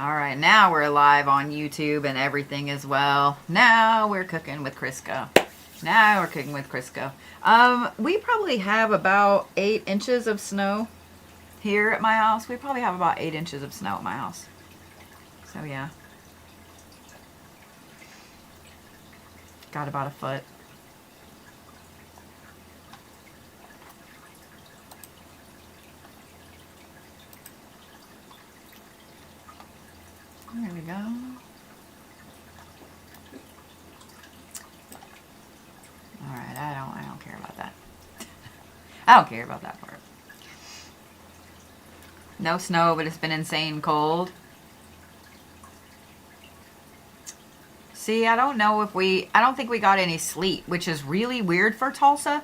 All right, now we're live on YouTube and everything as well. Now we're cooking with Crisco. Now we're cooking with Crisco. We probably have about 8 inches of snow here at my house. We probably have about 8 inches of snow at my house. So yeah. Got about a foot. There we go. Alright, I don't care about that. I don't care about that part. No snow, but it's been insane cold. See, I don't think we got any sleet, which is really weird for Tulsa.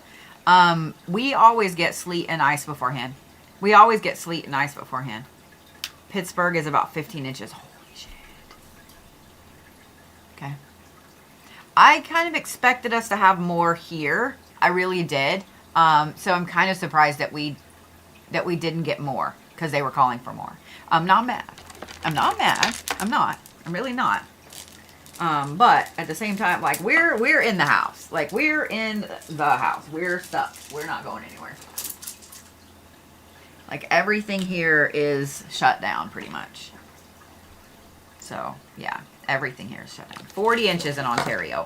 We always get sleet and ice beforehand. We always get sleet and ice beforehand. Pittsburgh is about 15 inches. Holy shit. Okay. I kind of expected us to have more here. I really did. So I'm kind of surprised that we didn't get more because they were calling for more. I'm not mad. I'm not mad. I'm not. I'm really not. But at the same time, like we're in the house. Like we're in the house. We're stuck. We're not going anywhere. Like everything here is shut down pretty much. So yeah, everything here is shut down. 40 inches in Ontario.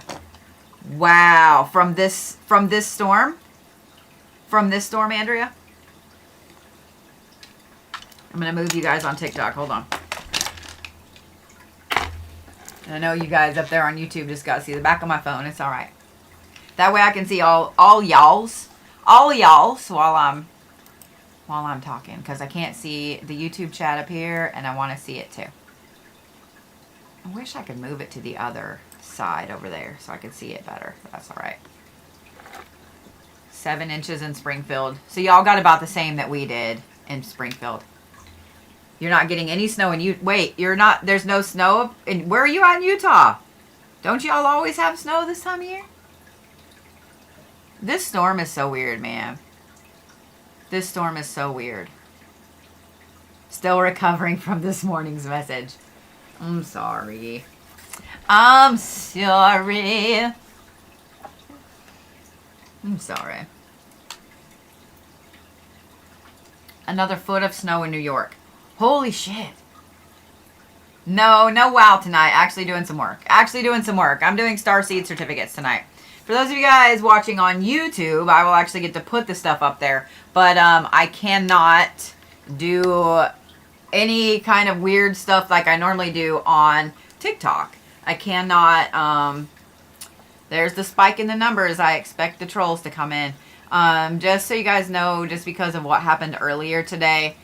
Wow. From this storm? From this storm, Andrea? I'm going to move you guys on TikTok. Hold on. And I know you guys up there on YouTube just got to see the back of my phone. It's all right. That way I can see all y'all's while I'm talking, because I can't see the YouTube chat up here and I want to see it too. I wish I could move it to the other side over there so I could see it better. That's all right. 7 inches in Springfield. So y'all got about the same that we did in Springfield. You're not getting any snow in wait, you're not, there's no snow in, where are you at in Utah? Don't y'all always have snow this time of year? This storm is so weird, man. This storm is so weird. Still recovering from this morning's message. I'm sorry. I'm sorry. I'm sorry. Another foot of snow in New York. Holy shit. No wow tonight. Actually doing some work. I'm doing Starseed certificates tonight. For those of you guys watching on YouTube, I will actually get to put the stuff up there. But I cannot do any kind of weird stuff like I normally do on TikTok. I cannot, there's the spike in the numbers. I expect the trolls to come in. Just so you guys know, just because of what happened earlier today,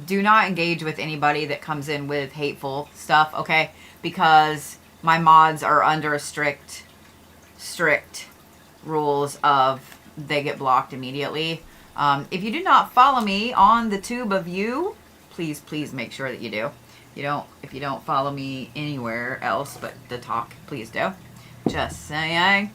do not engage with anybody that comes in with hateful stuff, okay? Because my mods are under strict rules of they get blocked immediately. If you do not follow me on the tube of you, please make sure that you do. If you don't follow me anywhere else but the talk, please do. Just saying.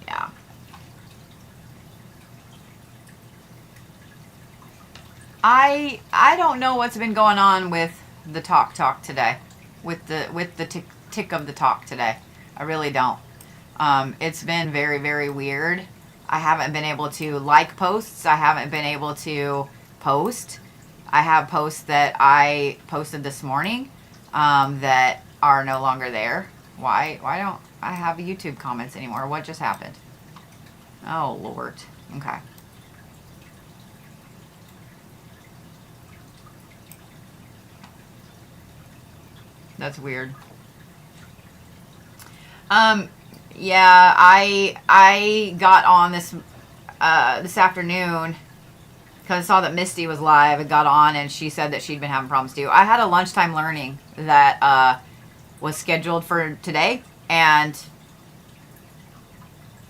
Yeah. I don't know what's been going on with the talk today, with the tick of the talk today. I really don't. It's been very, very weird. I haven't been able to like posts. I haven't been able to post. I have posts that I posted this morning that are no longer there. Why don't I have YouTube comments anymore? What just happened? Oh, Lord. Okay. That's weird. Yeah, I got on this afternoon because I saw that Misty was live and got on, and she said that she'd been having problems too. I had a lunchtime learning that was scheduled for today, and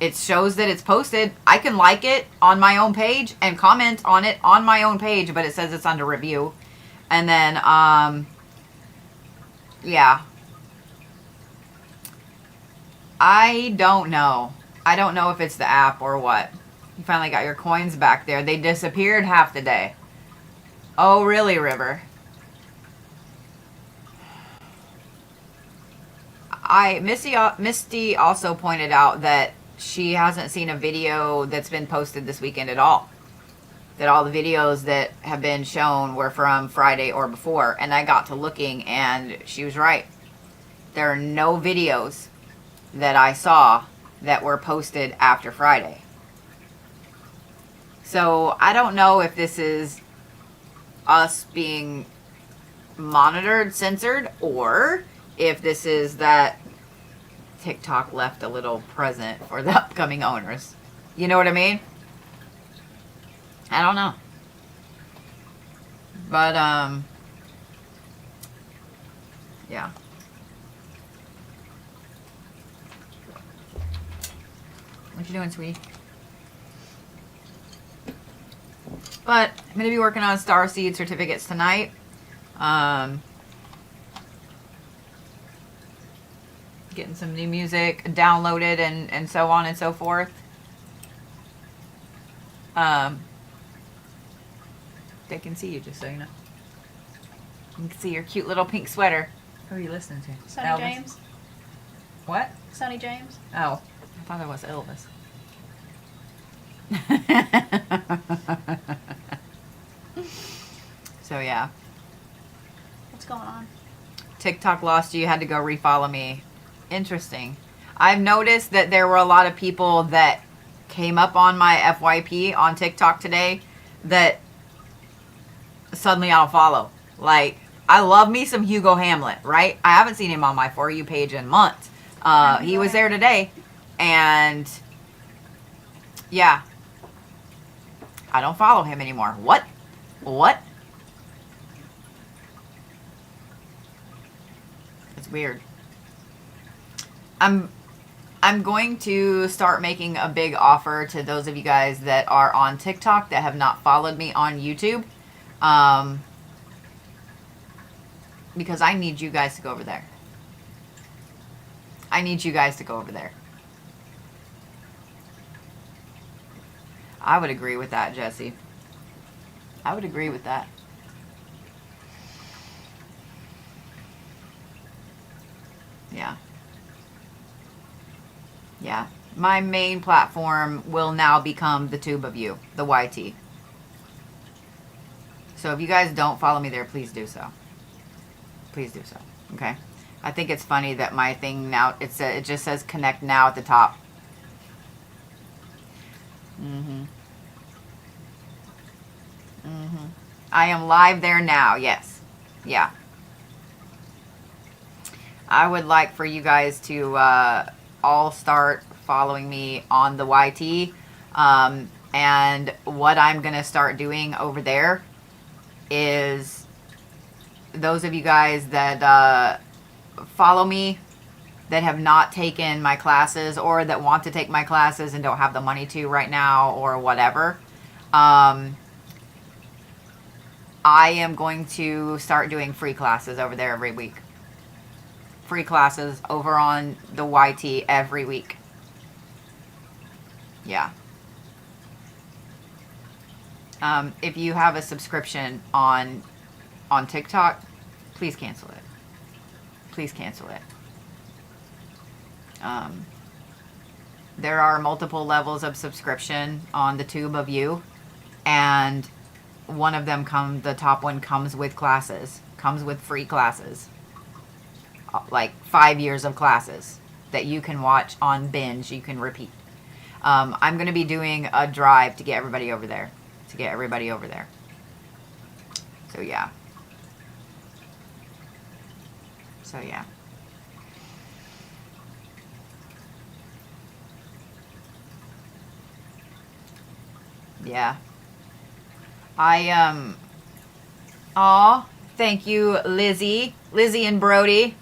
it shows that it's posted. I can like it on my own page and comment on it on my own page, but it says it's under review. And then, yeah. I don't know. I don't know if it's the app or what. You finally got your coins back there. They disappeared half the day. Oh, really, River? Misty also pointed out that she hasn't seen a video that's been posted this weekend at all. That all the videos that have been shown were from Friday or before. And I got to looking and she was right. There are no videos that I saw that were posted after Friday. So I don't know if this is us being monitored, censored, or if this is that TikTok left a little present for the upcoming owners. You know what I mean? I don't know. But, yeah. What you doing, sweetie? But I'm going to be working on Starseed certificates tonight. Getting some new music downloaded and so on and so forth. They can see you, just so you know. You can see your cute little pink sweater. Who are you listening to? Sonny Elvis? James. What? Sonny James. Oh, I thought it was Elvis. So yeah. What's going on? TikTok lost you. You had to go refollow me. Interesting. I've noticed that there were a lot of people that came up on my FYP on TikTok today that suddenly I'll follow. Like, I love me some Hugo Hamlet, right? I haven't seen him on my For You page in months. He was there today. And, yeah. I don't follow him anymore. What? What? It's weird. I'm going to start making a big offer to those of you guys that are on TikTok that have not followed me on YouTube. Because I need you guys to go over there. I need you guys to go over there. I would agree with that, Jessie. I would agree with that. Yeah. Yeah. My main platform will now become the Tube of You, the YT. So if you guys don't follow me there, please do so. Please do so. Okay? I think it's funny that my thing now, it just says connect now at the top. I am live there now. Yes. Yeah. I would like for you guys to all start following me on the YT. And what I'm going to start doing over there is those of you guys that follow me that have not taken my classes or that want to take my classes and don't have the money to right now or whatever. I am going to start doing free classes over there every week. Free classes over on the YT every week. Yeah. If you have a subscription on TikTok, please cancel it. Please cancel it. There are multiple levels of subscription on the Tube of You, and one of them the top one comes with classes, comes with free classes, like 5 years of classes that you can watch on binge, you can repeat. I'm going to be doing a drive to get everybody over there, So yeah. So yeah. Yeah. Aw, thank you, Lizzie and Brett.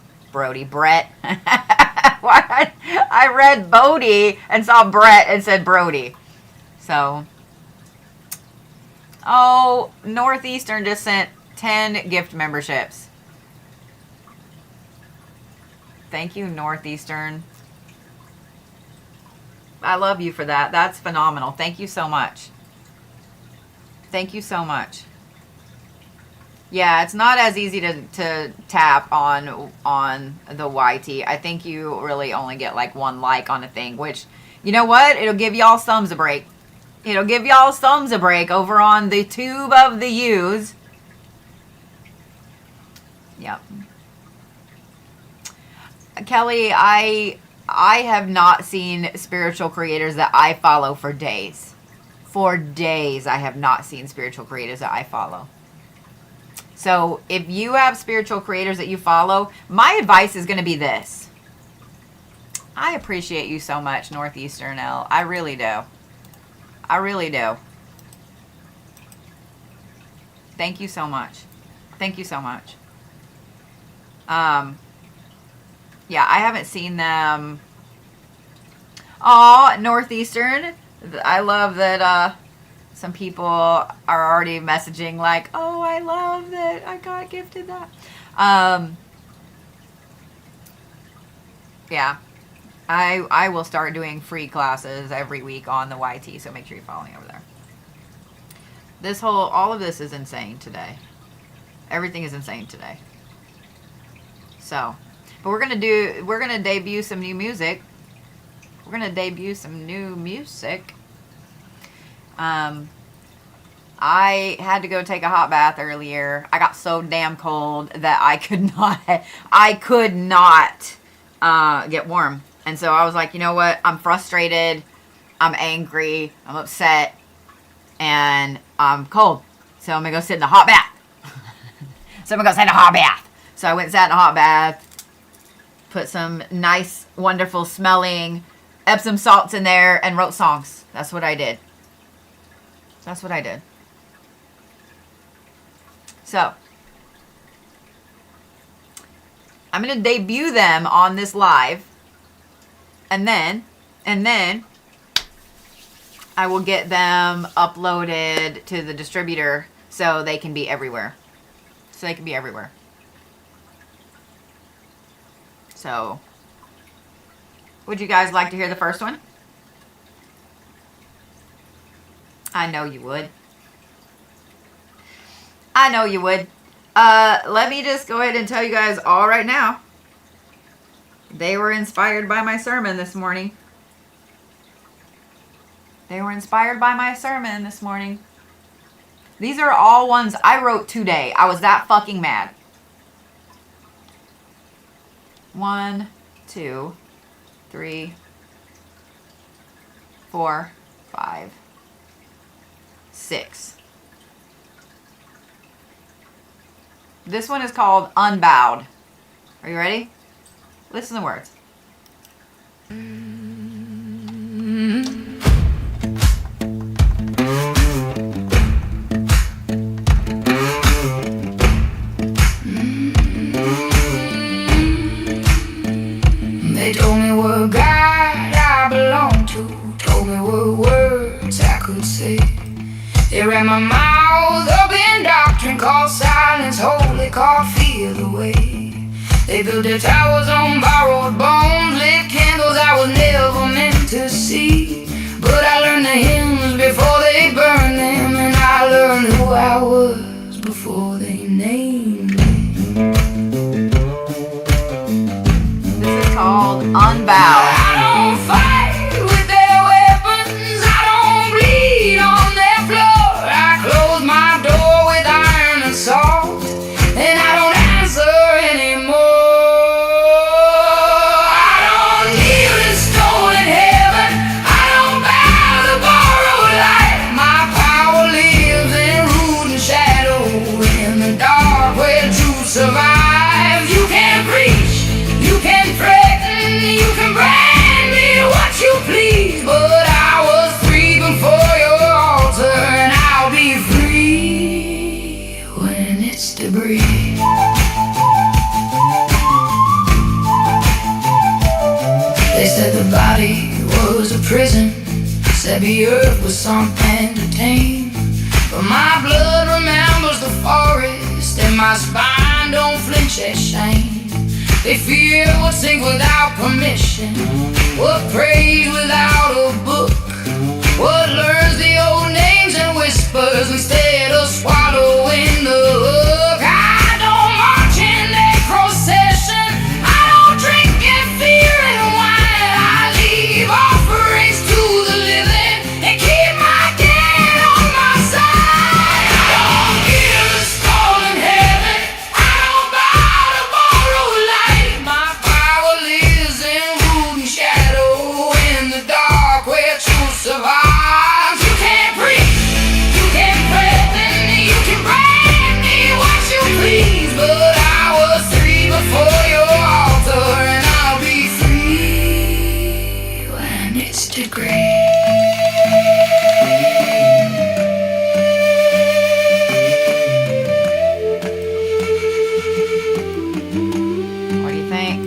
I read Bodie and saw Brett and said Brody. So, oh, Northeastern just sent 10 gift memberships. Thank you, Northeastern. I love you for that. That's phenomenal. Thank you so much. Thank you so much. Yeah, it's not as easy to tap on the YT. I think you really only get like one like on a thing, which, you know what? It'll give y'all thumbs a break. It'll give y'all thumbs a break over on the tube of the U's. Yep. Kelly, I have not seen spiritual creators that I follow for days. For days, I have not seen spiritual creators that I follow. So if you have spiritual creators that you follow, my advice is going to be this. I appreciate you so much, Northeastern L. I really do. I really do. Thank you so much. Thank you so much. Yeah, I haven't seen them. Aw, Northeastern. I love that some people are already messaging like, oh, I love that I got gifted that. Yeah, I will start doing free classes every week on the YT, so make sure you follow me over there. All of this is insane today. Everything is insane today. So, but we're gonna debut some new music. We're gonna debut some new music. I had to go take a hot bath earlier. I got so damn cold that I could not get warm. And so I was like, you know what? I'm frustrated. I'm angry. I'm upset. And I'm cold. So I'm going to go sit in a hot bath. So I went and sat in a hot bath. Put some nice, wonderful smelling Epsom salts in there and wrote songs. That's what I did. So, I'm going to debut them on this live. And then I will get them uploaded to the distributor so they can be everywhere. So, would you guys like to hear the first one? I know you would. Let me just go ahead and tell you guys all right now. They were inspired by my sermon this morning. These are all ones I wrote today. I was that fucking mad. 1, 2, 3, 4, 5, 6. This one is called Unbowed. Are you ready? Listen to the words. They told me what God I belong to, told me what words I could say. They ran my mouth up in doctrine, called silence holy, called fear the way. They built their towers on borrowed bones, lit candles I was never meant to see. But I learned the hymns before they burned them, and I learned who I was before they named me. This is called Unbowed. I don't fight with their weapons, I don't bleed on their floor. I close my door with iron and salt, and I don't answer anymore. I don't kneel to stolen heaven, I don't bow to borrowed light. My power lives in root and shadow, in the dark where truth survives. You can preach, you can threaten, you can brag. the earth was something to tame. But my blood remembers the forest, and my spine don't flinch at shame. They fear what sings without permission, what prays without a book, what learns the old names and whispers instead of swallowing the hook. I don't march in a procession, I don't drink in fear and wine. I leave offerings to the living and keep my dead on my side. I don't give a skull in heaven, I don't bow to borrowed light. My power lives in root and shadow, in the dark where truth survives. You can't preach, you can threaten, you can brand me what you please, but I was free before your altar, and I'll be free when it's degraded. What do you think?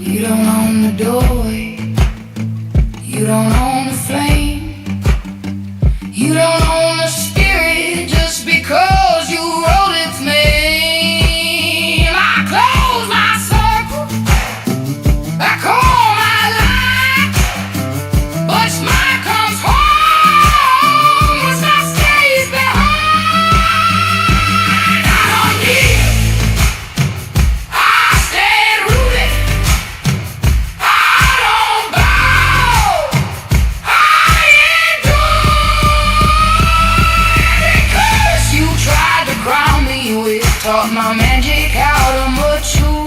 You don't own the doorway, you don't own the flame, you don't own the spirit just because you wrote its name. I close my circle, I call my line, but mine comes home when my stays behind. I don't give, I stand rooted, I don't bow, I endure. Every curse you tried to crown me with taught my magic how to mature.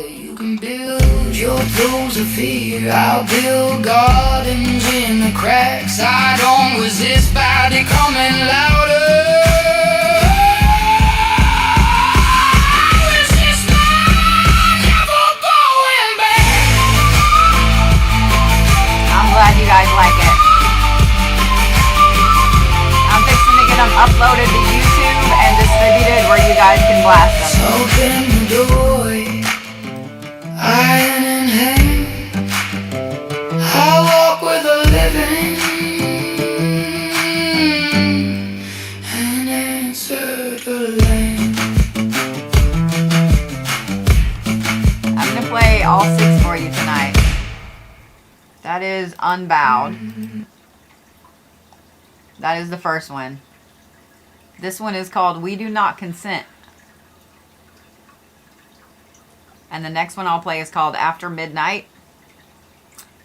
You can build your thrones of fear, I'll build gardens in the cracks. I don't resist by becoming louder. I resist now, never going back. I'm glad you guys like it. I'm fixing to get them uploaded to YouTube and distributed where you guys can blast them. Open the doorway, iron in hand, I walk with the living and answer to land. I'm gonna play all 6 for you tonight. That is Unbowed. That is the first one. This one is called We Do Not Consent. And the next one I'll play is called After Midnight.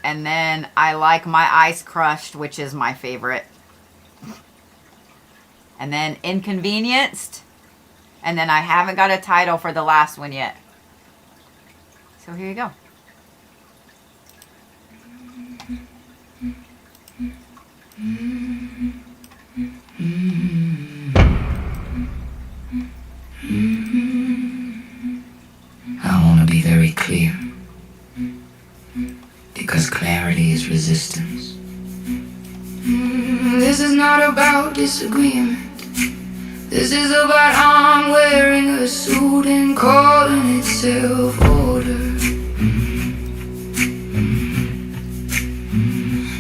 And then I like My Ice Crushed, which is my favorite. And then Inconvenienced. And then I haven't got a title for the last one yet. So here you go. I want to be very clear, because clarity is resistance. This is not about disagreement. This is about harm wearing a suit and calling itself order.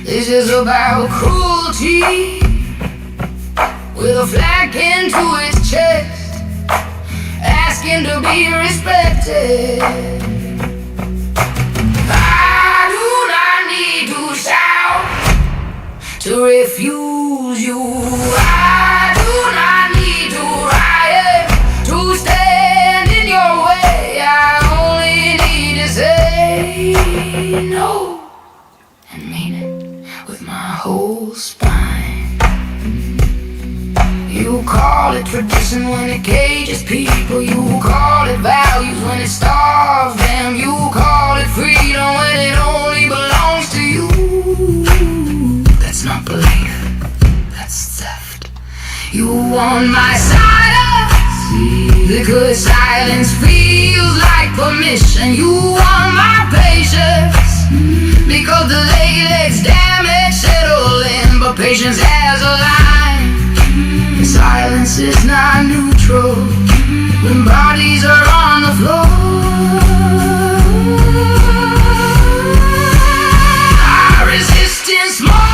This is about cruelty with a flag pinned to its chest, asking to be respected. I do not need to shout to refuse you. I do not need to riot to stand in your way. I only need to say no and mean it with my whole spine. You call it tradition when it cages people. You call it values when it starves them. You call it freedom when it only belongs to you. That's not belief, that's theft. You want my silence because silence feels like permission. You want my patience because the latest damage settle in, but patience has a line. Silence is not neutral when bodies are on the floor. Our resistance more.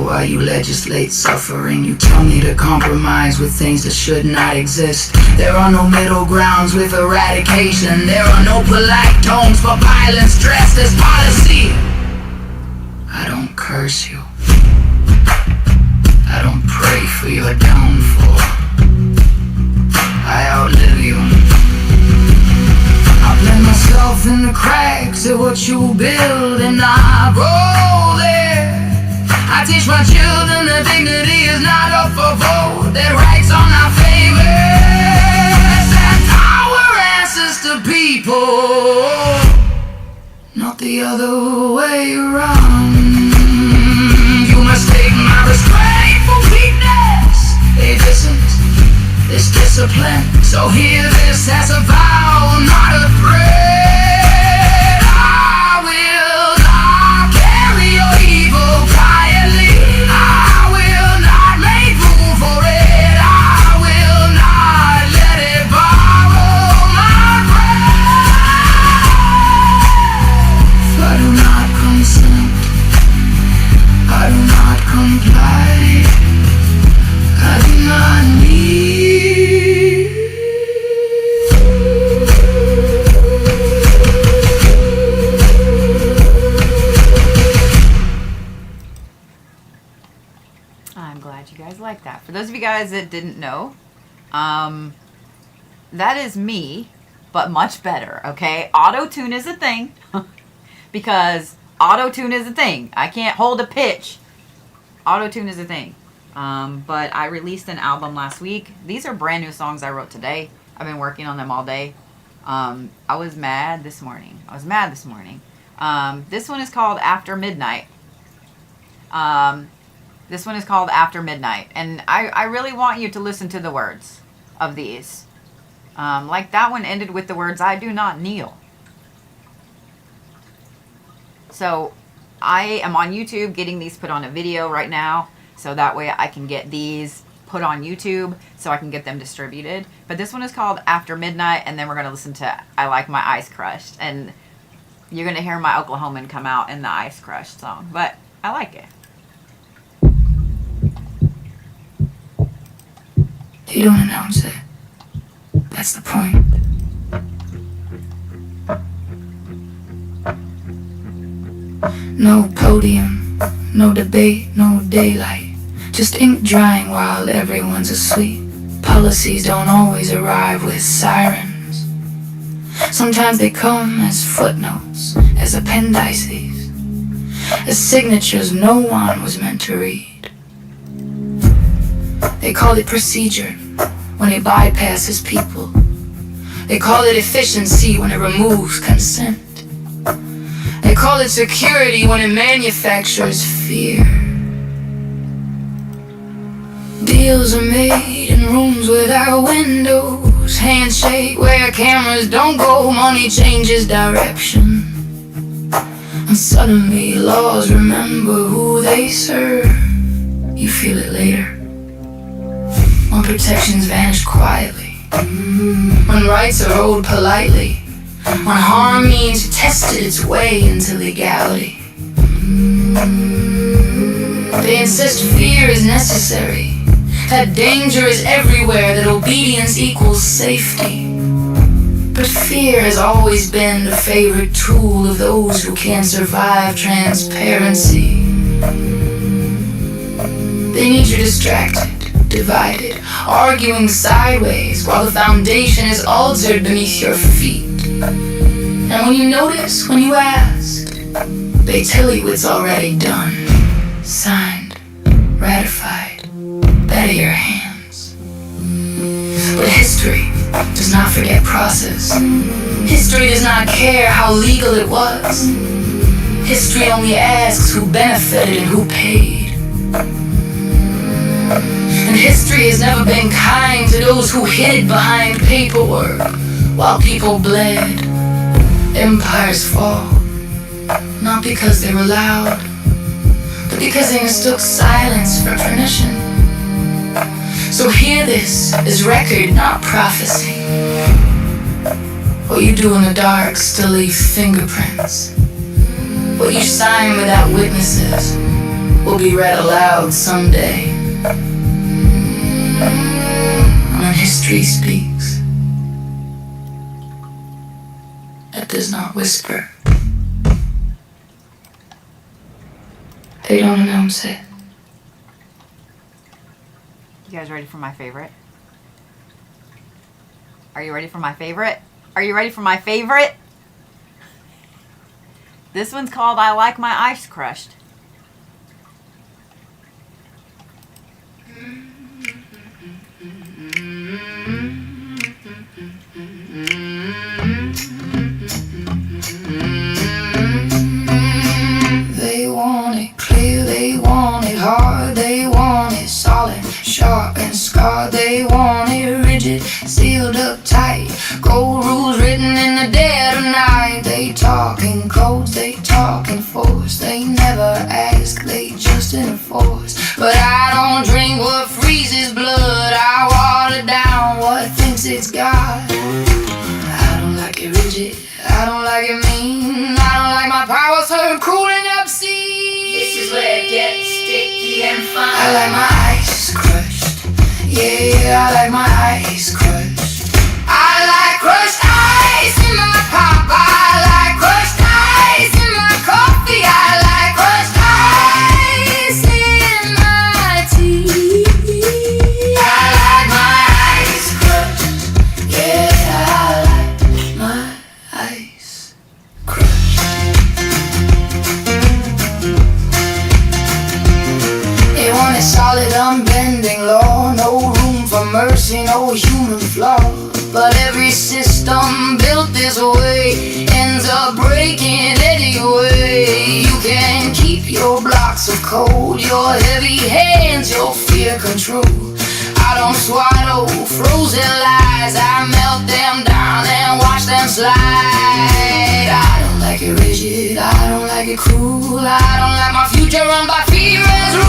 while you legislate suffering. You tell me to compromise with things that should not exist. There are no middle grounds with eradication. There are no polite tones for violence dressed as policy. I don't curse you. I don't pray for your downfall. I outlive you. I blend myself in the cracks of what you build, and I roll there. I teach my children that dignity is not up for vote, that rights are not favors, that our answers to people, not the other way around. You mistake my restraint for weakness. It isn't. This discipline. So hear this as a vow, not a threat. I will not carry your evil quietly. I will not make room for it. I will not let it borrow my breath. I do not consent. I do not comply. I do not need. I'm glad you guys like that. For those of you guys that didn't know, that is me, but much better, okay? Auto-tune is a thing, because auto-tune is a thing. I can't hold a pitch. Auto-tune is a thing. But I released an album last week. These are brand new songs I wrote today. I've been working on them all day. I was mad this morning. This one is called After Midnight. This one is called After Midnight. And I really want you to listen to the words of these. Like that one ended with the words, I do not kneel. So I am on YouTube getting these put on a video right now. So that way I can get these put on YouTube so I can get them distributed. But this one is called After Midnight, and then we're going to listen to I Like My Ice Crushed. And you're going to hear my Oklahoman come out in the Ice Crushed song. But I like it. You don't announce it. That's the point. No podium, no debate, no daylight. Just ink drying while everyone's asleep. Policies don't always arrive with sirens. Sometimes they come as footnotes, as appendices, as signatures no one was meant to read. They call it procedure when it bypasses people. They call it efficiency when it removes consent. They call it security when it manufactures fear. Deals are made in rooms without windows. Handshake where cameras don't go. Money changes direction. And suddenly laws remember who they serve. You feel it later. When protections vanish quietly. When rights are owed politely. When harm means tested its way into legality. They insist fear is necessary, that danger is everywhere, that obedience equals safety. But fear has always been the favorite tool of those who can't survive transparency. They need you distracted, divided, arguing sideways while the foundation is altered beneath your feet. And when you notice, when you ask, they tell you it's already done, signed, ratified, out of your hands. But history does not forget process. History does not care how legal it was. History only asks who benefited and who paid. And history has never been kind to those who hid behind paperwork while people bled. Empires fall, not because they were loud, but because they mistook silence for permission. So hear this as record, not prophecy. What you do in the dark still leaves fingerprints. What you sign without witnesses will be read aloud someday. When history speaks, it does not whisper. They don't announce it. You guys ready for my favorite? Are you ready for my favorite? Are you ready for my favorite? This one's called I Like My Ice Crushed. They want it clear, they want it hard, they want it solid, sharp and scarred. They want it rigid, sealed up tight, gold rules written in the dead of night. They talk in codes, they talk in force, they never ask, they just enforce. But I don't drink what freezes blood, I water down what thinks it's God. I don't like it rigid, I don't like it mean, I don't like my power served cooling up seas. This is where it gets sticky and fun. I like my ice crushed, yeah, I like my ice crushed. I like crushed ice in my pop, I like crushed ice in my coffee, I like crushed ice in my tea. I like my ice crushed, yeah, I like my ice crushed. They want a solid, unbending law, no room for mercy, no human flaw. But every system built this way ends up breaking anyway. You can keep your blocks of code, your heavy hands, your fear control. I don't swallow frozen lies, I melt them down and watch them slide. I don't like it rigid, I don't like it cruel, I don't like my future run by fear as rule.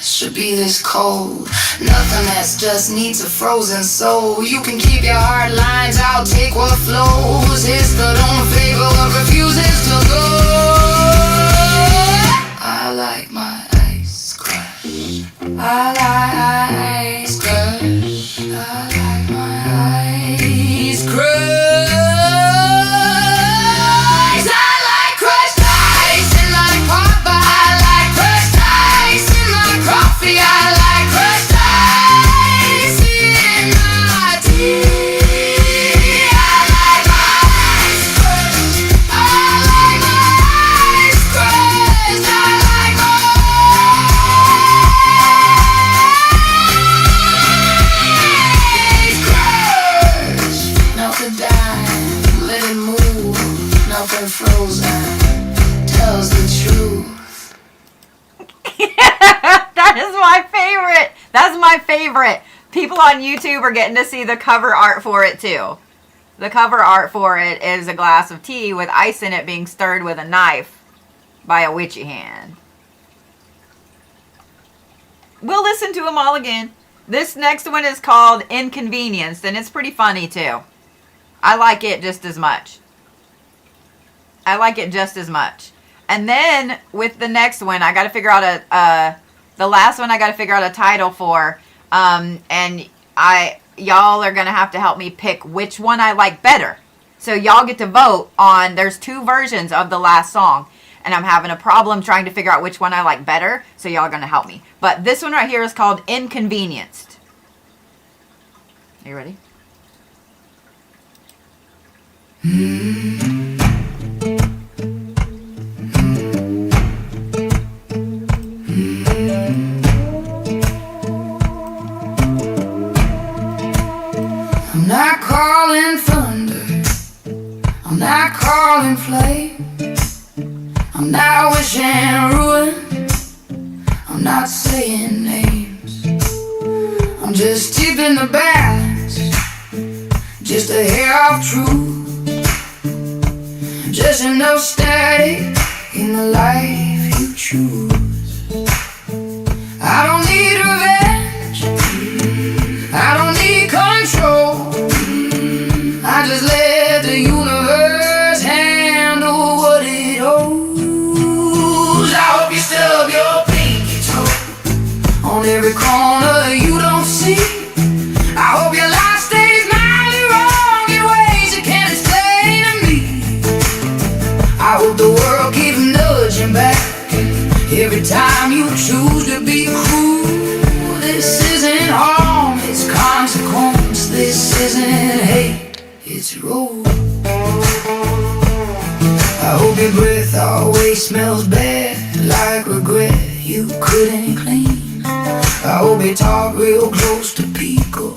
Should be this cold. Nothing that's just needs a frozen soul. You can keep your hard lines, I'll take what flows. It's the don't favor what refuses to go. I like my ice crush, I like ice crush, I like my ice crush. Frozen tells the truth. That is my favorite. That's my favorite. People on YouTube are getting to see the cover art for it too. The cover art for it is a glass of tea with ice in it being stirred with a knife by a witchy hand. We'll listen to them all again. This next one is called Inconvenienced, and it's pretty funny too. I like it just as much. I like it just as much. And then with the next one, I got to figure out the last one I got to figure out a title for. And y'all are going to have to help me pick which one I like better. So y'all get to vote on, there's 2 versions of the last song. And I'm having a problem trying to figure out which one I like better. So y'all are going to help me. But this one right here is called Inconvenienced. Are you ready? I'm not calling thunder, I'm not calling flame, I'm not wishing ruin, I'm not saying names. I'm just tipping the balance, just a hair of truth, just enough static in the life you choose. I don't need revenge, I don't need control, I just let the universe handle what it owes. I hope you stub your pinky toe on every corner you don't see. I hope your life stays mildly wrong in ways you can't explain to me. I hope the world keeps nudging back every time you choose to be cruel. This isn't harm, it's consequence. This isn't hate, it's rude. I hope your breath always smells bad, like regret you couldn't clean. I hope you talk real close to people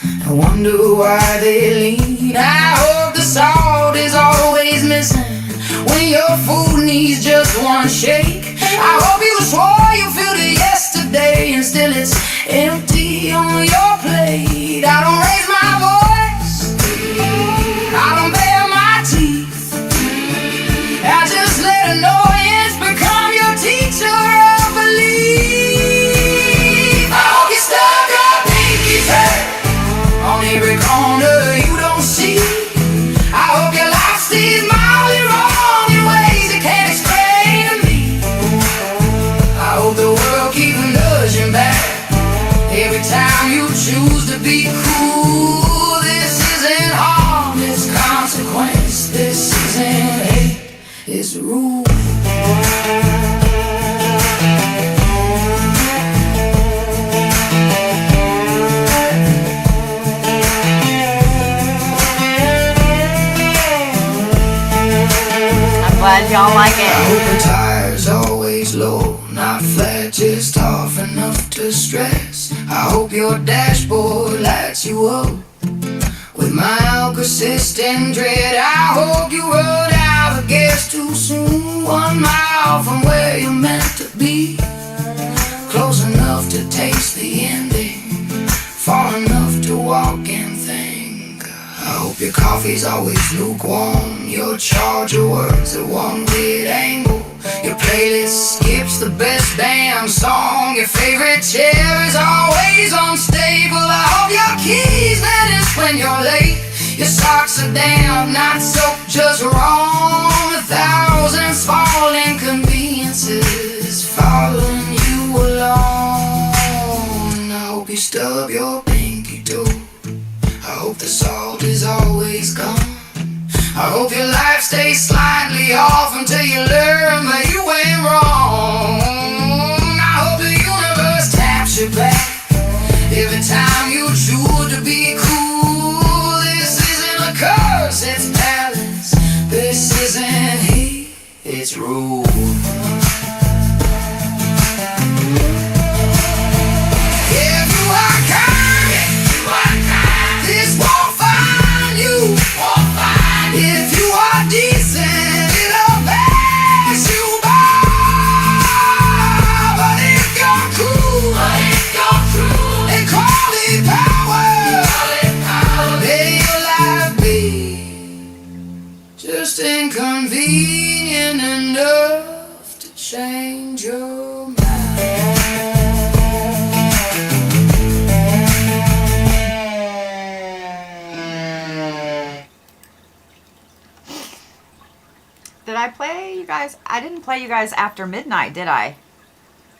and wonder why they lean. I hope the salt is always missing when your food needs just one shake. I hope you swore you filled it yesterday and still it's empty on your plate. I don't raise my voice, I don't bare my teeth, I just let annoyance become your teacher of belief. I hope you stub your pinky toe on every corner you don't see. I hope your life stays mildly wrong in ways you can't explain to me. I hope the world keeps nudging back every time you choose to be cool. This isn't harm, it's consequence. This isn't hate, it's rule. Glad y'all like it. I hope the tire's always low, not flat, just off enough to stress. I hope your dashboard lights you up with mild, persistent dread. I hope you run out of gas too soon, 1 mile from where you're meant to be, close enough to taste the ending, far enough to walk and think. I hope your coffee's always lukewarm, your charger works at one weird angle, your playlist skips the best damn song, your favorite chair is always unstable. I hope your keys vanish when you're late, your socks are damn, not soaked, just wrong. 1,000 small inconveniences following you along. I hope you stub your pinky toe, I hope the salt is always gone. I hope your life stays slightly off until you learn that you went wrong. I hope the universe taps you back every time you choose to be cool. This isn't a curse, it's balance. This isn't hate, it's rule. If you are kind, this won't find you. If you are decent, it'll pass you by. But if you're cool, then call it power. May your life be just inconvenient enough to change your mind. Did I play you guys? I didn't play you guys after midnight, did I?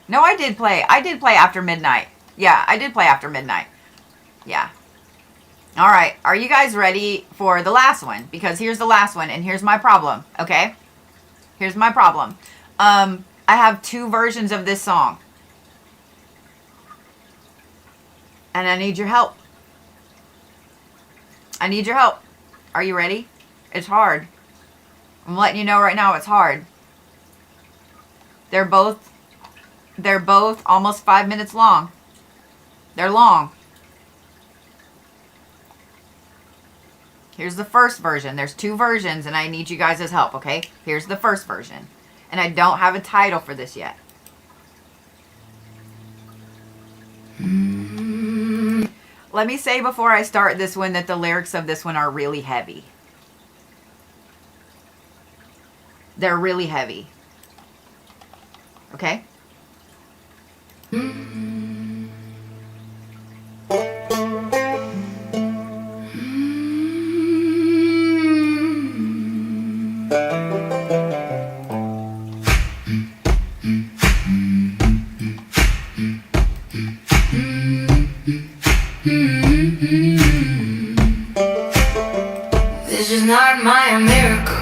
No, I did play after midnight. Yeah, I did play after midnight. Yeah. All right. Are you guys ready for the last one? Because here's the last one, and here's my problem, okay? Here's my problem. I have 2 versions of this song. And I need your help. I need your help. Are you ready? It's hard. I'm letting you know right now it's hard. They're both almost 5 minutes long. They're long. Here's the first version. There's 2 versions and I need you guys' help, okay? Here's the first version. And I don't have a title for this yet. Let me say before I start this one that the lyrics of this one are really heavy. They're really heavy. Okay? This is not my America,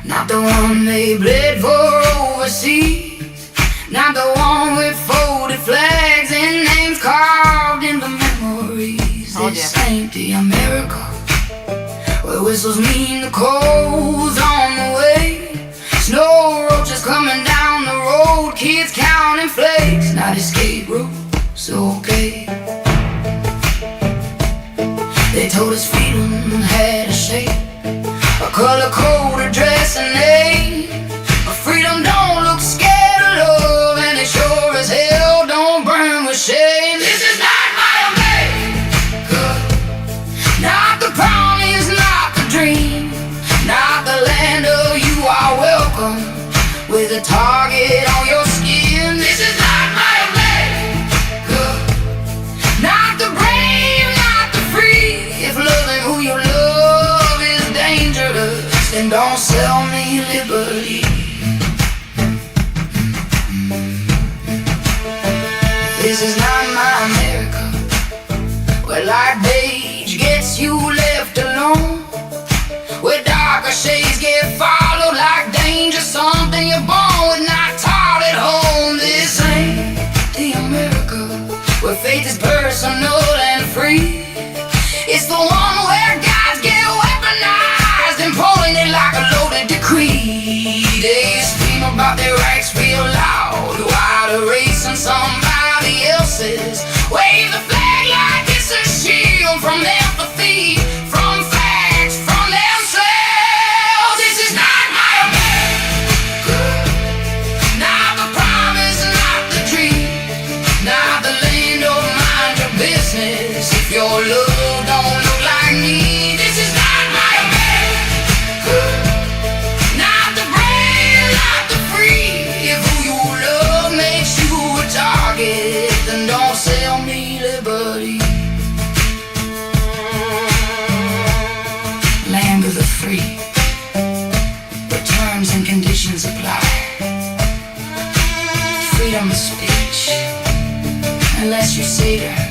not the one they bled for overseas, not the one with folded flags and names carved in the memories. This ain't the America where whistles mean the cold's on the way, snow roaches coming down the road, kids counting flakes, not escape routes, okay. They told us freedom had a shape, a color code, a dress, a name. But freedom don't look scared of love, and it sure as hell don't burn with shame. This is not my America, not the promise, not the dream, not the land of you are welcome, with a target on your skin. This is not my America, not the brave, not the free. If loving who you love is dangerous, then don't sell me liberty. This is not my America, where light beige gets you left alone, where darker shades get followed like danger, something you're born with, not taught at home. This ain't the America where faith is personal and free. It's the one where gods get weaponized and pointed like a loaded decree. They scream about their rights real loud while erasing somebody else's. Wave the flag like it's a shield from empathy, from facts, from themselves. This is not my America, not the promise, not the dream, not the land of mind your business. If your love don't look like me, this is not my America, not the brave, not the free. If who you love makes you a target, then don't sell me liberty. Land of the free, where terms and conditions apply. Freedom of speech, unless you say that.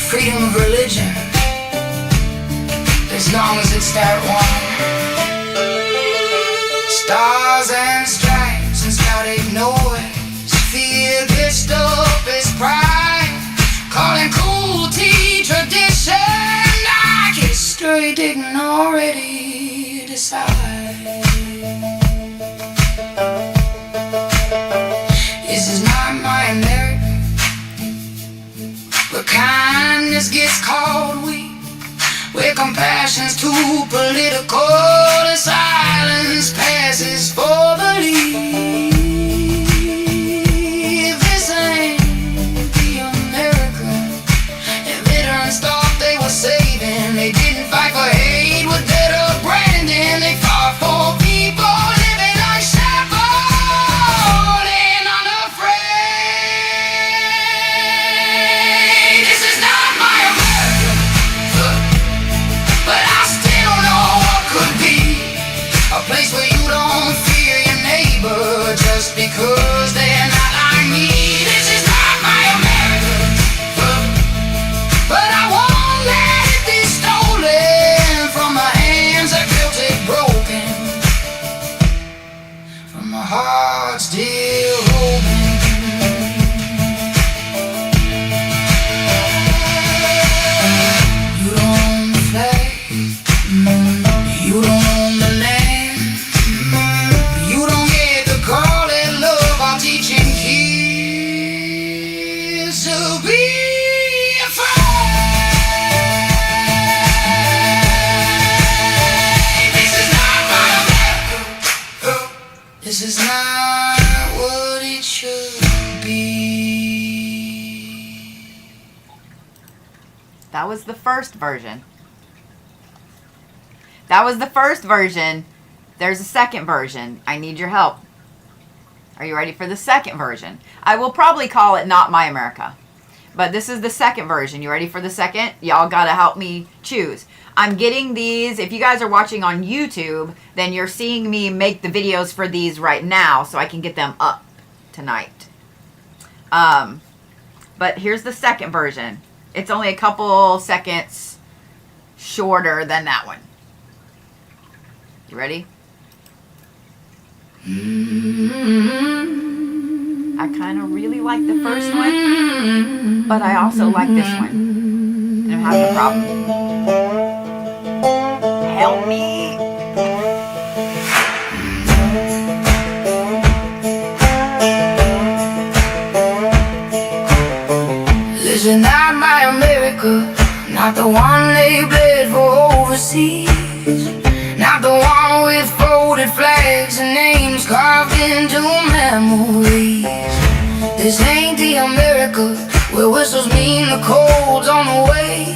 Freedom of religion, as long as it's that one. Stars and stripes and static noise, fear dressed up as pride, calling cruelty tradition, like history didn't already decide. This is not my America, where kindness gets called weak, where compassion's too political and silence passes for belief. This ain't the America and veterans thought they were saving. They didn't fight for hate with better branding. They fought for people living unshackled and unafraid. This is not my America, but I still know what could be a place where you don't fear your neighbor just because they're not like me. This is not my America, but I won't let it be stolen from my hands that built it broken, from my heart still hoping. You don't own the flag, you don't own the land, you don't get to call it love. I'm teaching kids to be afraid. This is not my America, this is not what it should be. That was the first version. That was the first version. There's a second version. I need your help. Are you ready for the second version? I will probably call it Not My America. But this is the second version. You ready for the second? Y'all gotta help me choose. I'm getting these. If you guys are watching on YouTube, then you're seeing me make the videos for these right now so I can get them up tonight. But here's the second version. It's only a couple seconds shorter than that one. You ready? I kind of really like the first one, but I also like this one. And I'm having a problem. Help me. This is not my America, not the one they bled for overseas. Not the one with folded flags and names carved into memories. This ain't the America where whistles mean the cold's on the way.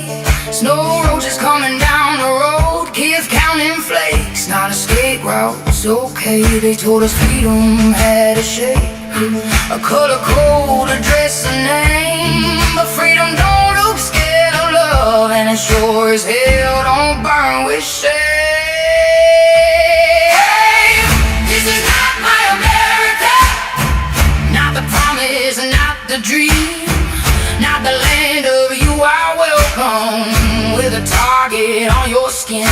Snow roaches coming down the road, kids counting flakes. Not a skate route's okay, they told us freedom had a shape, a color code, a dress, a name. But freedom don't look scared of love, and it sure as hell don't burn with shame. Not the dream, not the land of you are welcome, with a target on your skin.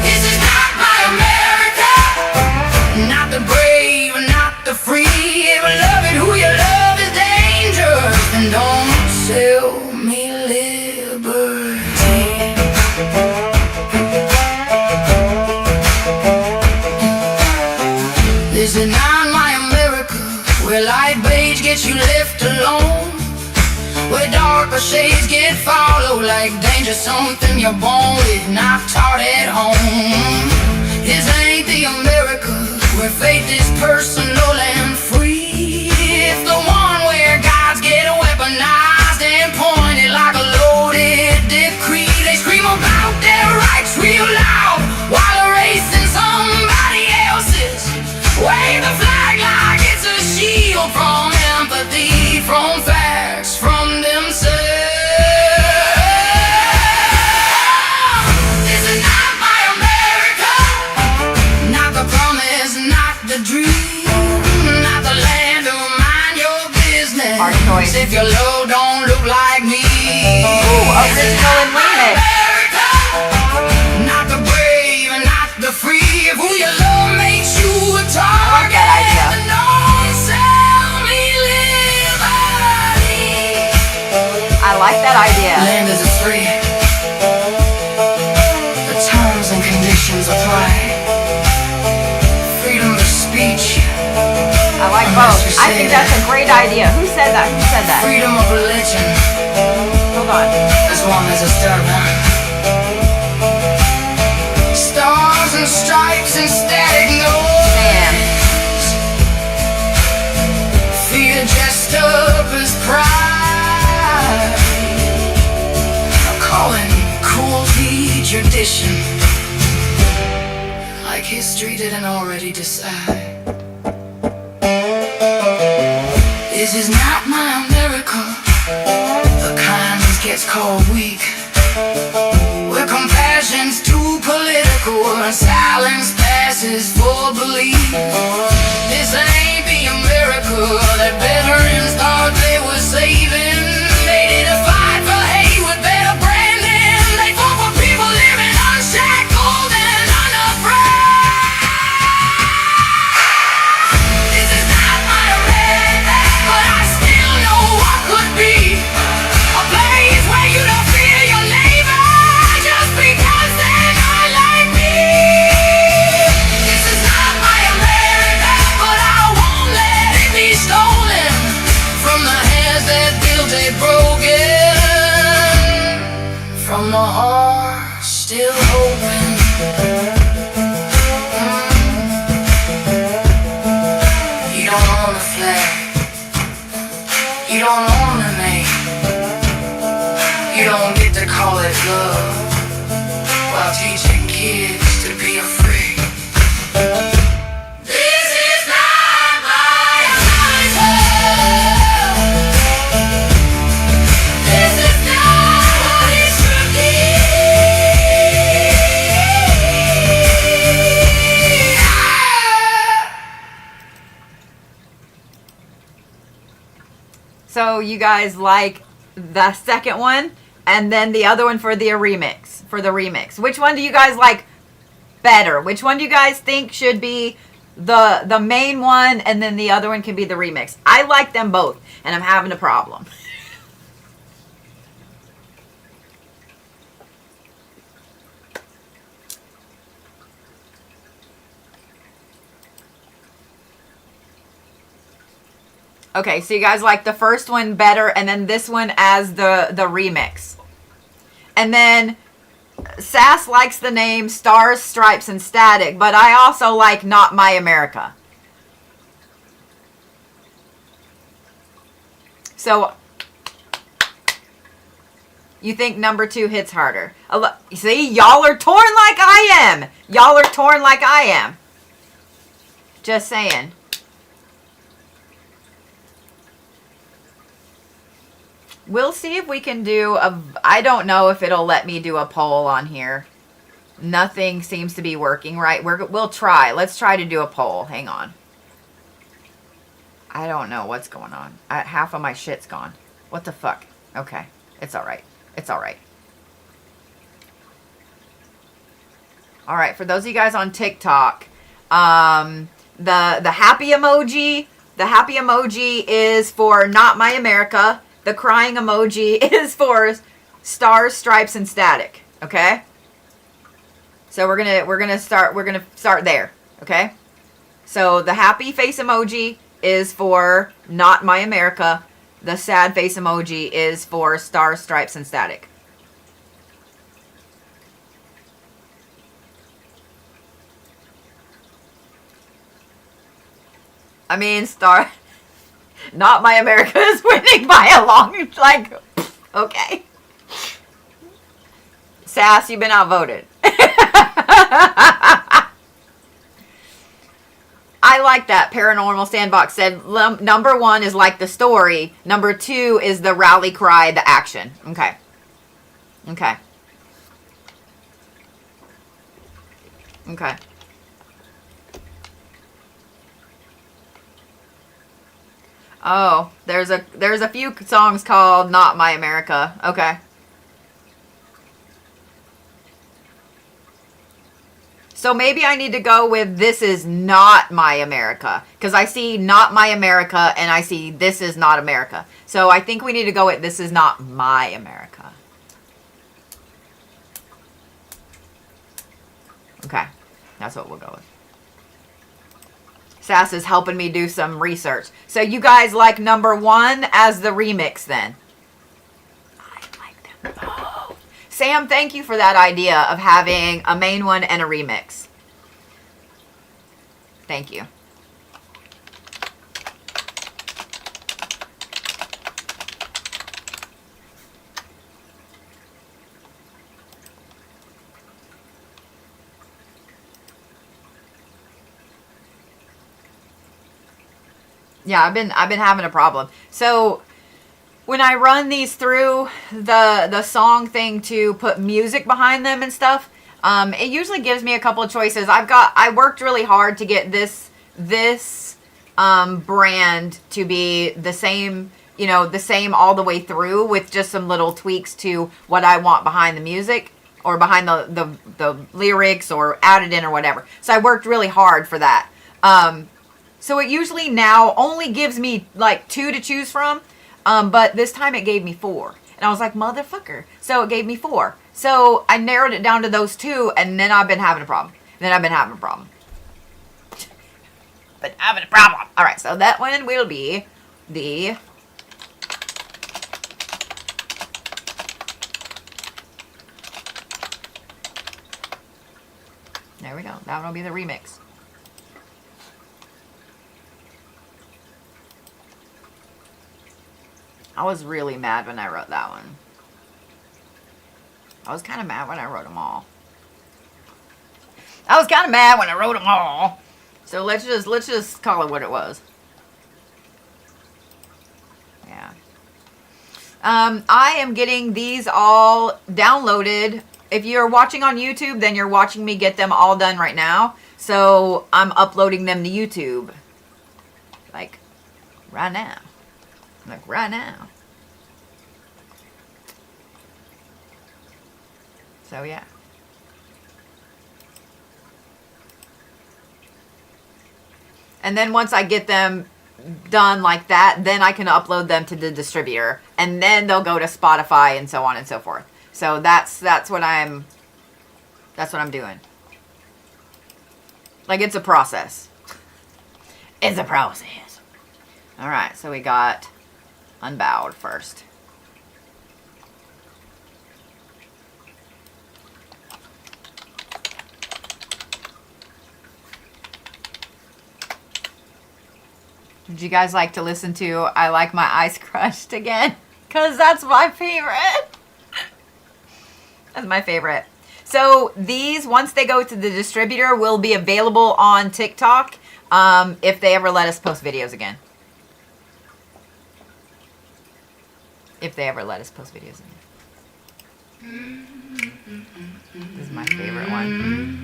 This is not my America, not the brave, not the free. If loving who you love is dangerous, then don't sell me liberty. This is not my America, where light beige gets you left alone, where darker shades get followed like danger, something you're born with, not taught at home. This ain't the America where faith is personal and free. It's the one where gods get weaponized and pointed like a loaded decree. They scream about their rights real loud while erasing somebody else's. Wave the flag like it's a shield from empathy, from facts, from themselves. This is not my America, not the promise, not the dream, not the land of mind your business. Hard choice. If your love don't look like me. Ooh, original and remix. Not the brave and not the free. If who you love makes you a target, then don't sell me liberty. I like that idea. Land is free. The terms and conditions apply. Freedom of speech. I like both. I think that's a great idea. Who said that? Who said that? Freedom of religion. Hold on. As long as it's done, huh? Stars and stripes and static notes. Man. Fear dressed up as pride. Calling cruelty tradition, like history didn't already decide. This is not my America, the kind that gets called weak, where compassion's too political and silence passes for belief. This ain't the America that veterans thought they were saving. They didn't fight for hate with better branding. They fought for people living unshackled and unafraid. This is not my America, but I still know what could be. A place where you don't fear your neighbor just because they're not like me. This is not my America, but I won't let it be stolen from the hands that built it broken, from the heart still open. You don't own the flag, you don't own the name, you don't get to years to be afraid. This is not my answer. This is not what it should be. So you guys like the second one, and then the other one for the remix. Which one do you guys like better? Which one do you guys think should be the main one, and then the other one can be the remix? I like them both, and I'm having a problem. Okay, so you guys like the first one better, and then this one as the remix. And then Sass likes the name Stars, Stripes, and Static, but I also like Not My America. So, you think number 2 hits harder. See, y'all are torn like I am. Y'all are torn like I am. Just saying. We'll see if we can do I don't know if it'll let me do a poll on here. Nothing seems to be working right. We'll try. Let's try to do a poll. Hang on. I don't know what's going on. Half of my shit's gone. What the fuck? Okay. It's alright. It's alright. Alright, for those of you guys on TikTok, the happy emoji, is for Not My America. The crying emoji is for Stars, Stripes, and Static. Okay? So we're gonna start there. Okay? So the happy face emoji is for Not My America. The sad face emoji is for Stars, Stripes, and Static. I mean, Not My America is winning by a long, like, okay. Sass, you've been outvoted. I like that. Paranormal Sandbox said number 1 is like the story. Number 2 is the rally cry, the action. Okay. Okay. Okay. Oh, there's a few songs called Not My America. Okay. So maybe I need to go with This Is Not My America. Because I see Not My America and I see This Is Not America. So I think we need to go with This Is Not My America. Okay. That's what we'll go with. Sass is helping me do some research. So you guys like number 1 as the remix then? I like them both. Sam, thank you for that idea of having a main one and a remix. Thank you. Yeah, I've been having a problem. So when I run these through the song thing to put music behind them and stuff, it usually gives me a couple of choices. I worked really hard to get this brand to be the same, the same all the way through with just some little tweaks to what I want behind the music or behind the lyrics or added in or whatever. So I worked really hard for that. So it usually now only gives me like 2 to choose from, but this time it gave me 4. And I was like, motherfucker. So it gave me 4. So I narrowed it down to those 2, and then I've been having a problem. But having a problem. All right, so that one will be the... There we go. That one will be the remix. I was really mad when I wrote that one. I was kind of mad when I wrote them all. I was kind of mad when I wrote them all. So let's just call it what it was. Yeah. I am getting these all downloaded. If you're watching on YouTube, then you're watching me get them all done right now. So I'm uploading them to YouTube. Like right now. Like right now. So yeah. And then once I get them done like that, then I can upload them to the distributor, and then they'll go to Spotify and so on and so forth. So that's what I'm doing. Like, it's a process. It's a process. All right, so we got Unbowed first. Would you guys like to listen to I Like My Eyes Crushed again? Because that's my favorite. That's my favorite. So these, once they go to the distributor, will be available on TikTok if they ever let us post videos again. If they ever let us post videos again. This is my favorite one.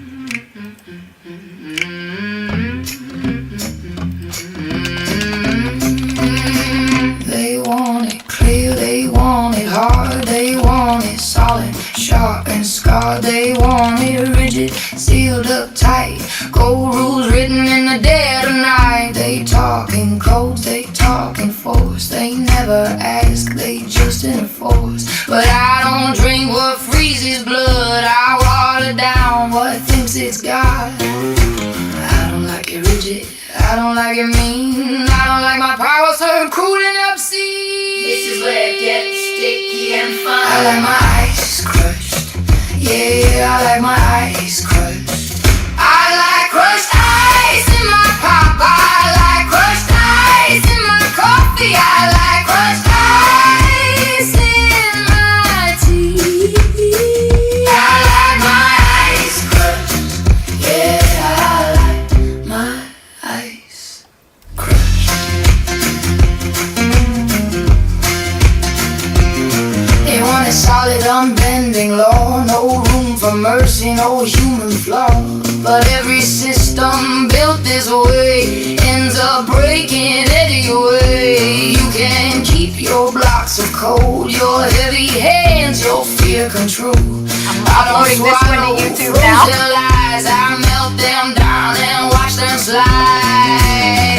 They want it clear, they want it hard, they want it solid, sharp and scarred. They want it rigid, sealed up tight, gold rules written in the dead of night. They talking codes, they talking force, they never ask, they just enforce. But I don't drink what freezes blood, I water down what thinks it's God. I don't like it rigid, I don't like it mean, I don't like my power so cooling up seas. This is where it gets sticky and fun. I like my ice crushed, yeah, I like my ice crushed. I like crushed ice in my pop, I like crushed ice in my coffee, I like crushed ice in my tea. I like my ice crushed, yeah, I like my ice crushed. They want a solid, unbending law, no room for mercy, no human flaw. But every system built this way ends up breaking anyway. You can keep your blocks of cold, your heavy hands, your fear control. I'm uploading this one to YouTube now. Lies, I melt them down and watch them slide.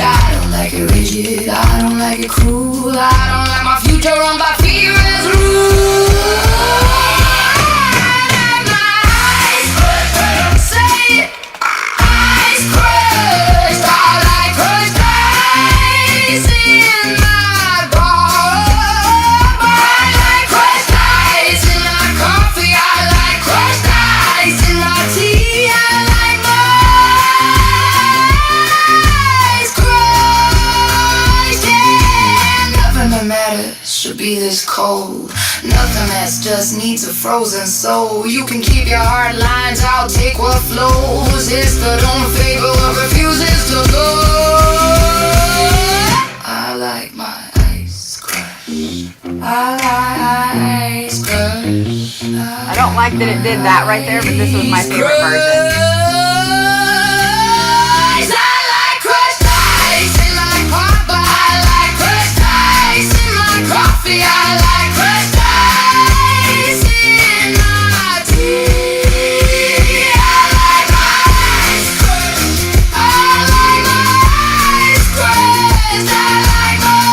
I don't like it rigid, I don't like it cruel, I don't like my future run by fear as rule. I like my eyes crushed, say it, eyes crushed. I like crushed ice in my bar. I like crushed ice in my coffee, I like crushed ice in my tea. I like my eyes crushed, yeah. Nothing that matters should be this cold, nothing that just needs a frozen soul. You can keep your hard lines, I'll take what flows. It's the don't favor what refuses to go. I like my ice crushed, I like ice crushed. I don't like that it did that right there, but this was my favorite version. I like crushed ice in my pop, I like crushed ice in my coffee, I like crushed ice in my tea. I like my ice crushed, I like my ice crushed, I like my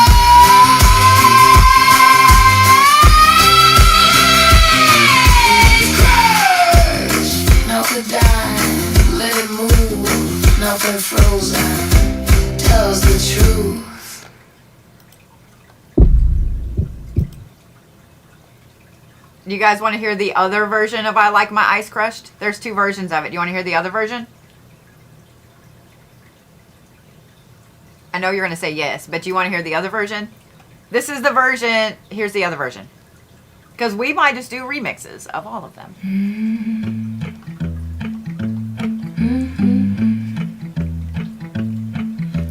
ice crushed. Melt it down, let it move, nothing frozen, tells the truth. You guys want to hear the other version of I Like My Ice Crushed? There's two versions of it. Do you want to hear the other version? I know you're going to say yes, but do you want to hear the other version? This is the version. Here's the other version. Because we might just do remixes of all of them.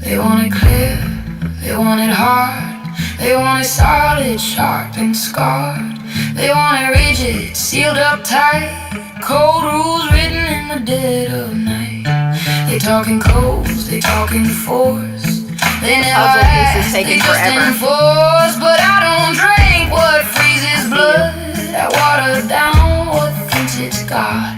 They want it clear, they want it hard, they want it solid, sharp and scarred. They want it rigid, sealed up tight, cold rules written in the dead of night. They talking codes, they talking force. They never ask, they just enforce. But I don't drink what freezes blood. I water down what thinks it's God.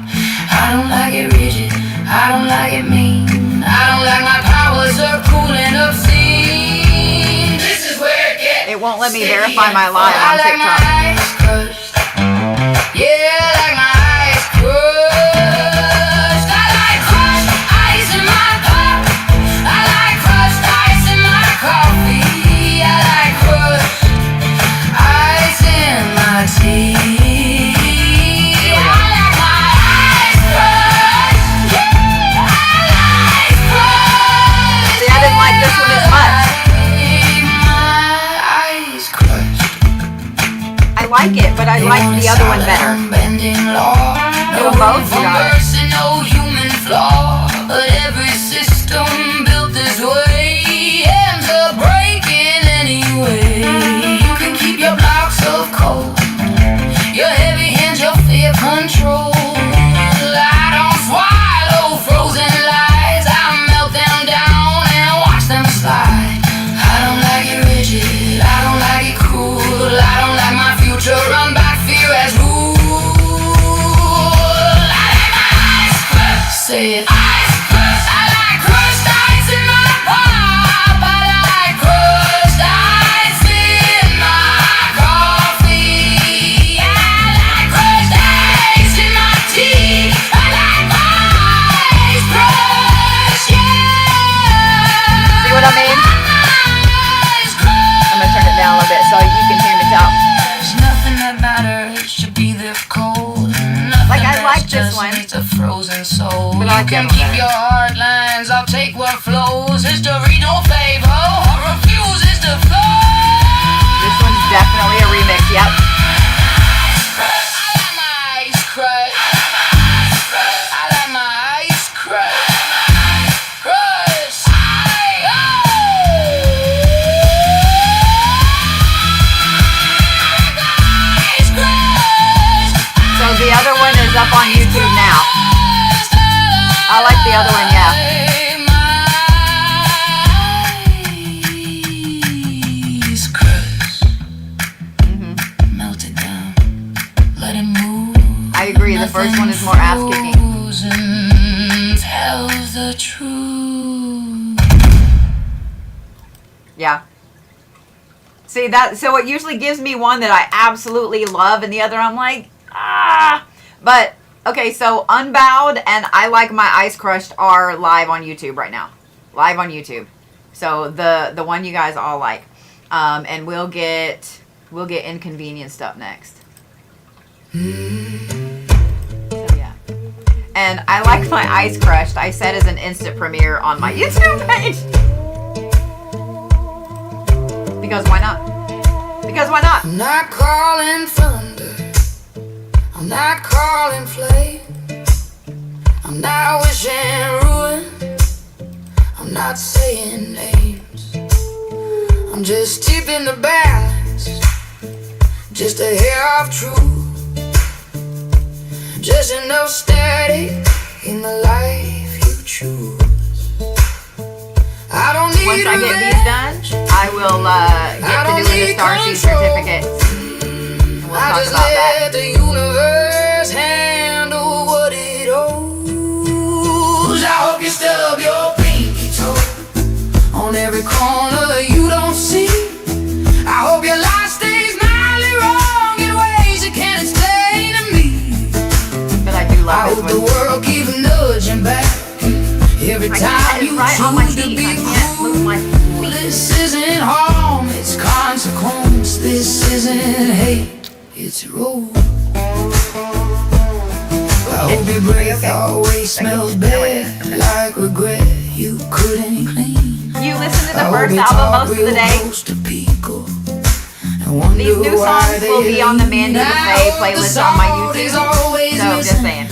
I don't like it rigid, I don't like it mean. I don't like my powers are cool and obscene. This is where it gets. It won't let me verify my live on I like TikTok. my eyes crushed. Yeah, I like my eyes crushed. I like crushed ice in my cup. I like crushed ice in my coffee. I like crushed ice in my tea. This one as much. I like it, but I like the other one better. Do them both, you got it. No human flaw, but every system built this way ends up breaking anyway. You can keep your blocks of cold, your heavy hands, your fear control. I don't swallow frozen lies, I melt them down and watch them slide. I don't like it rigid, I don't like it cool, I don't like my future run by fear as rule. I like my eyes crushed, say it. Eyes crushed. I like crushed ice in my pop. I like crushed ice in my coffee. I like crushed ice in my tea. I like my eyes crushed, yeah. See what I mean? I'm gonna turn it down a little bit so you can hear me talk. There's nothing that matters should be this cold. Like, I like this one, a frozen soul. but I like You can that one keep better. your hard lines, I'll take what flows. History don't favor or refuses to flow. This one's definitely a remix, yep. I like my eyes crushed. I like my eyes crushed. Crushed. So the other one is up on YouTube now. I like the other one, yeah. Melted down. Let it move. I agree, the first one is more ass kicking. Tells the truth. Yeah. See that? So it usually gives me one that I absolutely love, and the other I'm like, ah. But okay, so Unbowed and I Like My Ice Crushed are live on YouTube right now. Live on YouTube. So the one you guys all like, and we'll get Inconvenienced up next. So yeah. And I Like My Ice Crushed, I said as an instant premiere on my YouTube page. Because why not? Because why not? I'm not calling thunder. I'm not calling flame. I'm not wishing ruin. I'm not saying names. I'm just tipping the balance. Just a hair of truth. Just enough static in the life you choose. I don't need Once I get these done, I will get to doing the Starseed certificates. And we'll I talk just about that. let the universe handle what it owes. I hope you stub your pinky toe on every corner you don't see. I hope your life stays mildly wrong in ways you can't explain to me. But I do I love hope this the one. world keeps nudging back every I time can't, you it's right on my choose to feet. be I can't move my feet. This isn't harm, it's consequence. This isn't hate, it's road. I hope your breath always smells bad, like regret you couldn't clean. You listen to the first album most of the day. These new songs will be on the Mandy Buffet playlist on my YouTube. So just saying.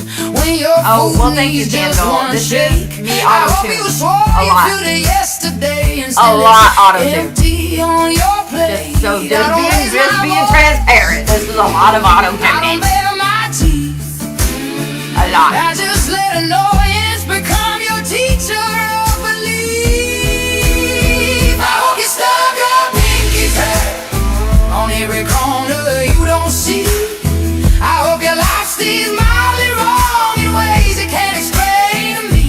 when your Oh, well, food thank you, needs just Daniel. one This shake. is me I hope auto-tune. you swore A you lot. feel it yesterday and A still lot it's auto-tune. empty on your plate. Just so I just don't being raise my voice. transparent. This is a lot of I auto-tuning. don't bare my teeth. A lot. I just let her know it's become your teacher of belief. I hope you stub your pinky toe on every corner you don't see. I hope your life stays mildly wrong in ways it can't explain to me.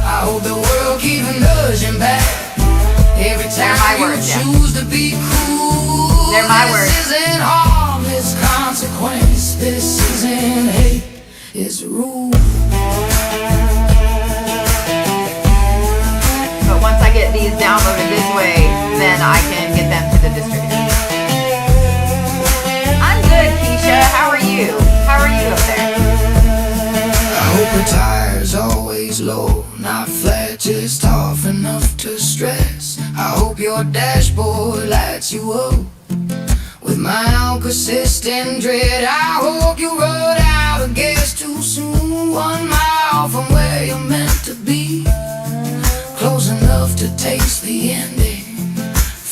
I hope the world keeps nudging back every time my you words, yeah. choose to be cool. They're my words. This isn't harmless consequence. This isn't hate. It's rule. But once I get these downloaded this way, then I can get them to the distributor. I'm good, Keisha. How are you? How are you up there? I hope her tire's always low, not flat, just off enough to stress. I hope your dashboard lights you up with mild persistent dread. I hope you run out of gas too soon, 1 mile from where you're meant to be, close enough to taste the ending,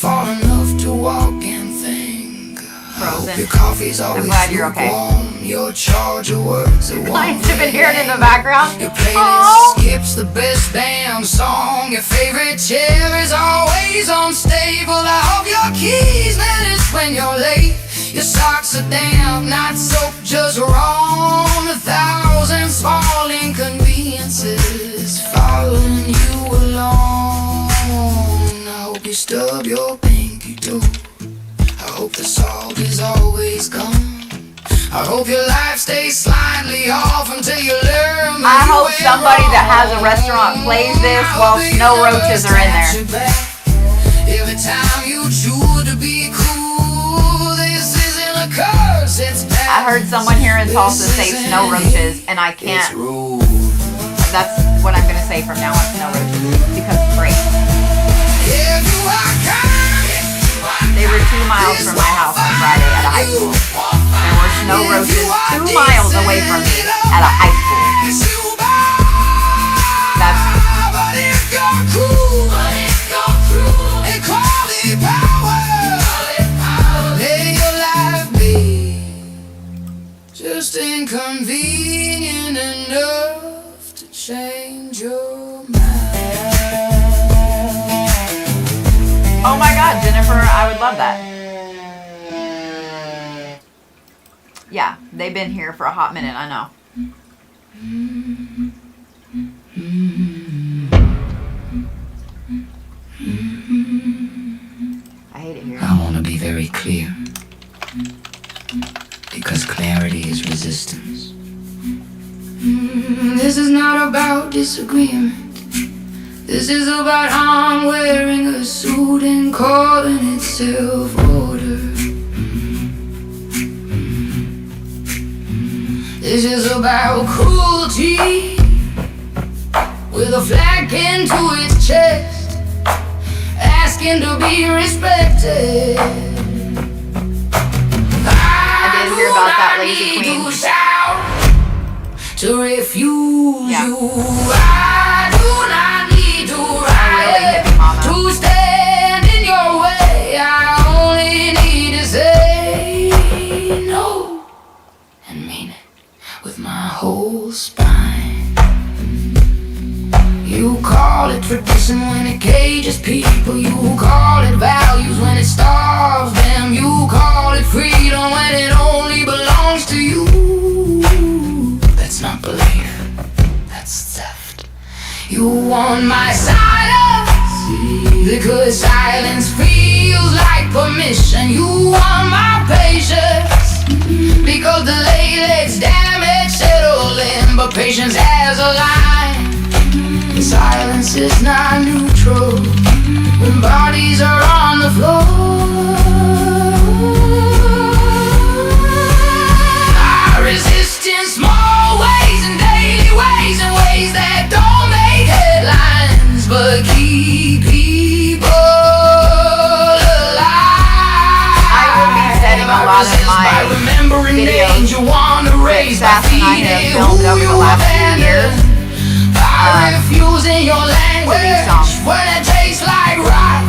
far enough to walk and think. I hope your coffee's always glad you're okay. lukewarm, your charger works at Clients have been hearing in the background. your playlist Oh. skips the best damn song. Your favorite chair is always unstable. I hope your keys manage when you're late. Your socks are damp, not soap, just wrong. 1,000 small inconveniences following you along. I hope you stub your pinky toe. I hope the salt is always gone. I hope your life stays slightly off until you learn. I hope somebody that has a restaurant plays this while snow roaches are in there. Every time you choose to be cool, this isn't a curse, it's I heard someone here in Tulsa say snow roaches, and I It's can't. rule. That's what I'm going to say from now on, snow roaches, because it's great. If you are kind, They were 2 miles from my house on Friday at a high school. There were snow roaches 2 miles away from me at a high school. That's but if you're cool, and quality power, let your life be just inconvenient enough to change your mind. oh my God, Jennifer, I would love that. Yeah, they've been here for a hot minute, I know. I hate it here. I want to be very clear, because clarity is resistance. This is not about disagreement. This is about I'm wearing a suit and calling itself order. This is about cruelty with a flag pinned to its chest, asking to be respected. I did hear about that lazy queen. To refuse Yeah. you, I do not need to hippie rise mama. to stand in your way. I only need to say no and mean it with my whole spine. You call it tradition when it cages people. You call it values when it starves them. You call it freedom when it only belongs to you. That's not belief, that's theft. You want my silence because silence feels like permission. You want my patience because the late damage settled in, but patience has a line. Silence is not neutral when bodies are on the floor. I resist in small ways and daily ways and ways that don't make headlines but keep people alive. I will be setting a lot of my by remembering videos names you want to raise. face by Sass and I have feeding filmed who over you the last few years. abandoned. By refusing your language songs. when it tastes like rot.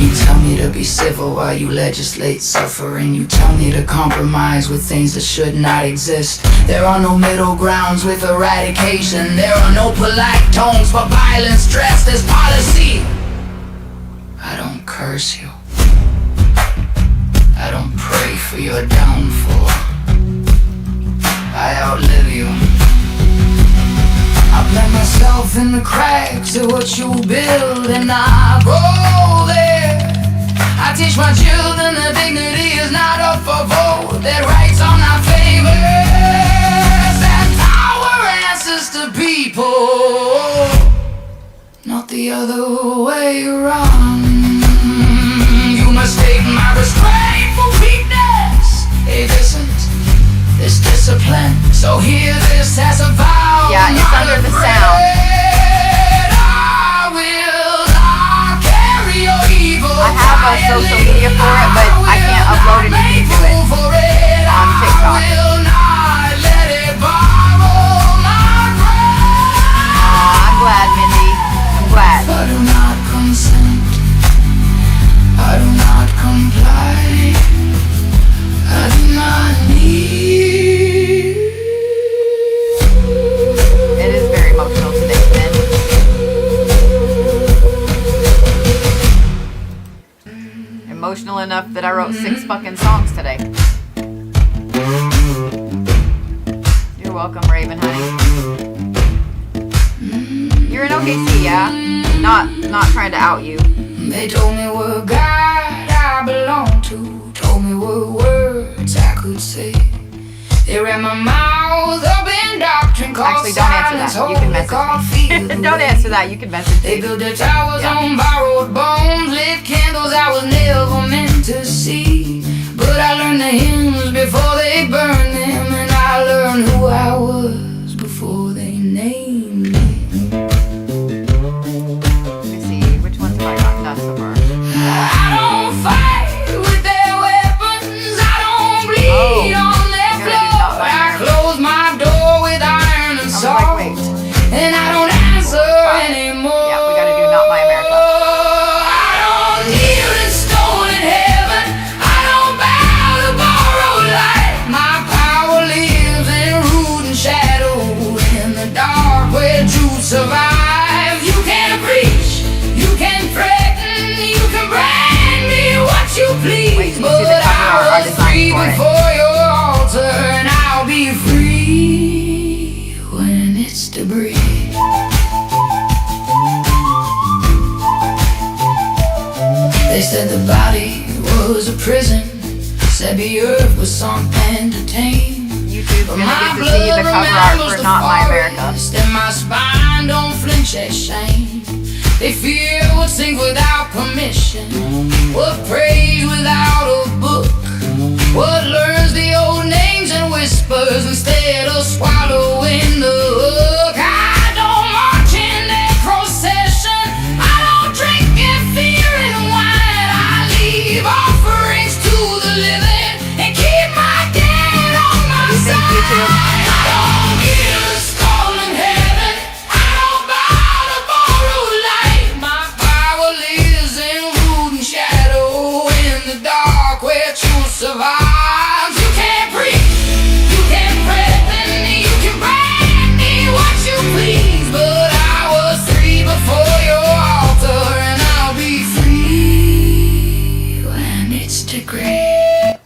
You tell me to be civil while you legislate suffering. You tell me to compromise with things that should not exist. There are no middle grounds with eradication. There are no polite tones for violence dressed as policy. I don't curse you. I don't pray for your downfall. I outlive you. I plant myself in the cracks of what you build, and I go there. I teach my children that dignity is not up for vote, that rights are not favors, that power answers to people, not the other way around. You mistake my restraint for weakness. Hey, this discipline. So hear this as a vow. Yeah, it's under the sound. I have a social media for it, but I can't upload anything to it on TikTok. I'm glad, Mindy. I'm glad. I do not consent. I do not comply. I do not need. It is very emotional today, Ben. Emotional enough that I wrote 6 fucking songs today. You're welcome, Raven, honey. You're in OKC, yeah? Not trying to out you. They told me what God I belong to. Told me what words I could say. They ran my mouth up in doctrine called Actually, don't answer that. You can message me. Don't answer that. You can message They me. built their towers on borrowed bones, lit candles I was never meant to see. But I learned the hymns before they burned them, and I learned who I was before they named me. Let me see. Which ones have I gotten done so far? I don't fight with their weapons. I don't bleed on their you gotta do blood. Not My I America. close my door with iron and I was salt, like, wait. and I don't answer anymore. Yeah, we gotta do Not My America. I don't kneel in stone in heaven. I don't bow to borrowed light. My power lives in root and shadow, in the dark where truth survives. You can preach, you can threaten, you can brand me what you please. Wait till you see But the cover art I was design free for it. before your altar, and I'll be free when it's to breathe. They said the body was a prison, said the earth was sunk and detained. YouTube's But gonna my get to see the blood cover art remembers for the Not My America. forest, and my spine don't flinch at shame. They fear what sings without permission, what prays without a book, what learns the old names and whispers instead of swallowing the hook. I don't march in their procession. I don't drink in fear and wine. I leave offerings to the living and keep my dead on my What do you think, side. YouTube? I don't give a skull in heaven. I don't bow to borrowed light. My power lives in root and shadow, in the dark where truth survives. You can't preach, you can't threaten, you can brand me what you please. But I was free before your altar, and I'll be free when it's decreed.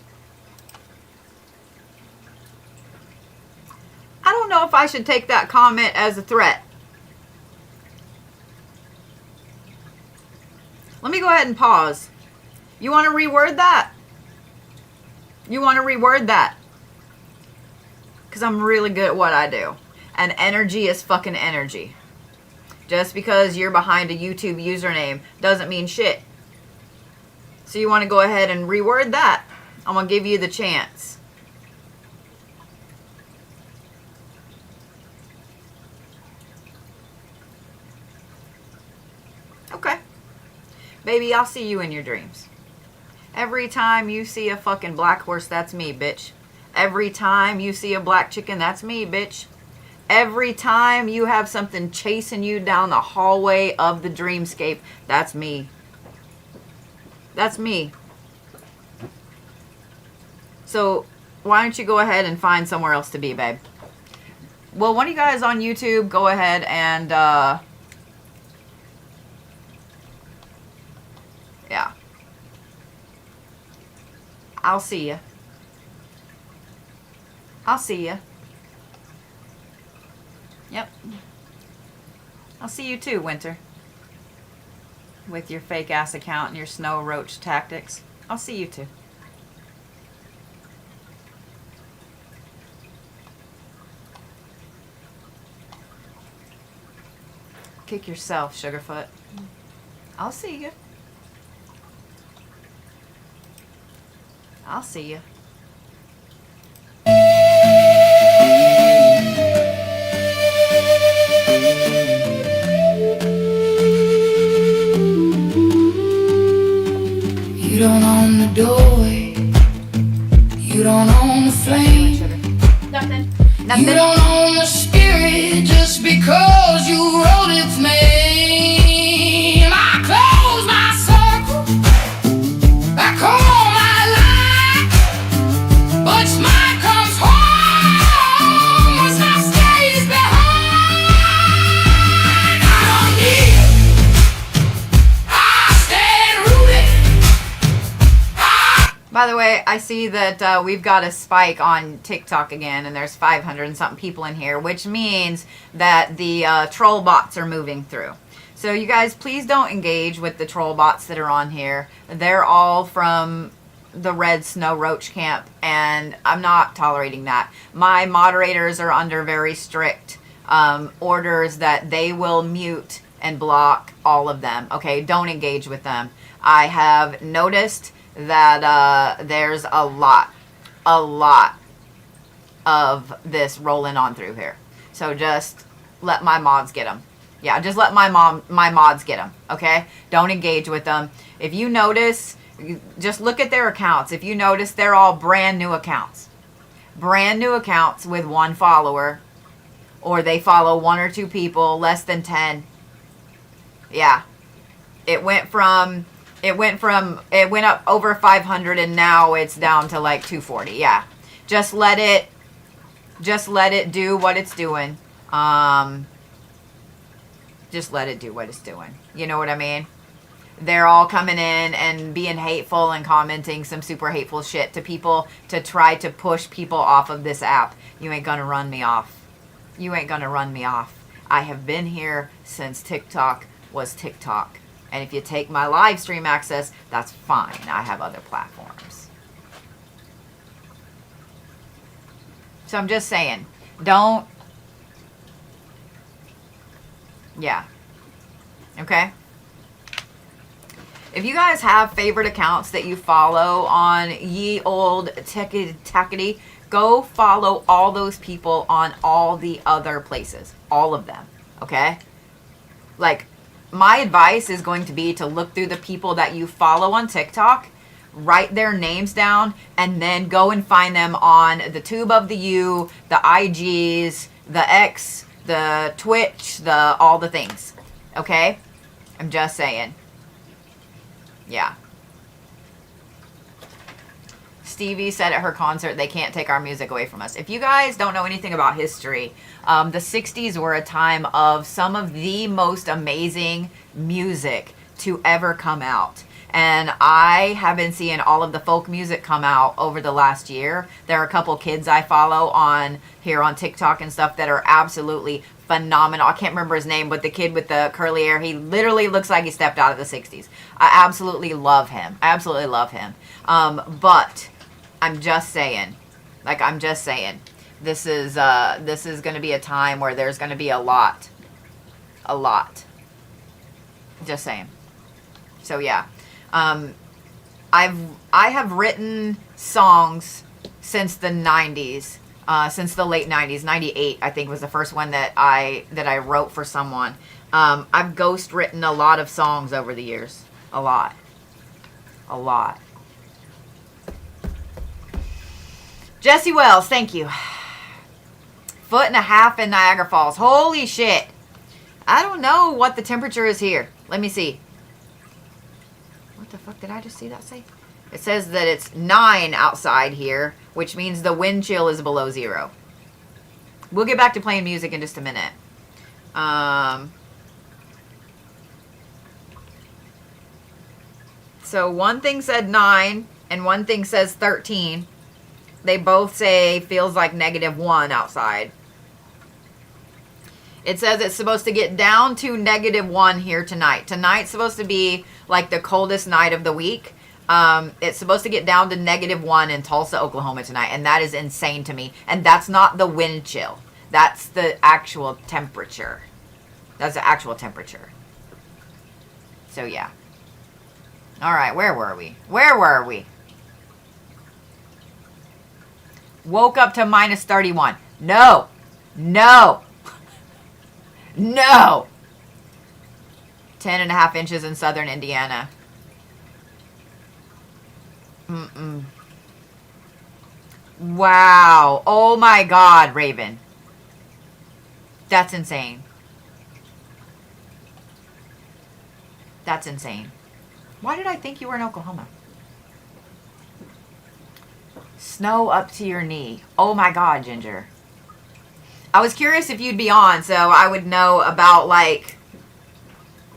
I don't know if I should take that comment as a threat. Let me go ahead and pause. You want to reword that? You want to reword that? Because I'm really good at what I do. And energy is fucking energy. Just because you're behind a YouTube username doesn't mean shit. So you want to go ahead and reword that? I'm going to give you the chance. Okay. Baby, I'll see you in your dreams. Every time you see a fucking black horse, that's me, bitch. Every time you see a black chicken, that's me, bitch. Every time you have something chasing you down the hallway of the dreamscape, that's me. That's me. So why don't you go ahead and find somewhere else to be, babe? Well, one of you guys on YouTube, go ahead and, yeah. I'll see ya. I'll see ya. Yep. I'll see you too, Winter. With your fake ass account and your snow roach tactics. I'll see you too. Kick yourself, Sugarfoot. I'll see you. I'll see you. You don't own the doorway. You don't own the flame. Nothing. You don't own the spirit just because you wrote its name. I close my circle. I call my line. But mine comes home. What's not stays behind. I don't need it. I stand rooted. By the way, I see that we've got a spike on TikTok again, and there's 500 and something people in here, which means that the troll bots are moving through. So you guys, please don't engage with the troll bots that are on here. They're all from the Red Snow Roach Camp, and I'm not tolerating that. My moderators are under very strict orders that they will mute and block all of them. Okay, don't engage with them. I have noticed that there's a lot of this rolling on through here. So just let my mods get them. Yeah, just let my mods get them, okay? Don't engage with them. If you notice, just look at their accounts. If you notice, they're all brand new accounts. Brand new accounts with 1 follower. Or they follow 1 or 2 people, less than 10. Yeah. It went up over 500 and now it's down to like 240. Yeah. Just let it do what it's doing. Just let it do what it's doing. You know what I mean? They're all coming in and being hateful and commenting some super hateful shit to people to try to push people off of this app. You ain't gonna run me off. You ain't gonna run me off. I have been here since TikTok was TikTok. And if you take my live stream access, that's fine. I have other platforms. So I'm just saying, don't. Yeah. Okay? If you guys have favorite accounts that you follow on ye old tackety, go follow all those people on all the other places. All of them. Okay? Like, my advice is going to be to look through the people that you follow on TikTok, write their names down, and then go and find them on the Tube of the U, the IGs, the X, the Twitch, all the things. Okay? I'm just saying. Yeah. Stevie said at her concert, they can't take our music away from us. If you guys don't know anything about history, the 60s were a time of some of the most amazing music to ever come out. And I have been seeing all of the folk music come out over the last year. There are a couple kids I follow on here on TikTok and stuff that are absolutely phenomenal. I can't remember his name, but the kid with the curly hair, he literally looks like he stepped out of the 60s. I absolutely love him. I absolutely love him. But I'm just saying, this is going to be a time where there's going to be a lot. Just saying. So yeah. I have written songs since the 90s, since the late 90s. 98 I think was the first one that I wrote for someone. I've ghost written a lot of songs over the years. A lot. Jessie Wells, thank you. 1.5 feet in Niagara Falls. Holy shit. I don't know what the temperature is here. Let me see. What the fuck did I just see that say? It says that it's 9 outside here, which means the wind chill is below 0. We'll get back to playing music in just a minute. So one thing said 9 and one thing says 13. They both say feels like -1 outside. It says it's supposed to get down to -1 here tonight. Tonight's supposed to be like the coldest night of the week. It's supposed to get down to -1 in Tulsa, Oklahoma tonight. And that is insane to me. And that's not the wind chill. That's the actual temperature. That's the actual temperature. So, yeah. All right, where were we? Where were we? Woke up to -31. No. No. No. 10.5 inches in southern Indiana. Wow. Oh my God, Raven. That's insane. That's insane. Why did I think you were in Oklahoma? Snow up to your knee. Oh my God, Ginger. I was curious if you'd be on, so I would know about, like,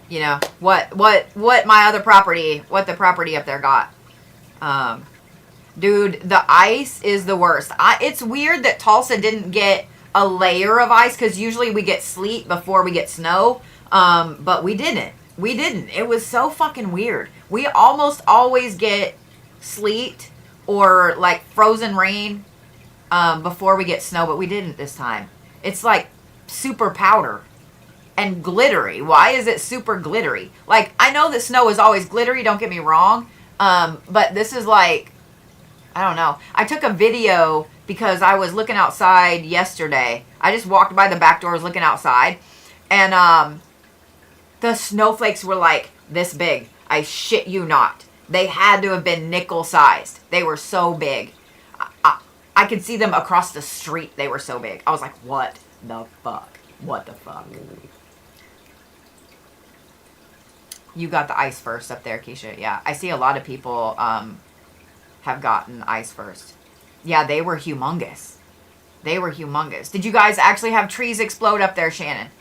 you know, what my other property, what the property up there got. Dude, the ice is the worst. It's weird that Tulsa didn't get a layer of ice, because usually we get sleet before we get snow, but we didn't. We didn't. It was so fucking weird. We almost always get sleet or, like, frozen rain before we get snow, but we didn't this time. It's like super powder and glittery. Why is it super glittery? Like, I know that snow is always glittery, don't get me wrong, but this is like, I don't know. I took a video because I was looking outside yesterday. I just walked by the back doors looking outside, and the snowflakes were like this big. I shit you not. They had to have been nickel-sized. They were so big. I could see them across the street. They were so big. I was like, what the fuck? What the fuck? You got the ice first up there, Keisha. Yeah, I see a lot of people have gotten ice first. Yeah, they were humongous. They were humongous. Did you guys actually have trees explode up there, Shannon?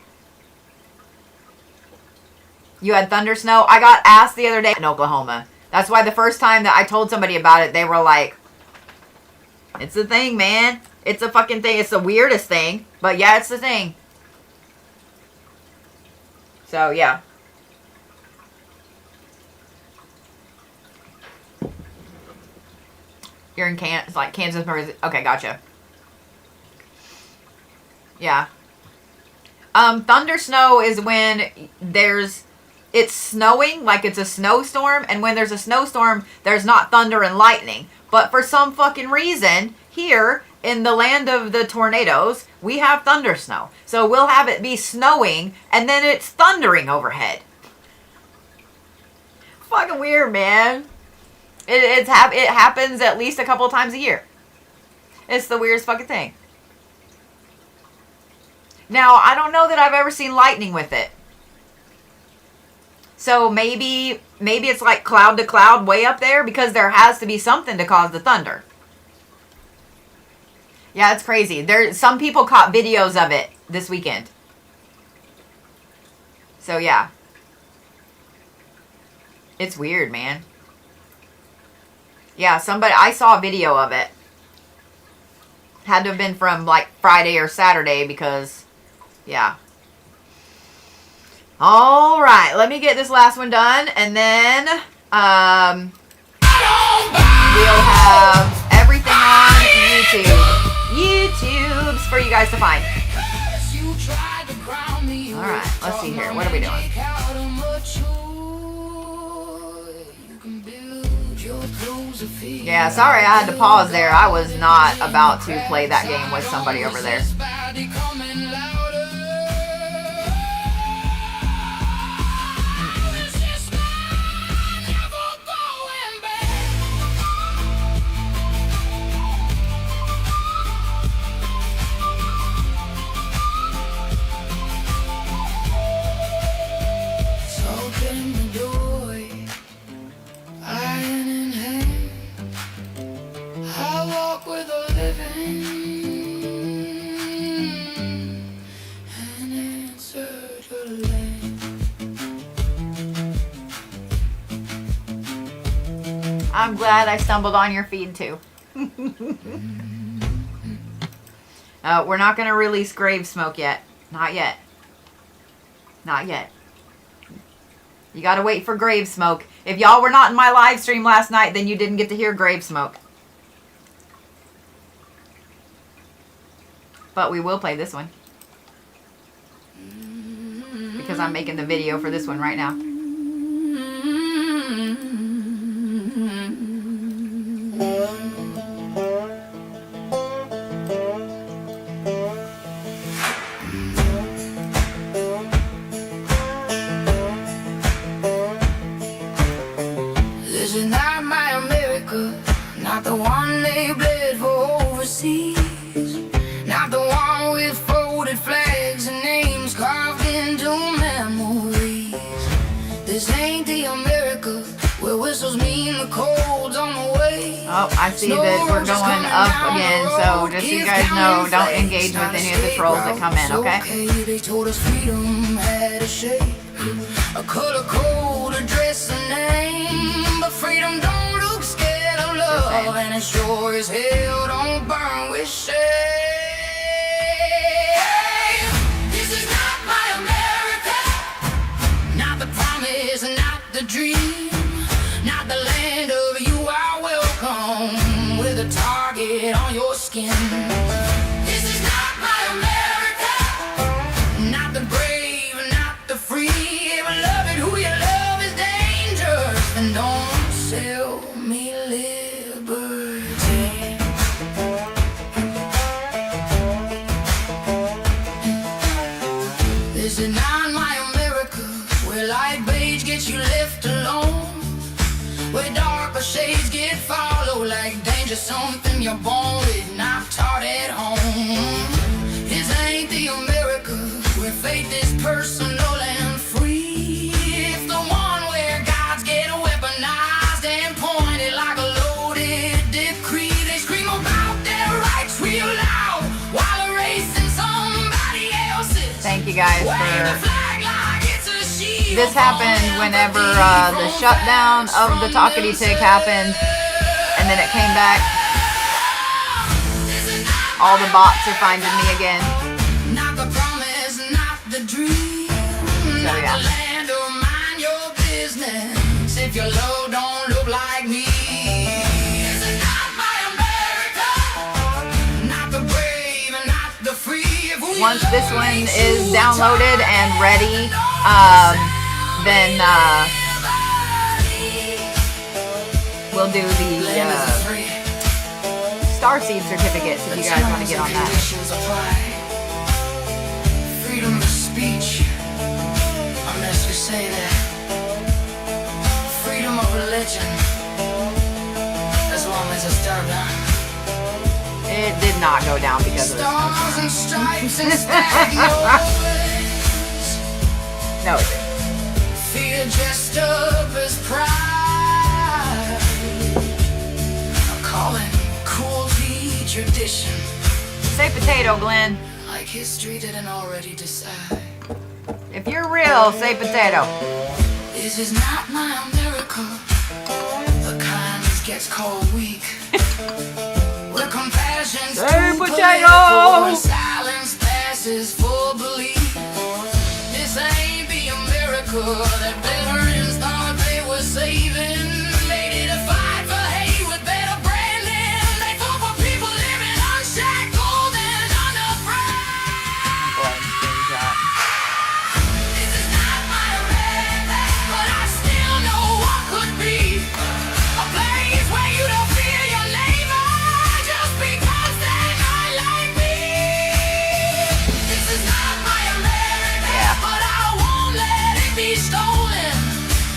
You had thunder snow? I got asked the other day in Oklahoma. That's why the first time that I told somebody about it, they were like, it's a thing, man. It's a fucking thing. It's the weirdest thing. But yeah, it's the thing. So, yeah. You're in Kansas, like Kansas, Missouri. Okay, gotcha. Yeah. Thunder snow is when it's snowing, like it's a snowstorm, and when there's a snowstorm, there's not thunder and lightning. But for some fucking reason, here in the land of the tornadoes, we have thunder snow. So we'll have it be snowing, and then it's thundering overhead. Fucking weird, man. It happens at least a couple times a year. It's the weirdest fucking thing. Now, I don't know that I've ever seen lightning with it. So maybe it's like cloud to cloud way up there, because there has to be something to cause the thunder. Yeah, it's crazy. Some people caught videos of it this weekend. So yeah. It's weird, man. Yeah, I saw a video of it. Had to have been from like Friday or Saturday, because yeah. All right, let me get this last one done, and then we'll have everything on YouTube's for you guys to find. All right, let's see here. What are we doing? Yeah, sorry I had to pause there. I was not about to play that game with somebody over there. I'm glad I stumbled on your feed too. We're not going to release Grave Smoke yet. Not yet. Not yet. You got to wait for Grave Smoke. If y'all were not in my live stream last night, then you didn't get to hear Grave Smoke. But we will play this one. Because I'm making the video for this one right now. This is not my America, not the one they bled for overseas. Not the one with folded flags and names carved into memories. This ain't the America where whistles mean the cold's on the way. Oh, I see that we're going up again, so just so you guys know, don't engage with any of the trolls that come in, okay? They told us freedom had a shape, a color code, a dress, a name. But freedom don't look scared of love, and it sure as hell don't burn with shame. Not the dream, not the land of you are welcome, with a target on your skin. This is not my America, not the brave, not the free. Beloved, who you love is dangerous, and don't sell me liberty. This is not my America, where light gets you left alone, where darker shades get followed like danger, something you're born with, not taught at home. This ain't the America where faith is personal and free. It's the one where gods get weaponized and pointed like a loaded decree. They scream about their rights real loud while erasing somebody else's. Thank you guys for... This happened whenever the shutdown of the Talkity Tick happened, and then it came back. All the bots are finding me again. Not the promise, not the dream. So yeah. Land or mind your business. If your love don't look like me. This is not my America. Not the brave and not the free. Once this one is downloaded and ready, then we'll do the Starseed certificates if you guys want to get on that. Freedom of speech, unless we say that. Freedom of religion, as long as it's done. It did not go down because of Stars and this. stripes and stagnolias. No, it didn't. Fear dressed up as pride. I'm calling cruelty tradition. Say potato, Glenn. Like history didn't already decide. If you're real, say potato. This is not my America. The kind that gets called weak. Where compassion's Say too potato! political, silence passes for belief. This ain't the America that veterans thought they were saving. They didn't fight for hate with better branding. They fought for people living unshackled and unafraid. This is not my America, but I still know what could be. A place where you don't fear your neighbor just because they're not like me. This is not my America, but I won't let it be stolen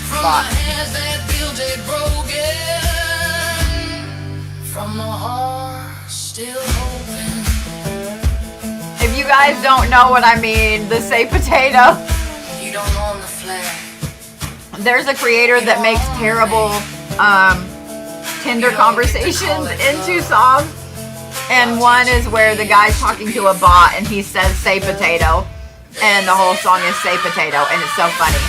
from the hands that built it broken, from the heart still open. If you guys don't know what I mean, the say potato. You don't own the flag. There's a creator that makes terrible Tinder conversations into songs. And one is where the guy's talking to a bot and he says say potato. And the whole song is say potato. And it's so funny.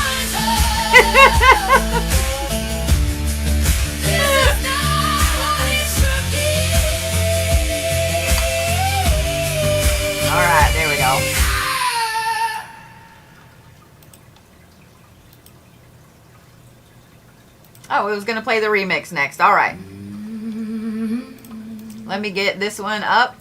Alright, there we go. Oh, it was going to play the remix next. Alright. Let me get this one up.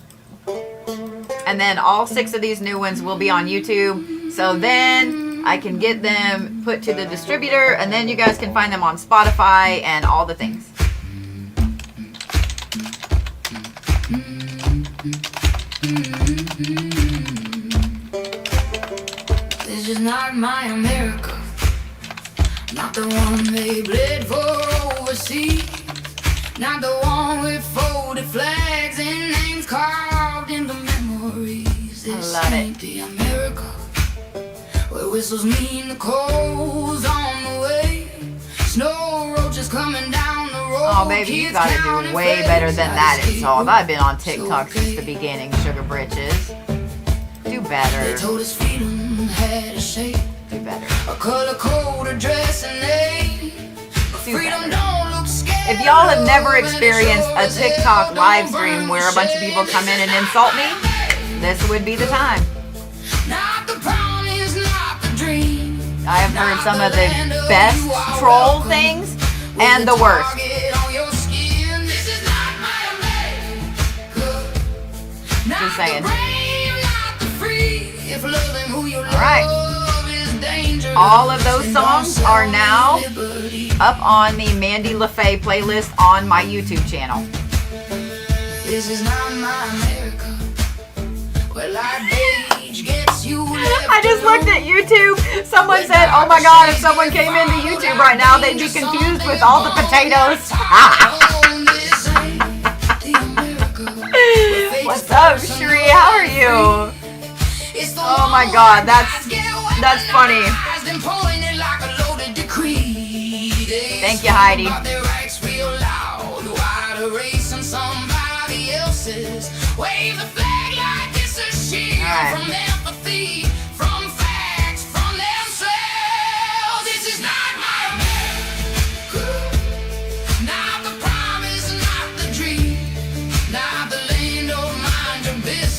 And then all 6 of these new ones will be on YouTube. So then I can get them put to the distributor. And then you guys can find them on Spotify and all the things. This is not my America. Not the one they bled for overseas. Not the one with folded flags and names carved into memories. This I love ain't it. the America where whistles mean the cold's on the way. Snow roaches coming down the road. Oh, baby, you gotta do way better than that installed. I've been on TikTok since the beginning, Sugar Britches. Do They better. told us freedom had a shape, Do better. a color code, a dress, and name. Do Freedom better. don't look scary. If y'all have never experienced a TikTok live stream where a bunch of people come in and insult me, this would be the time. Not the promise, not the dream. I have heard some of the best troll things and the worst. Just saying. Alright. All of those songs are now up on the Mandy LaFay playlist on my YouTube channel. This is not my America. Well, age gets you I just looked at YouTube. Someone said, oh my god, if someone came into YouTube right now, they'd be confused with all the potatoes. What's up, Shri? How are you? Oh my god, that's funny. Thank you, Heidi. Alright.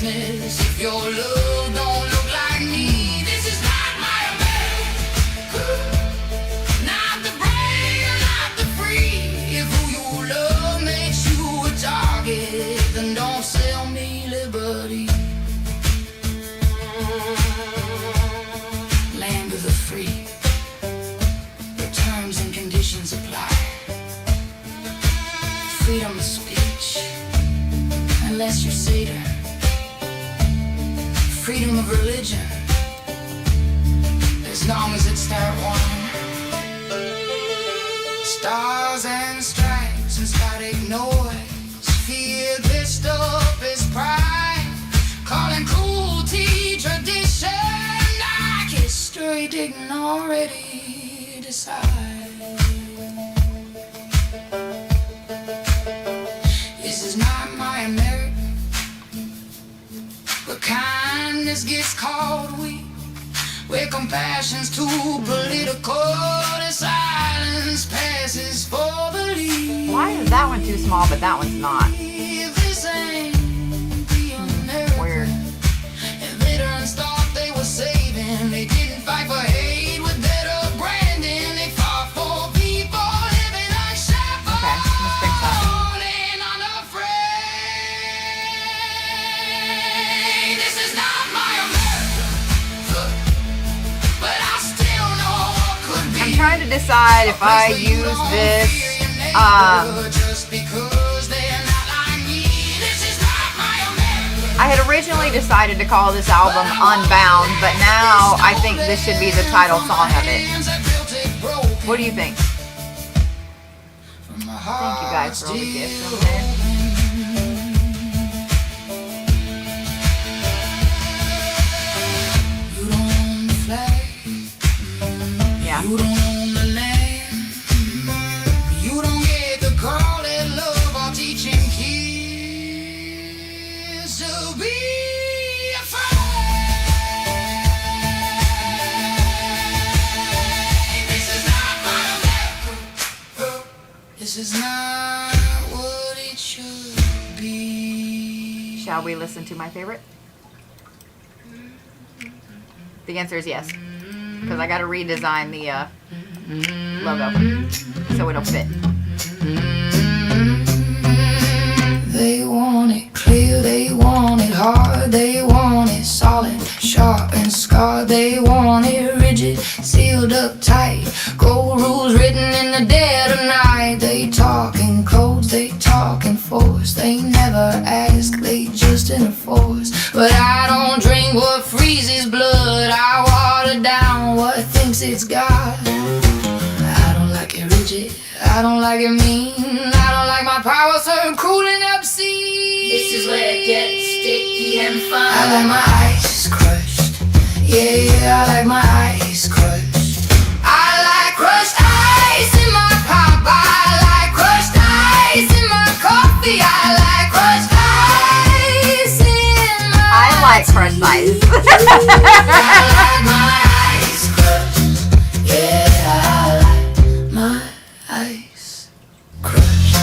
If your love don't look like me, this is not my America. Not the brave, not the free. If who you love makes you a target, then don't sell me liberty. Land of the free, the terms and conditions apply. Freedom of speech, unless you're Seder. Freedom of religion, as long as it's their one. Stars and stripes and static noise, fear dressed up as pride, calling cruelty tradition, like history didn't already decide. This is not my America, where kindness gets called weak, where compassion's too political, and silence passes for belief. Why is that one too small, but that one's not? This ain't the America. Weird. And veterans thought they were saving. They didn't fight for aid with better branding. They fought for people living unshackled. Okay, let's fix that. And unafraid. This is not my America, but I still know what could be. I'm trying to decide if I use this. Just because they're not like me. This is not my America. I had originally decided to call this album Unbound, but now I think this should be the title song of it. What do you think? Thank you guys for all the gifts over there. You don't own the flag. Yeah. You don't own the land. You don't get the call that love are teaching kids to be afraid. This is not my America. This is not what it should be. Shall we listen to my favorite? The answer is yes. Because I got to redesign the logo so it'll fit. They want it clear, they want it hard, they want it solid, sharp and scarred. They want it rigid, sealed up tight, gold rules written in the dead of night. They talk in codes, they talk in force, they never ask, they just enforce. But I don't drink what freezes blood, I water down what thinks it's God. I don't like it rigid, I don't like it mean, I don't like my power served cooling up seas. This is where it gets sticky and fun. I like my ice crushed, yeah, I like my ice crushed. I like crushed ice in my pop, I like crushed ice in my coffee, I like crushed ice in my I like crushed ice. I like my ice crushed, yeah, I like my ice crushed.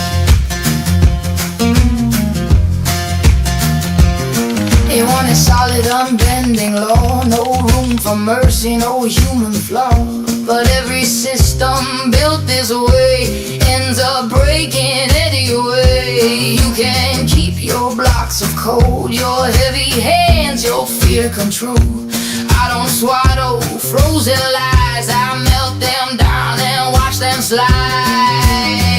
They want a solid, unbending law, no room for mercy, no human flaw. But every system built this way ends up breaking anyway. You can keep your blocks of code, your heavy hands, your fear control. I don't swallow frozen lies, I melt them down and watch them slide.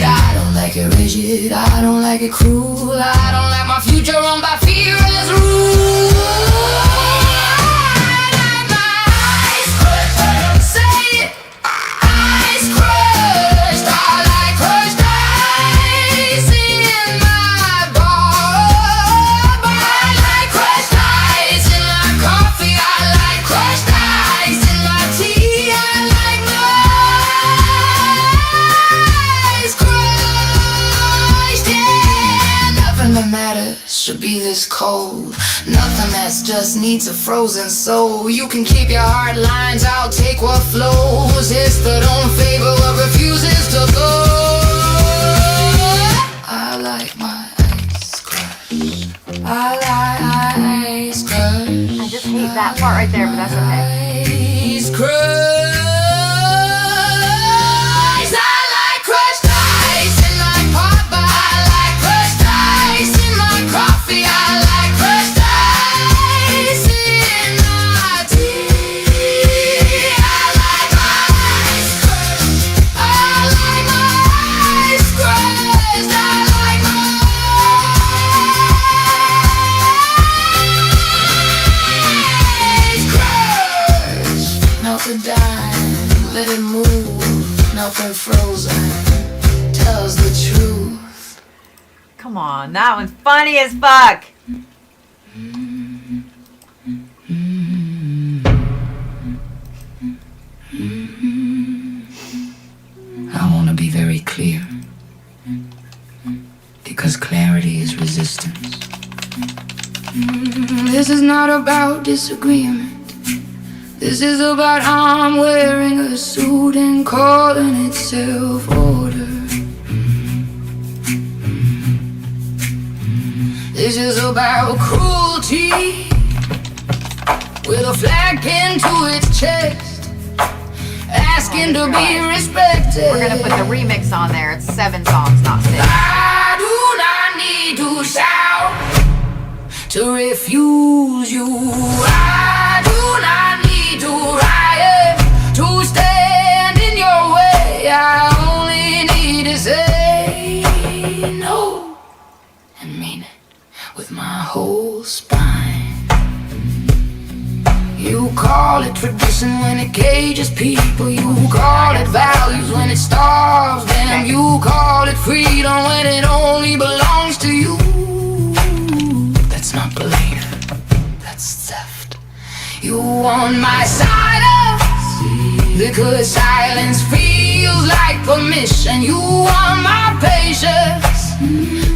I don't like it rigid, I don't like it cruel, I don't like my future run by fear as rule. I like my ice crushed, say it, ice crushed. I like crushed ice in my bar. I like crushed ice in my coffee, I like crushed ice in my tea, I like my ice crushed, yeah. Nothing that matters should be this cold, nothing that just needs a frozen soul. You can keep your hard lines, I'll take what flows. It's the don't favor what refuses to go. I like my ice crushed, I like ice crushed. I just hate that part right there, but that's okay. Ice crushed. I like crushed ice in my pop, I like crushed ice in my coffee, I like crushed ice in my tea. I like my ice crushed, I like my ice crushed, I like my ice crushed. Melt the dime, let it move, nothing frozen, tells the truth. Come on, that one's funny as fuck. I want to be very clear, because clarity is resistance. This is not about disagreement. This is about I'm wearing a suit and calling it self-order. This is about cruelty with a flag pinned to its chest, asking to be respected. We're gonna put the remix on there. It's 7 songs, not 6. I do not need to shout to refuse you. I do not need to riot to stand in your way. I only need to say no and mean it with my whole spine. You call it tradition when it cages people. You call it values when it starves them. You call it freedom when it only belongs to you. That's not belief, that's theft. You want my silence because silence feels like permission. You want my patience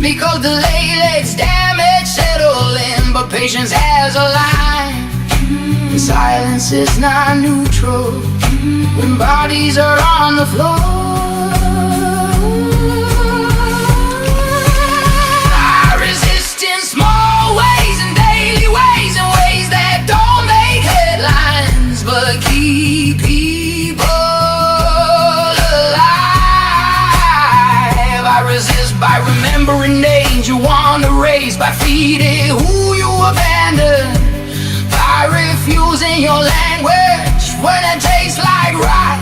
because the lay lets damage settle in, but patience has a line. Silence is not neutral when bodies are on the floor. I resist in small ways and daily ways and ways that don't make headlines. words but keep people alive. I resist by remembering names you want to erase, by feeding who you abandoned, by refusing your language when it tastes like right.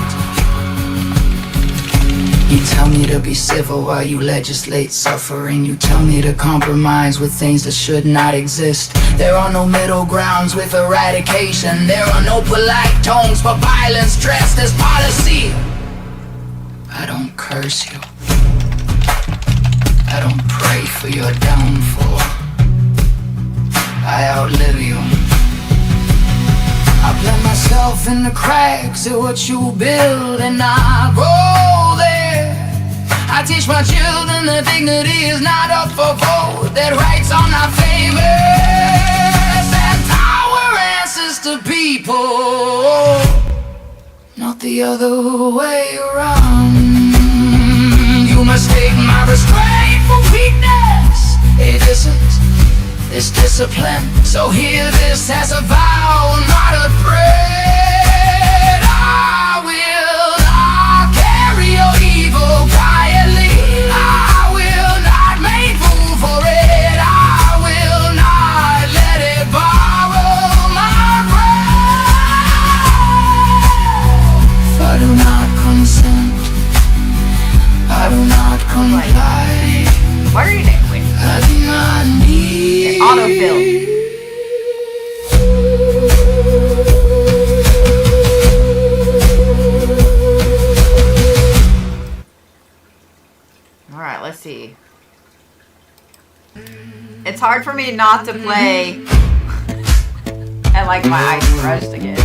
You tell me to be civil while you legislate suffering. You tell me to compromise with things that should not exist. There are no middle grounds with eradication. There are no polite tones for violence dressed as policy. I don't curse you. I don't pray for your downfall. I outlive you. I plant myself in the cracks of what you build, and I grow there. I teach my children that dignity is not up for vote, that rights are not favors, that power answers to people, not the other way around. You mistake my restraint for weakness. It isn't. It's discipline. So hear this as a vow, not a threat. I will not carry your evil quietly. I will not make room for it. I will not let it borrow my breath. I do not consent. I do not comply. What are you doing? I do not need Autofill. Alright, let's see. It's hard for me not to play I like my eyes crushed again.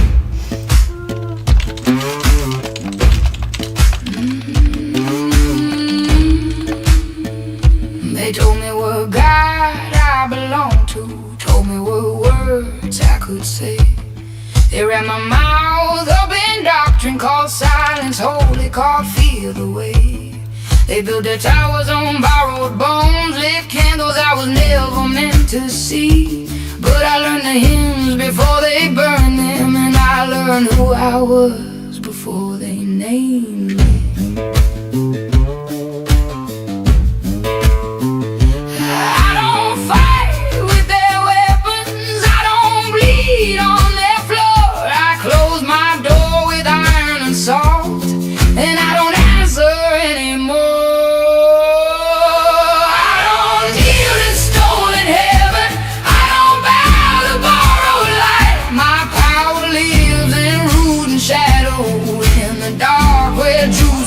They told me what God I belong to, told me what words I could say. They ran my mouth up in doctrine called silence, holy called fear the way. They built their towers on borrowed bones, lit candles I was never meant to see. But I learned the hymns before they burned them, and I learned who I was before they named me.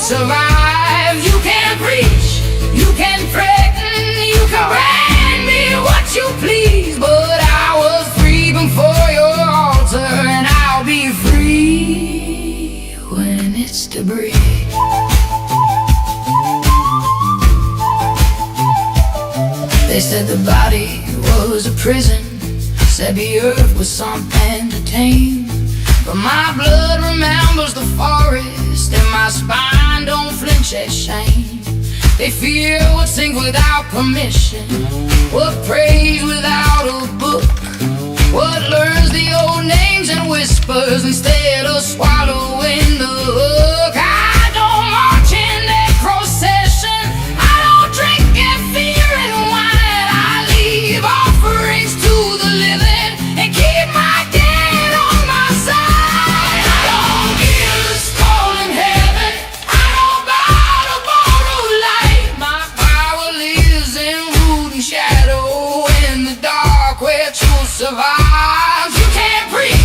Survive. You can preach, you can threaten, you can brand me what you please, but I was free before your altar, and I'll be free when it's to breathe. They said the body was a prison, said the earth was something to tame, but my blood remembers the forest, and my spine don't flinch at shame. They fear what sings without permission, what prays without a book, what learns the old names and whispers instead of swallowing the hook. I don't march in that procession, I don't drink and fear and wine. I leave offerings to the living and keep my dead on my side. I don't give a skull in heaven, I don't bow to borrowed light. My power lives in root and shadow, in the dark where truth survives. You can't preach,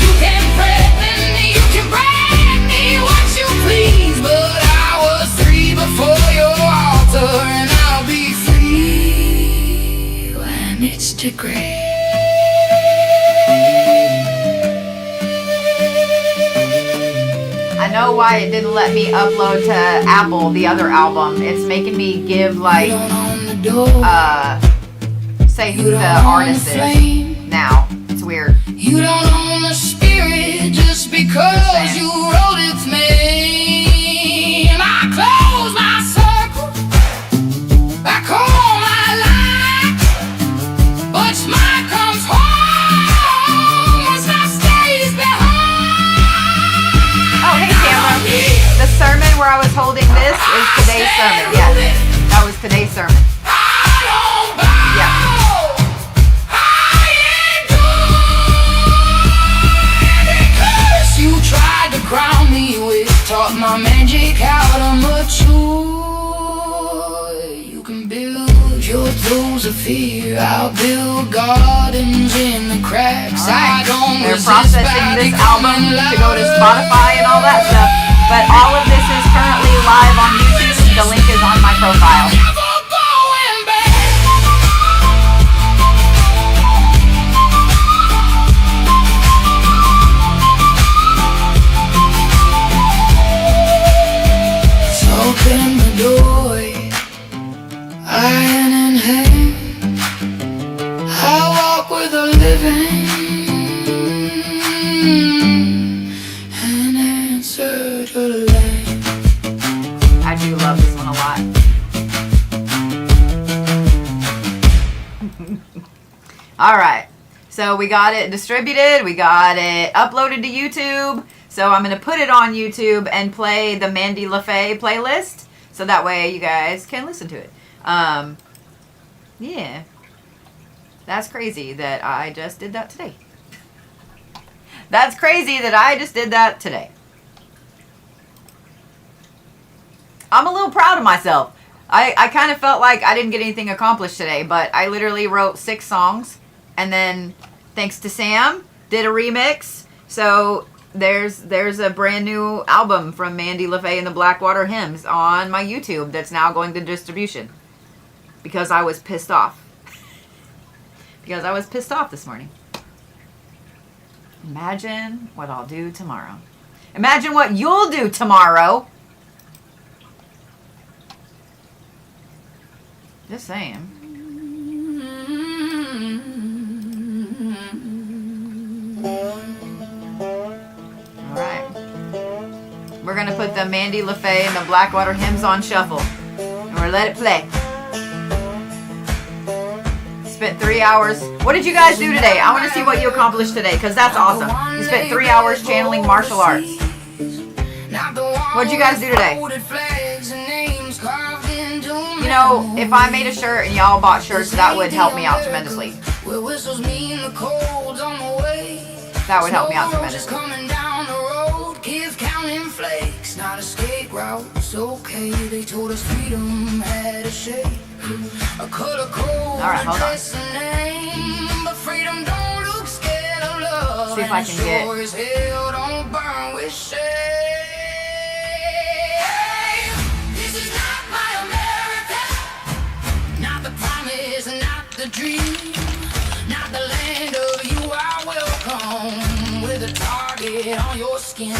you can't threaten, you can brand me what you please, but I was free before your altar, and I'll be free when it's to grave. I know why it didn't let me upload to Apple the other album. It's making me give like say who the artist is now. It's weird. You don't own the spirit just because you wrote its name. I close my circle, I call my line. What's mine comes home, what's not stays behind. today's sermon. Yeah, that was today's sermon. Yeah. You tried to crown me with, taught my magic how to mature. You can build your throws of fear, I'll build gardens in the cracks. Right. I don't They're processing this album to go to Spotify and all that stuff, but all of this is currently live on YouTube. The link is on my profile. Open the door, iron in hand. I walk with a living and answer to land. I do love this one a lot. All right, so we got it distributed, we got it uploaded to YouTube. So I'm going to put it on YouTube and play the Mandy LaFay playlist. So that way you guys can listen to it. Yeah. That's crazy that I just did that today. That's crazy that I just did that today. I'm a little proud of myself. I kind of felt like I didn't get anything accomplished today. But I literally wrote 6 songs. And then, thanks to Sam, did a remix. So there's a brand new album from Mandy LaFay and the Blackwater Hymns on my YouTube that's now going to distribution because I was pissed off. Because I was pissed off this morning. Imagine what I'll do tomorrow. Imagine what you'll do tomorrow. Just saying. Alright. We're going to put the Mandy LaFay and the Blackwater Hymns on shuffle. And we're going to let it play. Spent 3 hours. What did you guys do today? I want to see what you accomplished today because that's awesome. You spent 3 hours channeling martial arts. What did you guys do today? You know, if I made a shirt and y'all bought shirts, that would help me out tremendously. That would help me out tremendously. Not escape routes, okay. They told us freedom had a shape. A color code. Alright, hold on. But freedom don't look scared of love. See if I can get. This is not my America. Not the promise, not the dream. Not the land of you are welcome. With a target on your skin.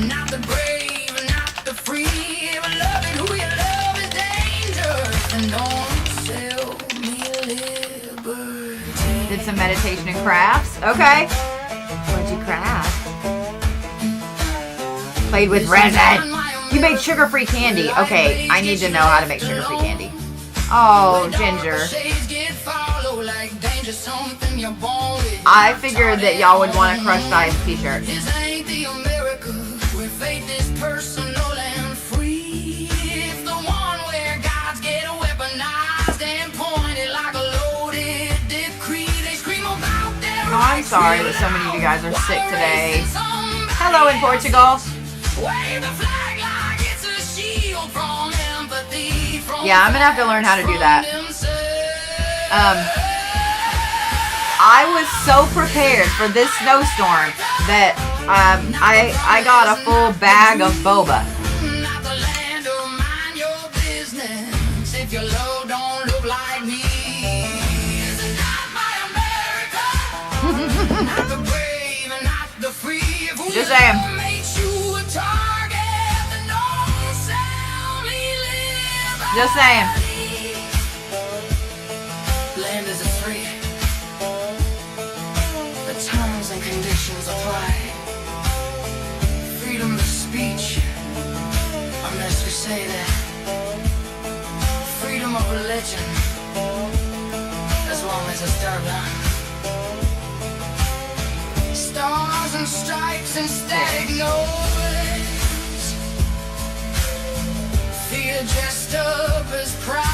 Not the brave, not the free. But loving who you love is dangerous. And don't sell me liberty. Did some meditation and crafts. Okay. What'd you craft? Played with resin. You made sugar-free candy. Okay, I need to know how to make sugar-free candy. Oh, Ginger. I figured that y'all would want a crushed ice t-shirt. Faith is personal and free. It's the one where gods get weaponized and pointed like a loaded decree. They scream about their Oh, I'm sorry that so many of you guys are sick today. Hello in Portugal. Yeah, I'm gonna have to learn how to do that. I was so prepared for this snowstorm that I got a full bag of boba. Just saying. Just saying. Land is free. The terms and conditions apply. Freedom of speech, unless we say that. Freedom of religion, as long as it's dark. Stars and stripes and static noise. dressed up as pride.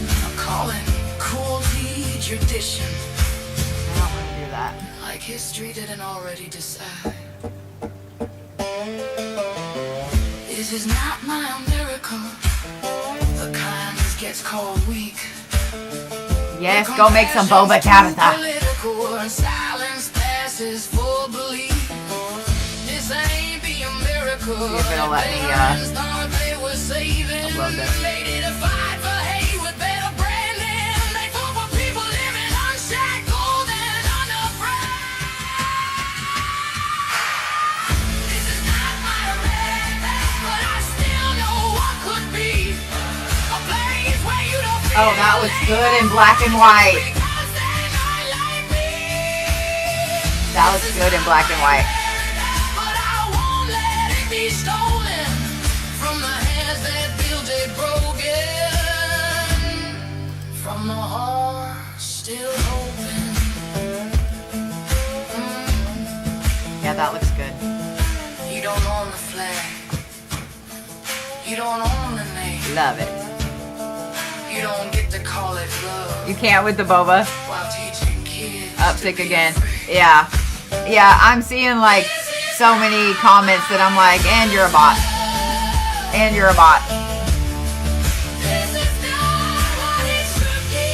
I call it cruelty tradition. I don't want to do that. Like history didn't already decide. This is not my America. The kind that gets called weak. Yes, go make some boba, Tabitha. Political silence passes for belief. This ain't the America. You're gonna let me upload this. They did a fight for hate with better branding. They fought for people living unshackled and unafraid. This is not my America, but I still know what could be. A place where you don't feel Oh, that was good in black and white. because they're not like me. That was good in black and white. But I won't let it be stolen from the hands that build it broken. From the heart still open. Yeah, that looks good. You don't own the flag. You don't own the name. Love it. You don't get to call it love You can't with the boba. while teaching kids. Up to sick be again. free. Yeah. Yeah, I'm seeing like so many comments that I'm like, and you're a bot. And you're a bot. This is not what it should be.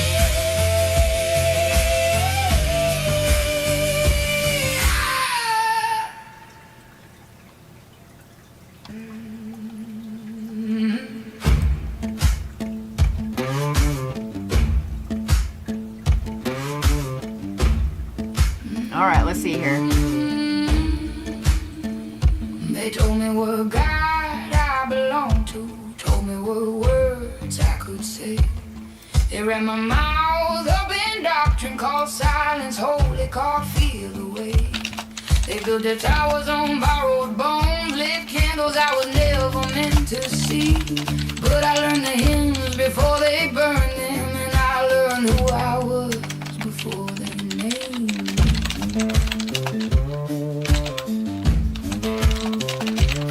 All right, let's see here. They told me what God I belong to. Told me what words I could say. They ran my mouth up in doctrine called silence, holy, called feel the way. They built their towers on borrowed bones, lit candles I was never meant to see. But I learned the hymns before they burned them, and I learned who I was before they named me.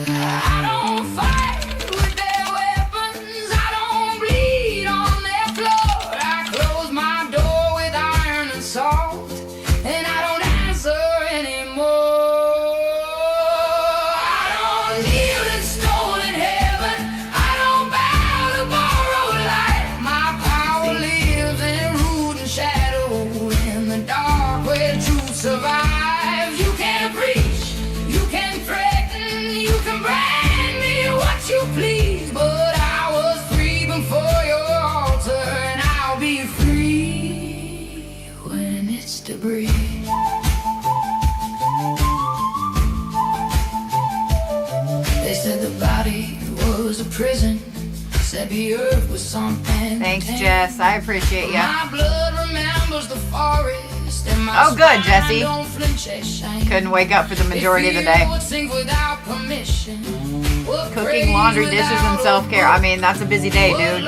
I don't fight with their weapons. I don't bleed on their blood. I close my door with iron and salt, and I don't answer anymore. I don't kneel in stolen heaven. I don't bow to borrowed light. My power lives in root and shadow in the dark where truth survives. You can preach, you can threaten, you can brand me what you please, but I was free before your altar, and I'll be free when it's to breathe. They said the body was a prison, said the earth was something. Thanks, Jess. I appreciate ya. My blood remembers the forest. And my Oh, good, spine Jessie. don't flinch at shame. Couldn't wake up for the majority of the day. Cooking, laundry, dishes, and self-care. I mean, that's a busy day, dude.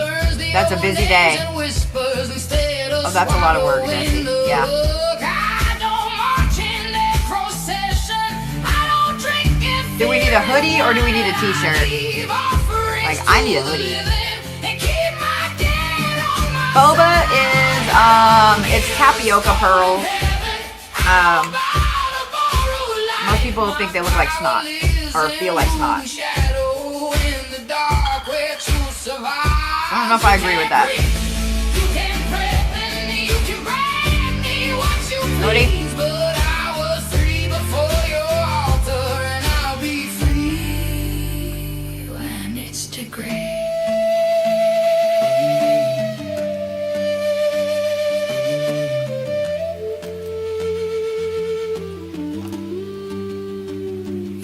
That's a busy day. Oh, that's a lot of work, Jessie. Yeah. Do we need a hoodie or do we need a t-shirt? Like, I need a hoodie. Boba is, it's tapioca pearls. Most people think they look like snot, or feel like snot. I don't know if I agree with that. Hoodie?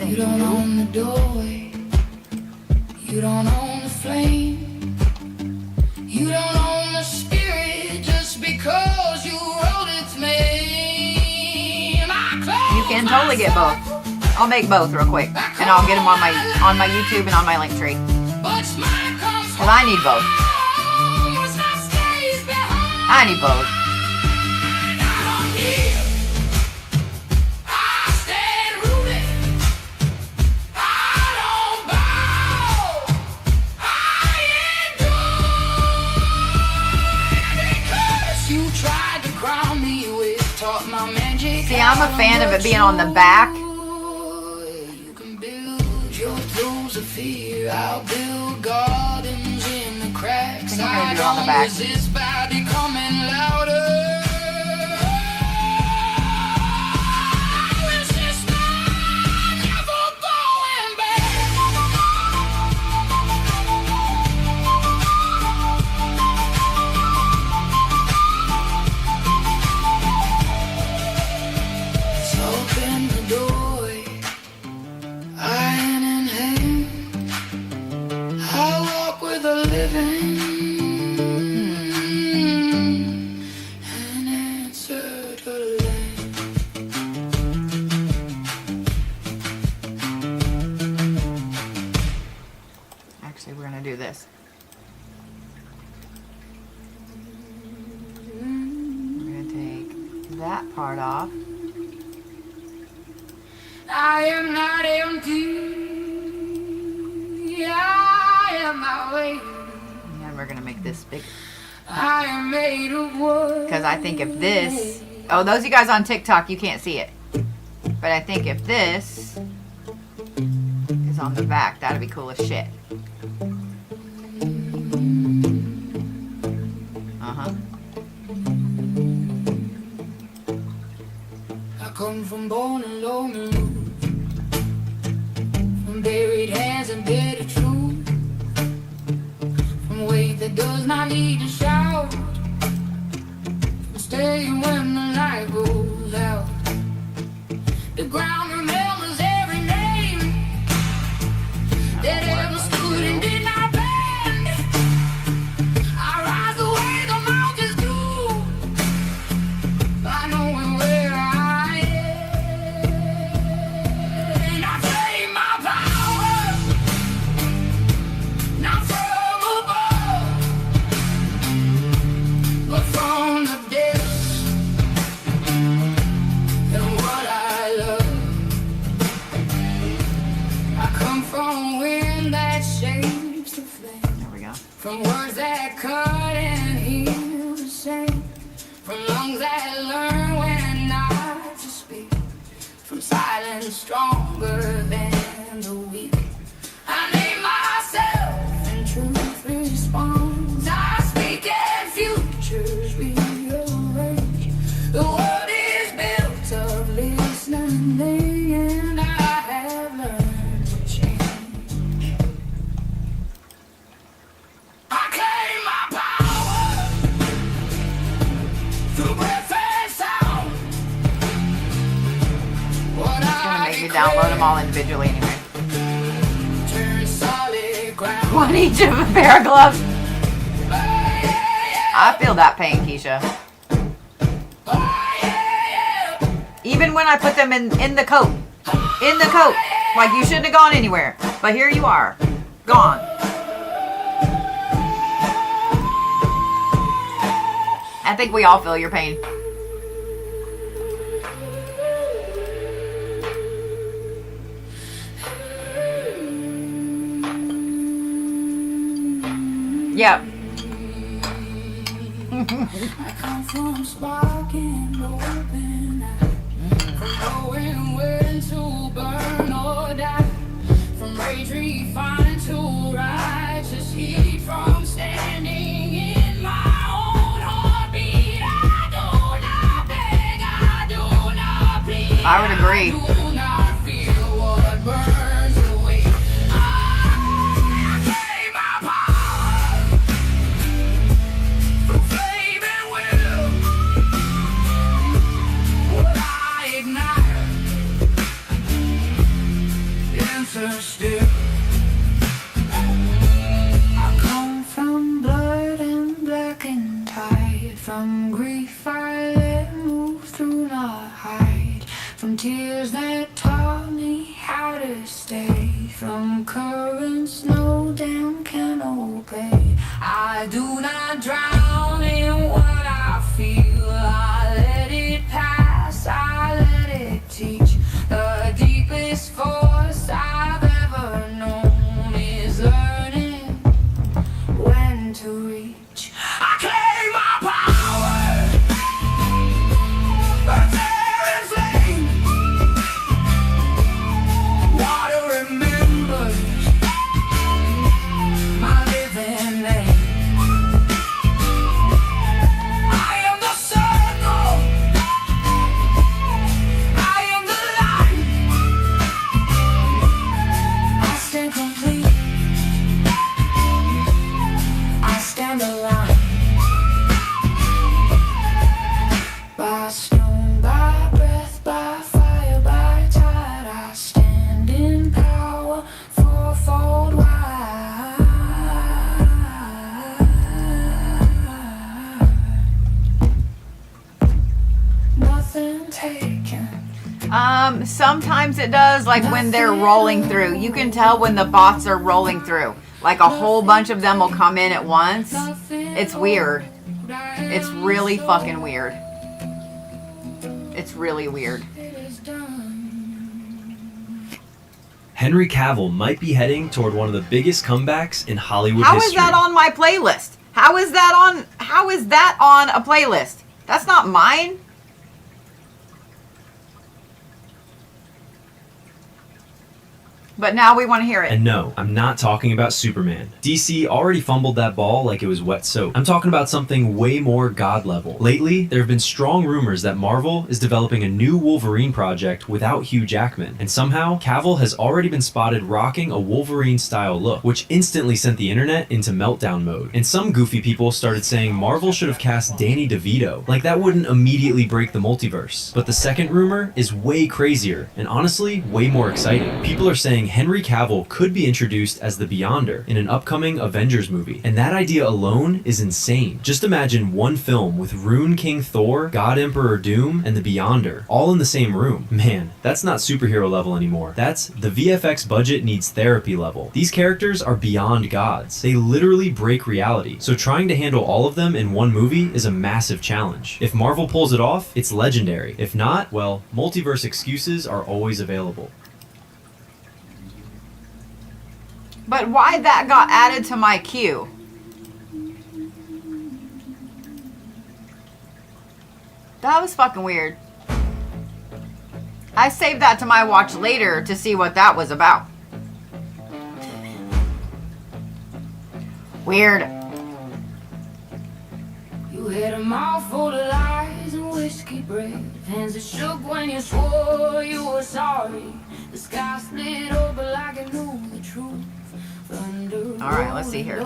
You don't own the doorway. You don't own the flame. You don't own the spirit just because you wrote its name. You can totally get both. I'll make both real quick, and I'll get them on my YouTube and on my link tree. Cause I need both. I need both. brought my magic. See, I'm a fan of it being on the back. You can build your throws of fear. I'll build gardens in the cracks. I think I'm gonna do it on the back. Resist by becoming louder. Actually, we're gonna do this. We're gonna take that part off. I am not empty. I am not waiting. And then we're gonna make this big. I am made of wood. Because I think if this, oh, those of you guys on TikTok, you can't see it. But I think if this is on the back, that'd be cool as shit. I come from bone and lonely roots, from buried hands and bitter truth, from weight that does not need to shout, from staying when the light goes out. The ground remembers every name that ever stood and did not bend. I rise the way the mountains do, by knowing where I am. And I claim my power, not from above, but from the depths. And what I love, I come from wind that shapes the flame, There we go. from words that cut and heal the same, from lungs that learn when not to speak, from silence stronger than the weak. I name myself and truth responds. I speak and futures rearrange. The world is built of listening, and I have learned to change. I claim my power through breath and sound. What It's gonna make you download them all individually anyway. turn solid ground. One each of a pair of gloves. I feel that pain, Keisha. Even when I put them in the coat. In the coat. Like you shouldn't have gone anywhere. But here you are. Gone. I think we all feel your pain. Yep. I come from sparking open eye, from knowing when to burn or die, from rage refined to righteous heat, from standing in my own heartbeat. I do not beg, I do not plead. I would agree. I do not feel what burns away. I claim my power through flame and will. What I ignite, answer still. I come from blood and black and tide, from grief I let move through, not hide, from tears that taken. Sometimes it does, like when they're rolling through. You can tell when the bots are rolling through. Like a whole bunch of them will come in at once. It's weird. It's really fucking weird. It's really weird. Henry Cavill might be heading toward one of the biggest comebacks in Hollywood How history. is that on my playlist? How is that on a playlist? That's not mine. But now we want to hear it. And no, I'm not talking about Superman. DC already fumbled that ball like it was wet soap. I'm talking about something way more God level. Lately, there have been strong rumors that Marvel is developing a new Wolverine project without Hugh Jackman. And somehow, Cavill has already been spotted rocking a Wolverine style look, which instantly sent the internet into meltdown mode. And some goofy people started saying Marvel should have cast Danny DeVito. Like that wouldn't immediately break the multiverse. But the second rumor is way crazier, and honestly, way more exciting. People are saying Henry Cavill could be introduced as the Beyonder in an upcoming Avengers movie, and that idea alone is insane. Just imagine one film with Rune King Thor, God Emperor Doom, and the Beyonder all in the same room. Man, that's not superhero level anymore. That's the VFX budget needs therapy level. These characters are beyond gods. They literally break reality, so trying to handle all of them in one movie is a massive challenge. If Marvel pulls it off, it's legendary. If not, well, multiverse excuses are always available. But why that got added to my queue? That was fucking weird. I saved that to my watch later to see what that was about. Weird. You had a mouth full of lies and whiskey breath. Hands that shook when you swore you were sorry. The sky split open like it knew the truth. Alright, let's see here.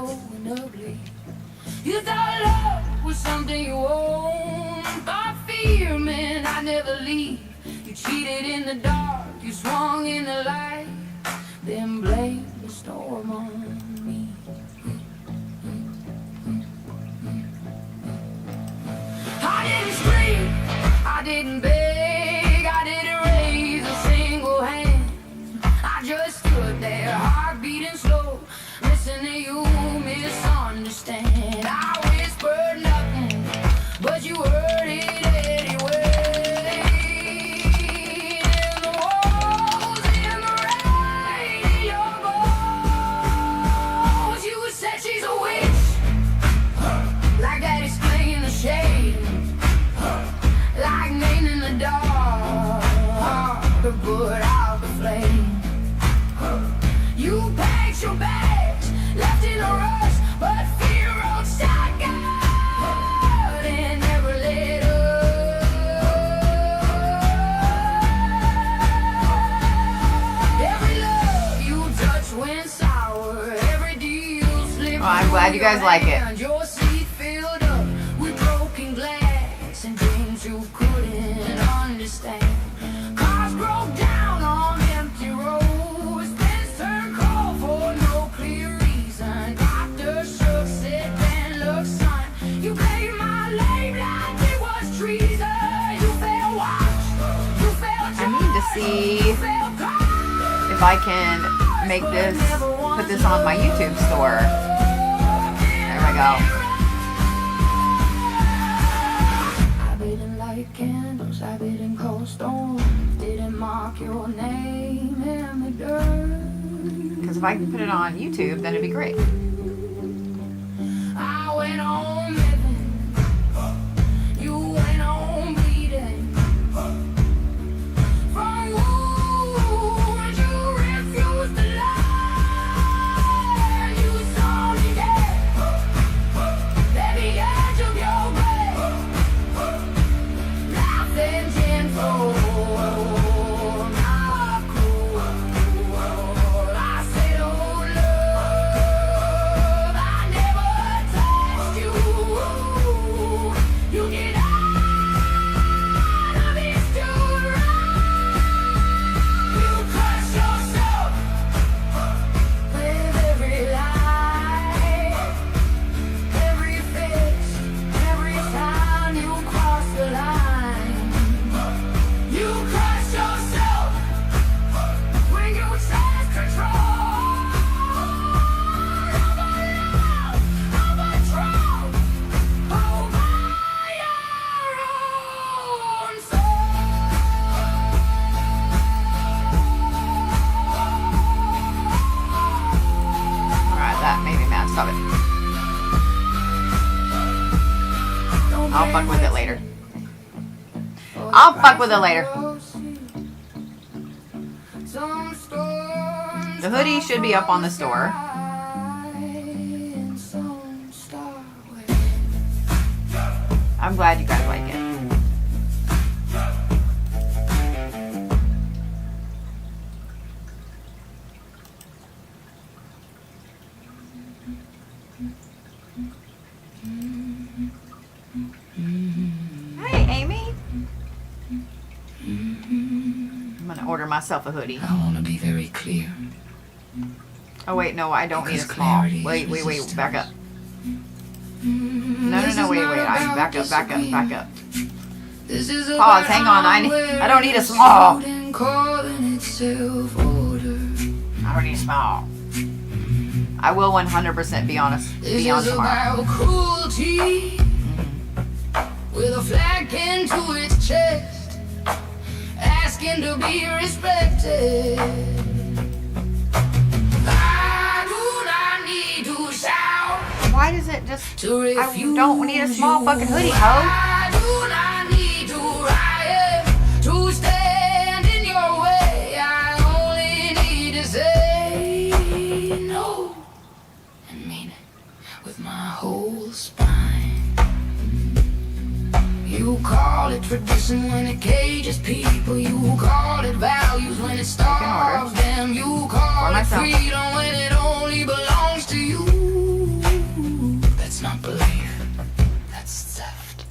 You thought love was something you owned. Thought fear meant I'd never leave. You cheated in the dark, you swung in the light. Then blamed the storm on me. I didn't scream, I didn't beg, I didn't raise a single hand. I just stood there, heart beating slow, listening to you misunderstand. I whispered nothing, but you heard it anyway. In the walls, in the rain, in your bones, you said she's a witch, like that explaining the shade, like name in the dark, to put out the flame. You packed your bags, left in a rush, but fear rode shotgun and never let up. Every love you touch went sour, every deal slipped. Oh, I'm glad you guys like it. Your seat filled up with broken glass and dreams you couldn't understand. Cars broke down on empty roads. See if I can make this, put this on my YouTube store. There we go. I didn't light candles, I didn't cold stones, didn't mark your name in the dirt. Because if I can put it on YouTube, then it'd be great. I went on living, you went on bleeding. I'll fuck with it later. I'll fuck with it later. The hoodie should be up on the store. I'm glad you guys like it. Hey, Amy. I'm gonna order myself a hoodie. I want to be very clear. Oh wait, no, I don't need a Because small. clarity is Wait, resistance. back up. No, wait, I'm back up. This is Pause, hang on, I don't need a small. I I don't need a small. I will 100% be honest. This Be on is tomorrow. about cruelty with a flag pinned to its chest, asking to be respected. I do not need to shout Why does it just... to I refuse don't need a small you. fucking hoodie, ho. I do not need to riot to stand in your way. I only need to say no and mean it with my whole spine. You call it tradition when it cages people. You call it values when it starves them. You call it freedom when it only belongs to you. That's not belief, that's theft.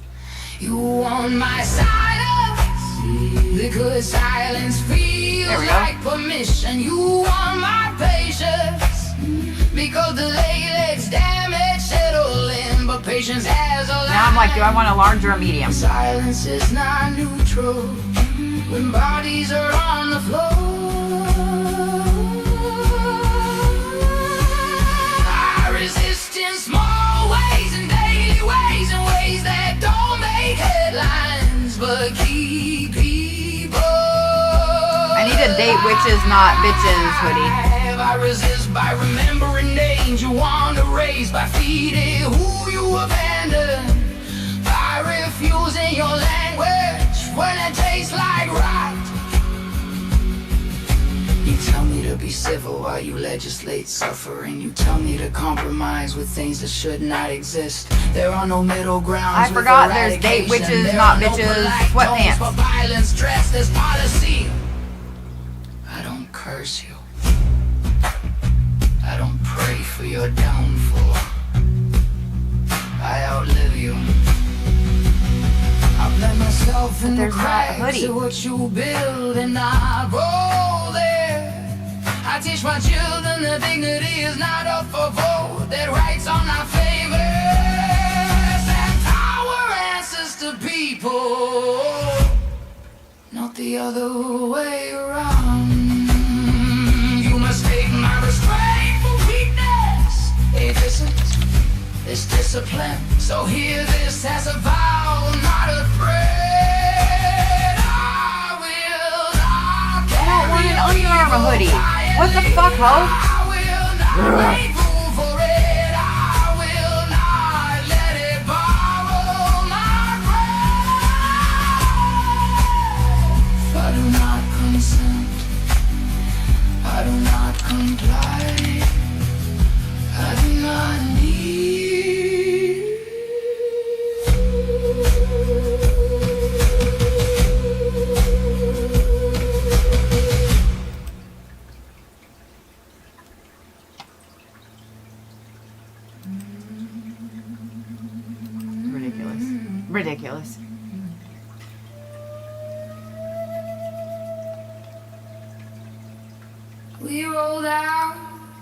You on my silence because silence feels like permission. You want my patience because the latest damage settle in, but patience has a line. Now I'm like, do I want a large or a medium? Silence is not neutral when bodies are on the floor. I resist in small ways and daily ways and ways that don't make headlines but keep people. I need a date witches, not bitches hoodie. I resist by remembering names you want to raise, by feeding who you abandoned, by refusing your language when it tastes like rot. You tell me to be civil while you legislate suffering. You tell me to compromise with things that should not exist. There are no middle grounds. I forgot there's date witches, not bitches, sweatpants. For violence dressed as policy. I don't curse you. I don't pray for your downfall. I outlive you. I blend myself in the cracks of what you build, and I roll there. I teach my children that dignity is not up for vote, that rights are not favors, and power answers to people, not the other way around. You mistake my restraint for weakness. It isn't. It's discipline. So hear this as a vow, not a threat. I will not carry I don't want an Under Armour hoodie. What the fuck, ho? I will not make room for it. I will not let it borrow my breath. I do not consent. I do not comply. I do not need. Ridiculous. We rolled out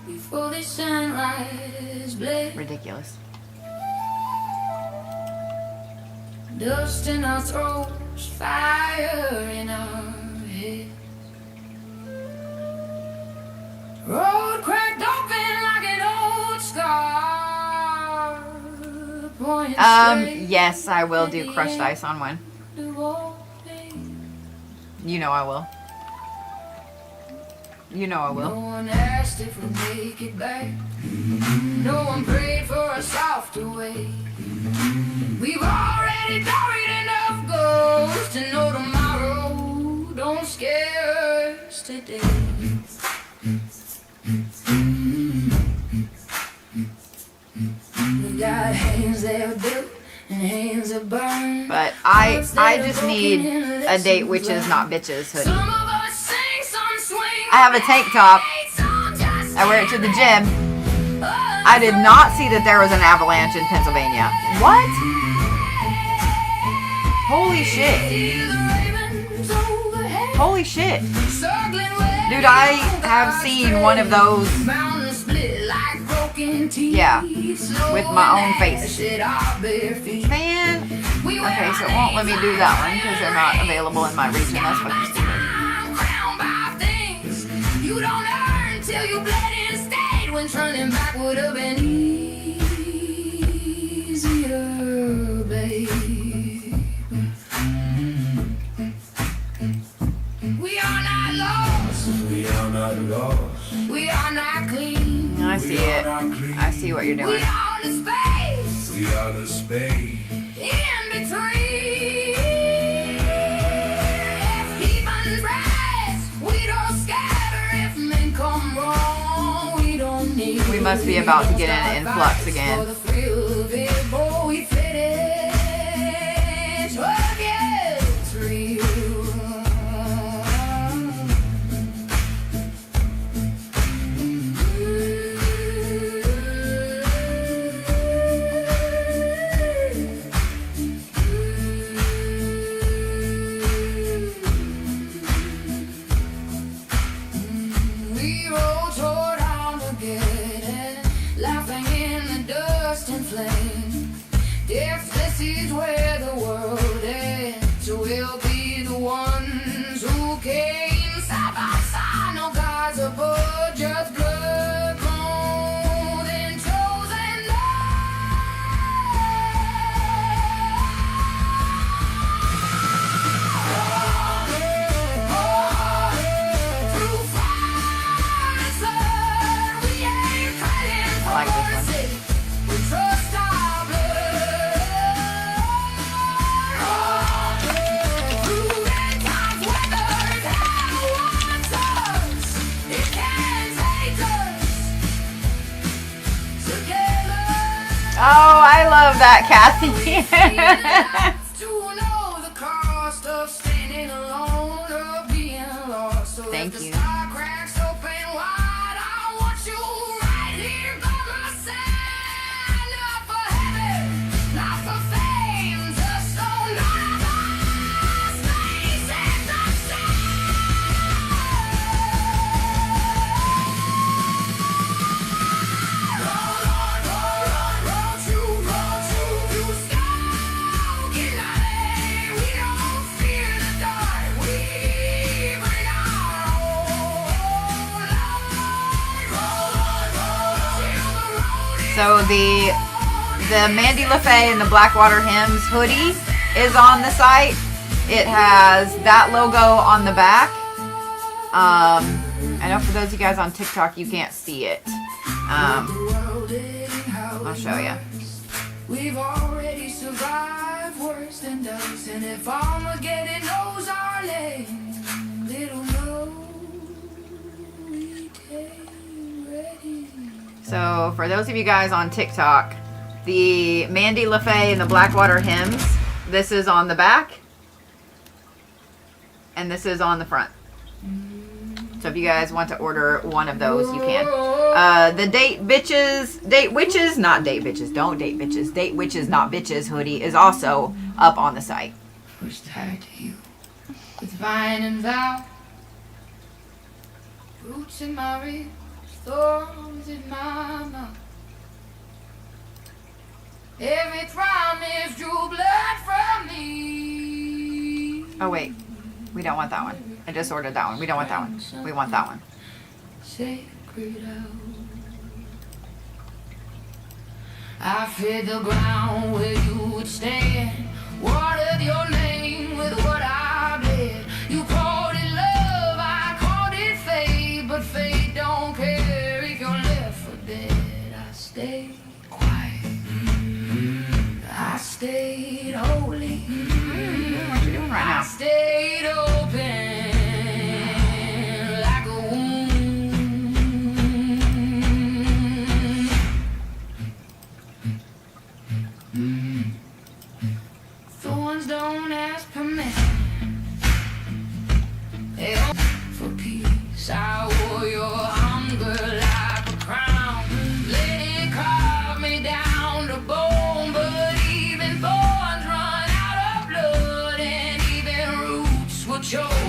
before the sunrise blazed. Ridiculous. Dust in our throats, fire in our heads. Road cracked open like an old scar. Pointing straight Yes, I will do crushed ice on one. to old You know I will. You know I No will. one asked if we'd make it back. No one prayed for a softer way. We've already buried enough ghosts to know tomorrow don't scare us today. We got hands that are built and hands that burn. But I just need a date witches not bitches hoodie. Some of us sing, some swing. I have a tank top. Some just I wear it to the gym. I did not see that there was an avalanche in Pennsylvania. What? Holy shit. Holy shit. Dude, I have seen one of those. Yeah, with my own face. Man. Okay, so it won't let me do that one because they're not available in my region. That's fucking stupid. You don't earn till you bled and stayed when turning back would have been easier, babe. We are not lost. We are not lost. We are not clean. I see it. I see what you're We doing. are the space. We are the space. In between. If heathens rise, we don't scatter. If men come wrong, we don't need. We must be about to get an influx again. For the thrill of it, boy, we fit it. Work it's real. We roll toward Armageddon, laughing in the dust and flame. If this is where the world ends, we'll be the ones who came side by side. No gods above, just blood, bone, and chosen through fire and blood. We ain't fighting I like this one. for we trust our blood. Through red times, weathered hell wants us. It can take us together. Oh, I love that, Kathy. To know the cost of standing alone, of being lost. So Thank if the you. sky cracks open wide, I want you right here by my side. Not for heaven, not for fame, just so none of us faces the same. Won't you, you scout it light. We don't fear the dark, we bring our own light. So the Mandy LaFay and the Blackwater Hymns hoodie is on the site. It has that logo on the back. I know for those of you guys on TikTok, you can't see it. I'll show you. We've already survived worse than dust, and if Armageddon knows our name, little know we came ready. So for those of you guys on TikTok, the Mandy LaFay and the Blackwater Hymns, this is on the back, and this is on the front. So if you guys want to order one of those, you can. The Date Witches, not Date Bitches, don't date bitches. Date Witches, not bitches hoodie is also up on the site. Pushed tight to you with vine and vow. Roots in my ribs, thorns in my mouth. Every promise drew blood from me. Oh wait, we don't want that one. I just ordered that one. We don't want that one. We want that one. Sacred oath. I fed the ground where you would stand. Watered your name with what I bled. You called it love, I called it fate. But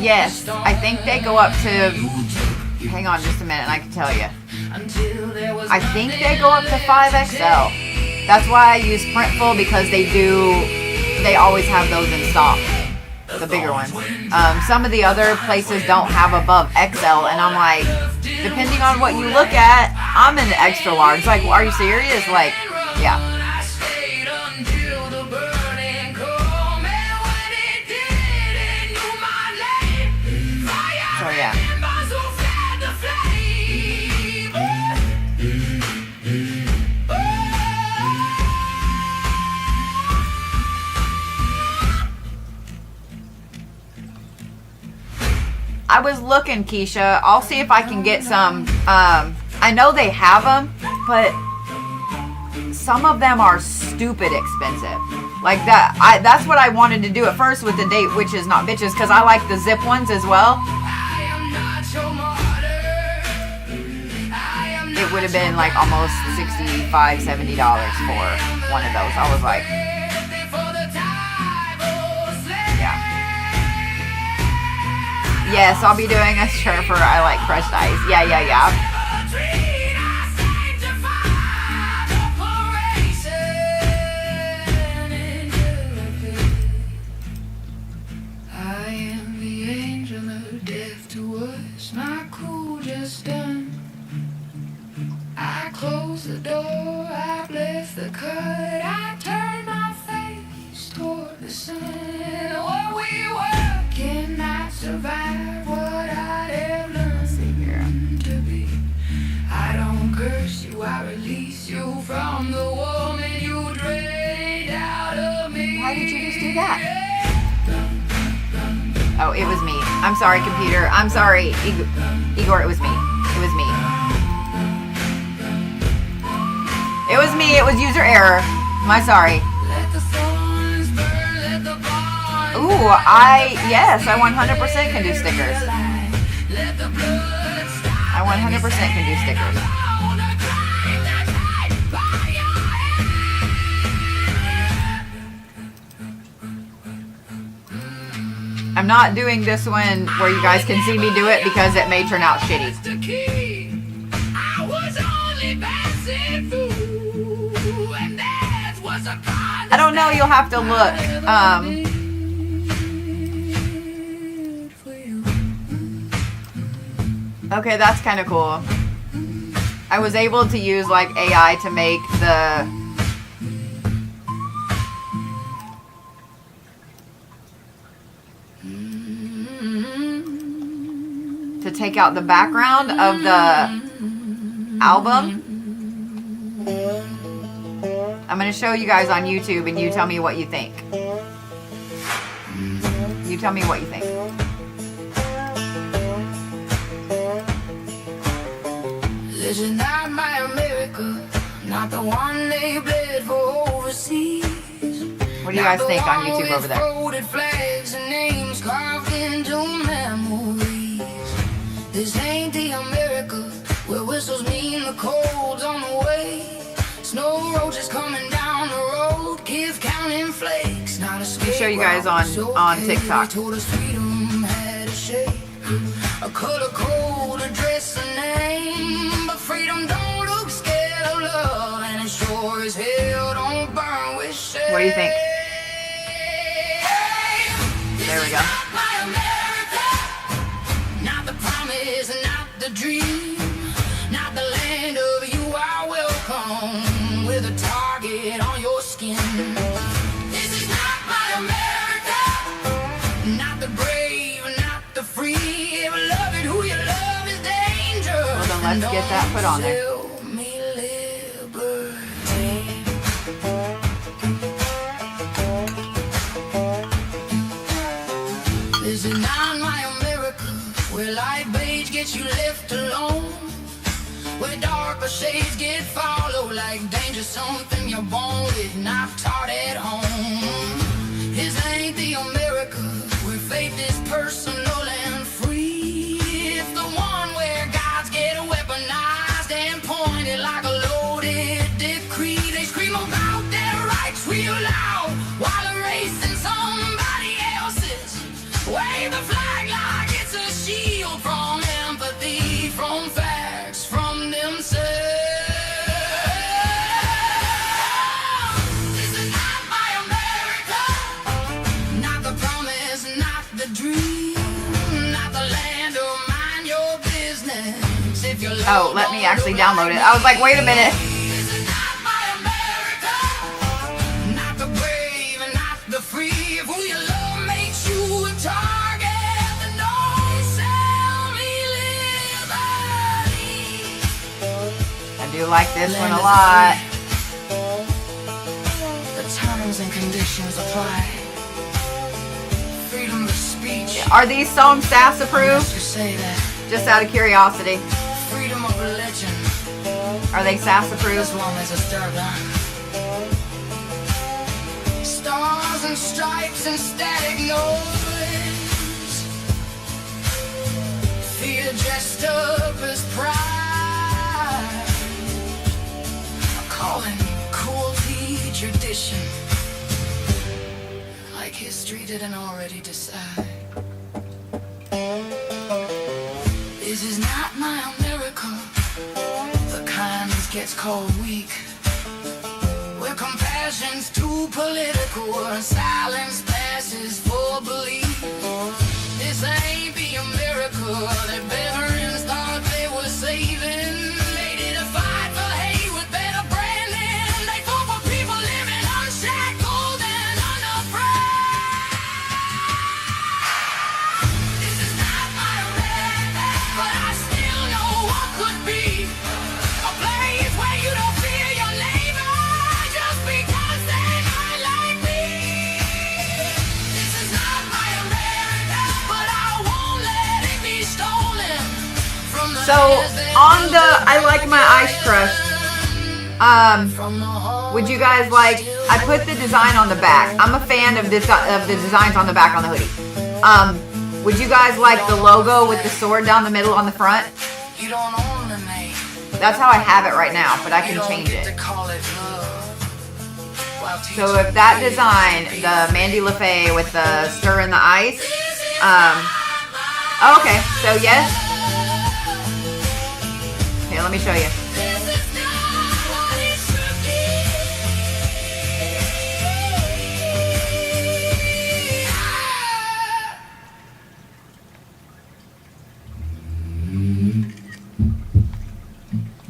Yes, I think they go up to, hang on just a minute, I can tell you. I think they go up to 5XL. That's why I use Printful, because they always have those in stock, the bigger ones. Some of the other places don't have above XL, and I'm like, depending on what you look at, I'm in the extra large. Like, are you serious? Like, yeah. So yeah. I was looking, Keisha. I'll see if I can get some. I know they have them, but some of them are stupid expensive. Like that. That's what I wanted to do at first with the Date Witches Not Bitches, because I like the zip ones as well. It would have been like almost $65, $70 for one of those. I was like, yeah. Yes, I'll be doing a shirt for I Like Crushed Ice. Yeah. I am the angel of death to us, not cool, just done. I close the door, I bless the cut, I turn my face toward the sun. What we were cannot survive what I have learned to be. I don't curse you, I release you from the woman you drained out of me. Why did you just do that? Oh, it was me. I'm sorry, computer. I'm sorry, Igor. It was me. It was me. It was me. It was user error. My sorry. Ooh, yes, I 100% can do stickers. I 100% can do stickers. I'm not doing this one where you guys can see me do it because it may turn out shitty. I don't know, you'll have to look. Okay, that's kind of cool. I was able to use like AI to make to take out the background of the album. I'm going to show you guys on YouTube and you tell me what you think. You tell me what you think. This is not my America, not the one they bled for overseas. What do you guys think on YouTube over there? Flags and names carved into memories. This ain't the America where whistles mean the cold's on the way. Snow roaches coming down the road, kids counting flakes. Not a show you guys on TikTok. Told us freedom had a shape, a color code, a dress, a name. But freedom don't look scared of love, and it sure as hell don't burn with shame. What do you think? There we go. Not the promise, not the dream, not the land of you are welcome, with a target on your skin. This is not my America, not the brave, not the free. If love it who you love is danger. Well, then let's get that put on there. This is not my America, where light beige gets you left alone, where darker shades get followed like danger, something you're born with, not taught at home. This ain't the America where faith is personal and free. It's the one where gods get weaponized and pointed like a loaded decree. They scream about their rights real loud while erasing somebody else's. Wave the flag. Oh, let me actually download it. I was like, wait a minute. I do like this one a lot. The terms and conditions apply. Freedom of speech. Are these songs SAS approved? To say that. Just out of curiosity. Freedom of religion. Are they SAS approved? As long as it's done. Stars and stripes and static noise. Fear dressed up as pride. Calling cruelty tradition. Like history didn't already decide. This is not my America. The kind that gets called weak. Where compassion's too political and silence passes for belief. This ain't the America that veterans thought they were saving. They didn't fight for hate with better branding. They fought for people living unshackled and unafraid. This is not my America, but I still know what could be. A place where you don't fear your neighbor just because they might like me. This is not my America, but I won't let it be stolen from the So on the I like my ice crushed. Would you guys like? I put the design on the back. I'm a fan of this of the designs on the back on the hoodie. Would you guys like the logo with the sword down the middle on the front? You don't own the name. That's how I have it right now, but I can change it. So if that design, the Mandy LaFay with the stir in the ice, okay, so yes. Okay, let me show you.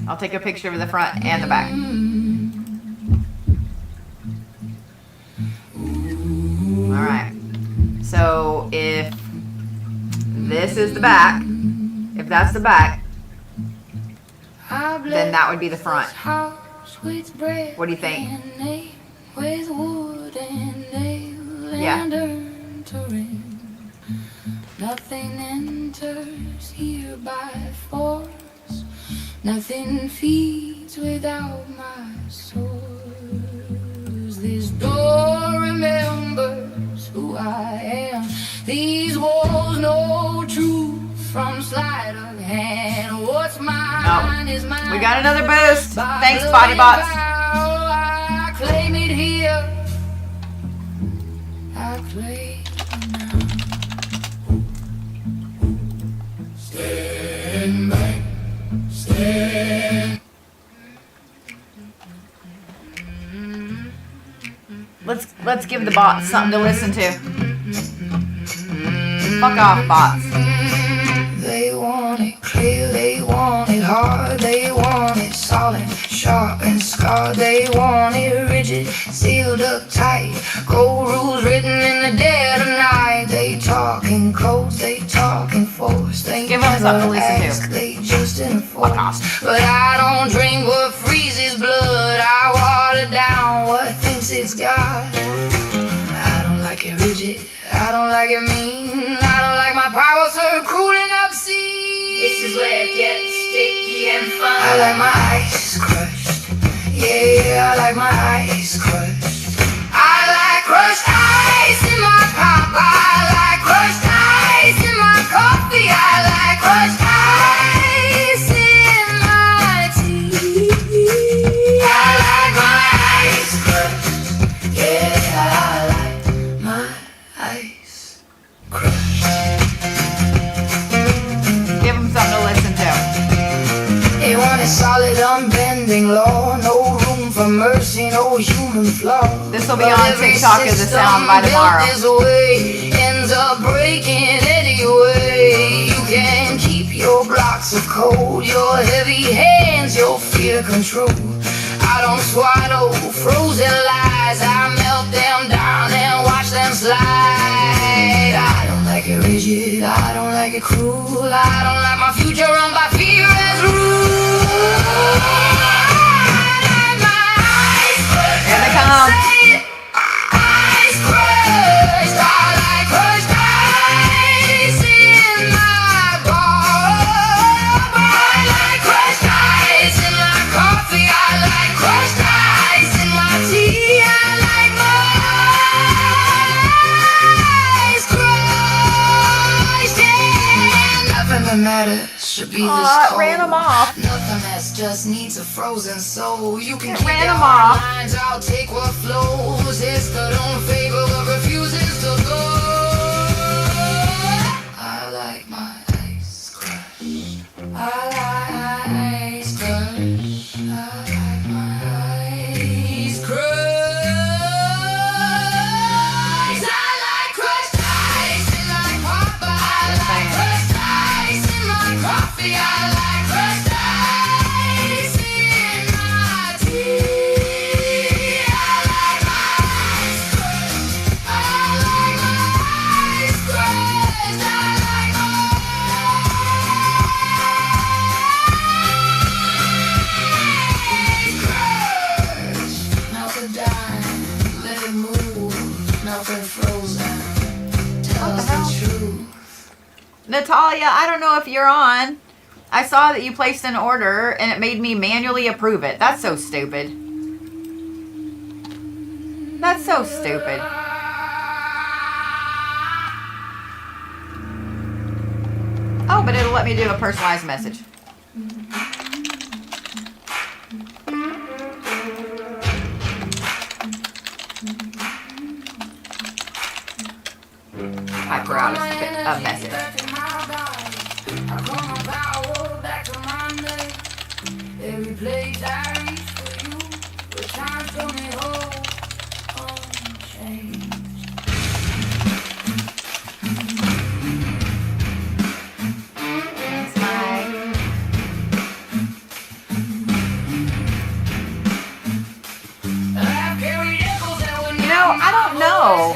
I'll take a picture of the front and the back. Alright. So if this is the back, if that's the back, then that would be the front. What do you think? Yeah. Nothing enters here by force. Nothing feeds without my source. This door remembers who I am. These walls know truth from sleight of hand. What's mine is mine. We got another boost. Thanks, Body Bots. I claim it here. I claim it now. Stand back. Stand. Let's give the bots something to listen to. Fuck off, bots. They want it clear, they want it hard, they want it solid, sharp and scarred, they want it rigid, sealed up tight, gold rules written in the dead of night. They talking codes, they talking force, they Give them something to listen to. ask, they just enforce. But I don't drink what freezes blood, I water down what thinks it's God. I don't like it rigid, I don't like it mean, I don't like my power served cooling up seas. This is where it gets sticky and fun. I like my ice crushed, yeah, I like my ice crushed. I like crushed ice in my pop, I like crushed ice in my coffee, I like crushed ice in my tea. I like my ice crushed, yeah, I like my ice crushed. Give them something to listen to. They want a solid, unbending law, no room for mercy, no human flaw. This will be on TikTok as a sound by tomorrow. This way ends up breaking anyway. You can keep your blocks of cold, your heavy hands, your fear control. I don't swallow frozen lies, I melt them down and watch them slide. I don't like it rigid, I don't like it cruel, I don't like my future run by fear as rule. I like my eyes crushed. Here they come. Eyes crushed. I like crushed ice in my cup. I like crushed ice in my coffee. I like crushed ice in my tea. I like my eyes crushed. Yeah, nothing that matters should be this Aw, cold. it ran them off. Nothing else just needs a frozen soul. You can It keep ran your them hard off. lines, I'll take what flows. It's the don't favor but refuses to go. I like my ice crushed. I like ice crushed. I like my ice crushed. I like crushed ice in my pop. I like crushed ice in my coffee. I like crushed ice in my tea. I like my ice crushed. I like my ice crushed. I like my ice crushed. Melted down, let it move. Melted frozen. Tell us the truth. Natalia, I don't know if you're on. I saw that you placed an order and it made me manually approve it. That's so stupid. That's so stupid. Oh, but it'll let me do a personalized message. I forgot a message. Every place I reach for you, the times for me hold unchanged. It's my... I've carried echoes that were You know, I don't know.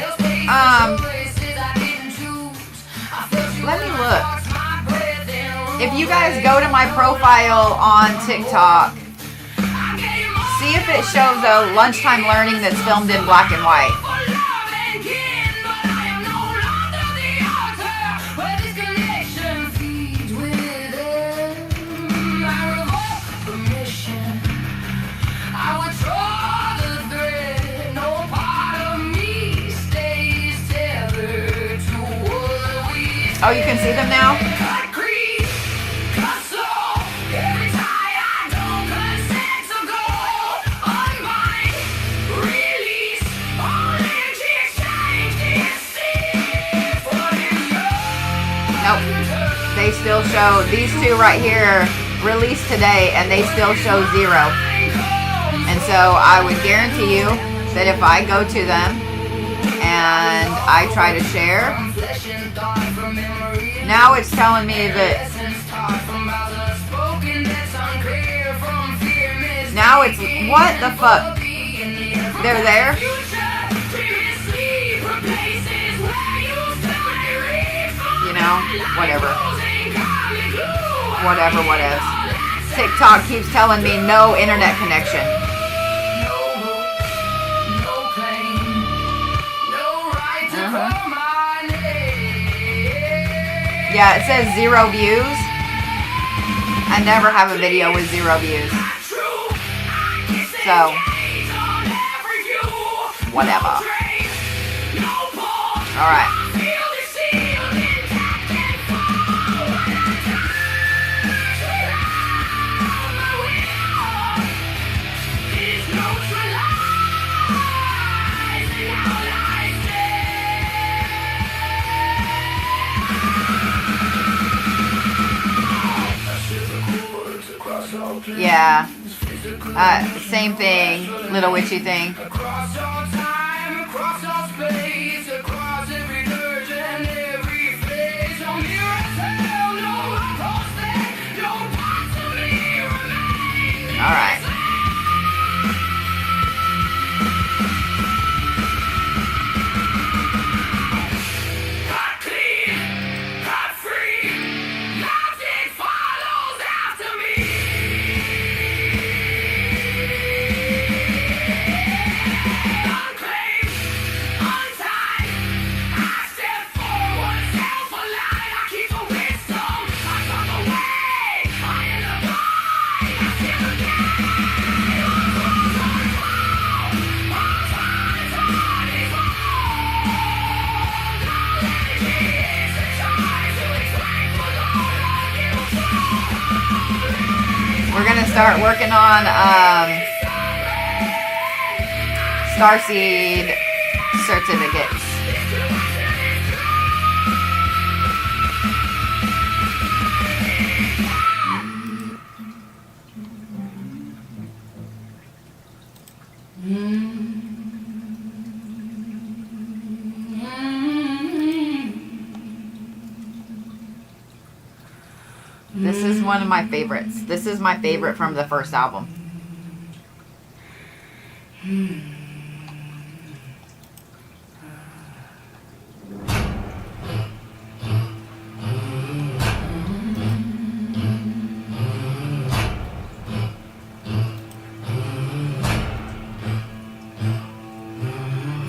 Let me look. If you guys go to my profile on TikTok, see if it shows a lunchtime learning that's filmed in black and white. Oh, you can see them now? Nope. They still show, these two right here released today and they still show 0. And so I would guarantee you that if I go to them and I try to share, now it's telling me that, now it's, what the fuck? They're there? You know, whatever. Whatever. TikTok keeps telling me no internet connection. Yeah, it says 0 views. I never have a video with 0 views. So, whatever. Alright. Yeah. Same thing. Little witchy thing. Across all time, across all space, across every dirt and every face. No mirror, no post, no start working on Starseed certificates. This is one of my favorites. This is my favorite from the first album.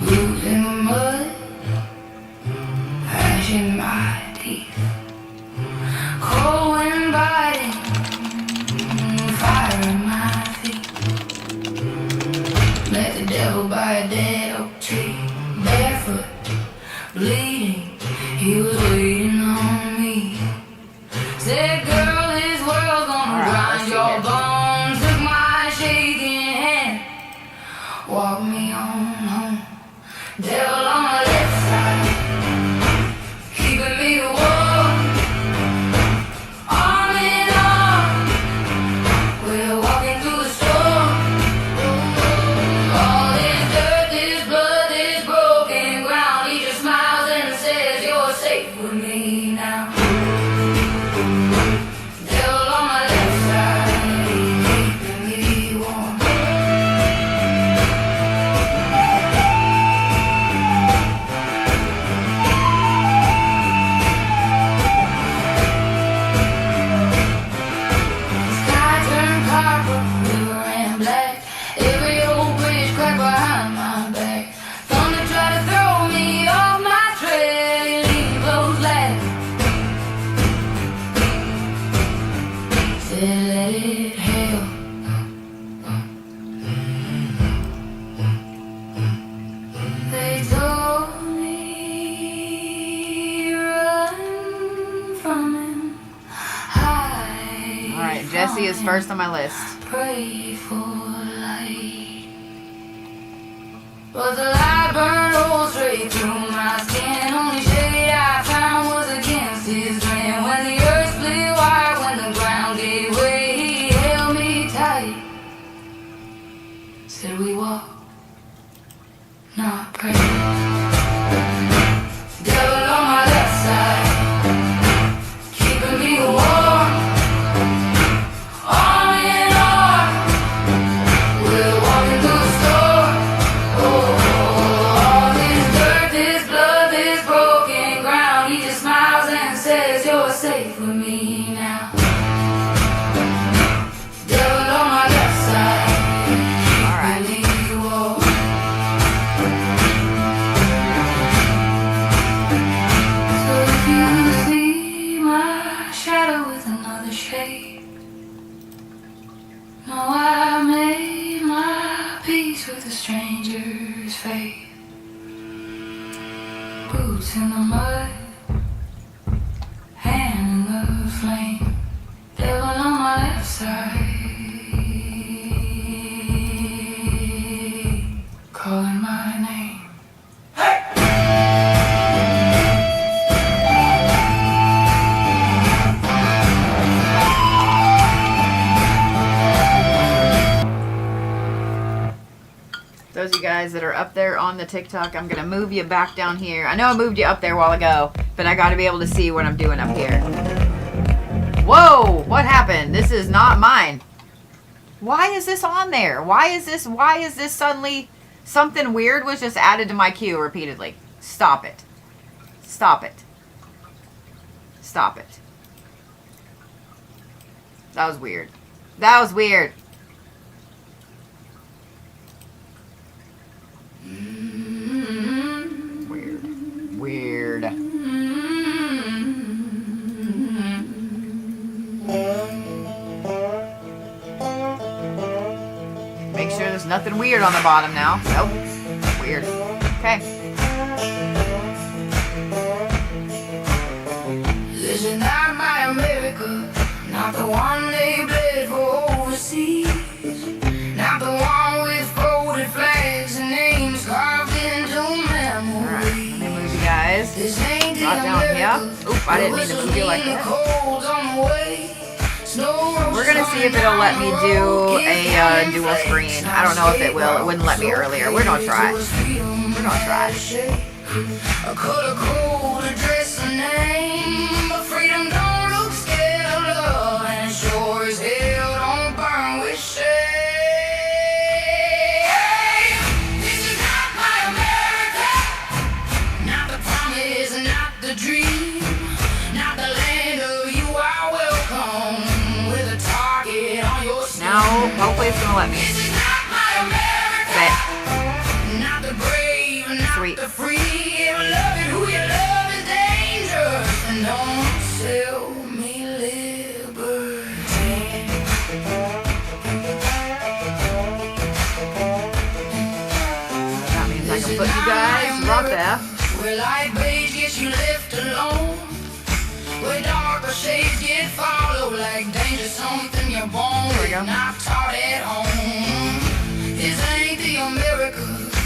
Roots in the mud, ash in my teeth. Cold wind biting, fire in my feet. Met the devil by a dead oak tree, barefoot, bleeding. He was waiting on me. Said, girl, this world's gonna grind your bones. Took my shaking hand, walked me on home. Devil on my left side, keeping me warm. Arm in arm, we're walking through the storm. All this dirt, this blood, this broken ground. He just smiles and says, you're safe with me now. Devil on my left side, keeping me warm. Sky turned purple, river ran black. Every old bridge cracked behind my back. Thunder tried to throw me off my trail, leave those laughing. Said let it hail. They told me run from him, hide. All right, Jessie is first on my list. Pray for light, but the light burned holes straight through my skin. Only shade I found was against his grin. When the earth split wide, when the ground gave way, he held me tight. Said we walk, not pray. Devil on my left side, keeping me warm. Arm in arm, we're walking through the storm. Oh, all this dirt, this blood, this broken ground. He just smiles and says, you're safe with me now. Devil on my left side, All right. keeping me warm. So if you see my shadow with another shade, no, I made my peace with a stranger's faith. Boots in the mud, hand in the flame. Devil on my left side, calling my name. Those of you guys that are up there on the TikTok, I'm gonna move you back down here. I know I moved you up there a while ago, but I gotta be able to see what I'm doing up here. Whoa, what happened? This is not mine. Why is this on there? Why is this suddenly something weird was just added to my queue repeatedly? Stop it. Stop it. Stop it. That was weird. That was weird. Weird. Weird. Make sure there's nothing weird on the bottom now. Nope. Weird. Okay. This is not my America, not the one they bled for overseas. down, yeah? Oop, I didn't mean to move you like that. We're gonna see if it'll let me do a dual screen. I don't know if it will. It wouldn't let me earlier. We're gonna try it. We're gonna try it. I could have called a dress a name, but freedom don't look scared of love, and it sure as hell don't burn with shame. This is not my America, not the promise, not the dream, not the land of you are welcome, with a target on your skin. Now, hopefully it's gonna let me. This is not my America, Bet. not the brave, not Sweet. the free. Love it, who you love is dangerous, and don't sell me liberty. That means I can put you guys right there. Where light beige gets you left alone, where darker shades get followed like danger, something you're born There we with, go. not taught at home. This ain't the America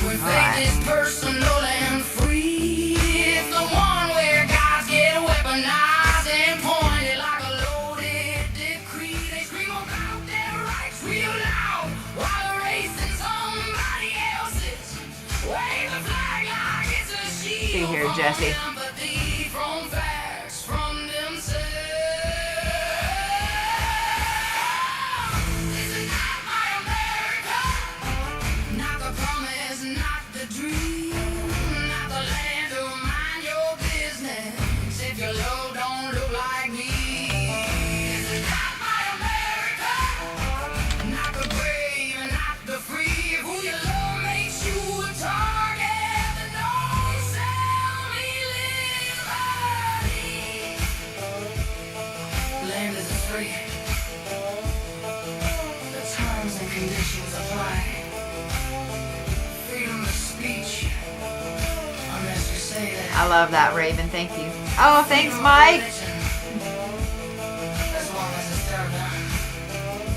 where Alright. faith is personal and free. It's the one where guys get weaponized and pointed like a loaded decree. They scream about their rights real loud while erasing somebody else's. Wave a flag like it's a shield. See here, Jessie. From empathy, from facts, from themselves. This is not my America, not the promise, not the dream, not the land of mind your business. If your love don't look like me, this is not my America, not the brave, not the free. If who you love makes you a target, then don't sell me liberty. Land is free. The terms and conditions apply. Freedom of speech, unless you say that. I love that, Raven. Thank you. Oh, thanks, Mike. As long as it's done.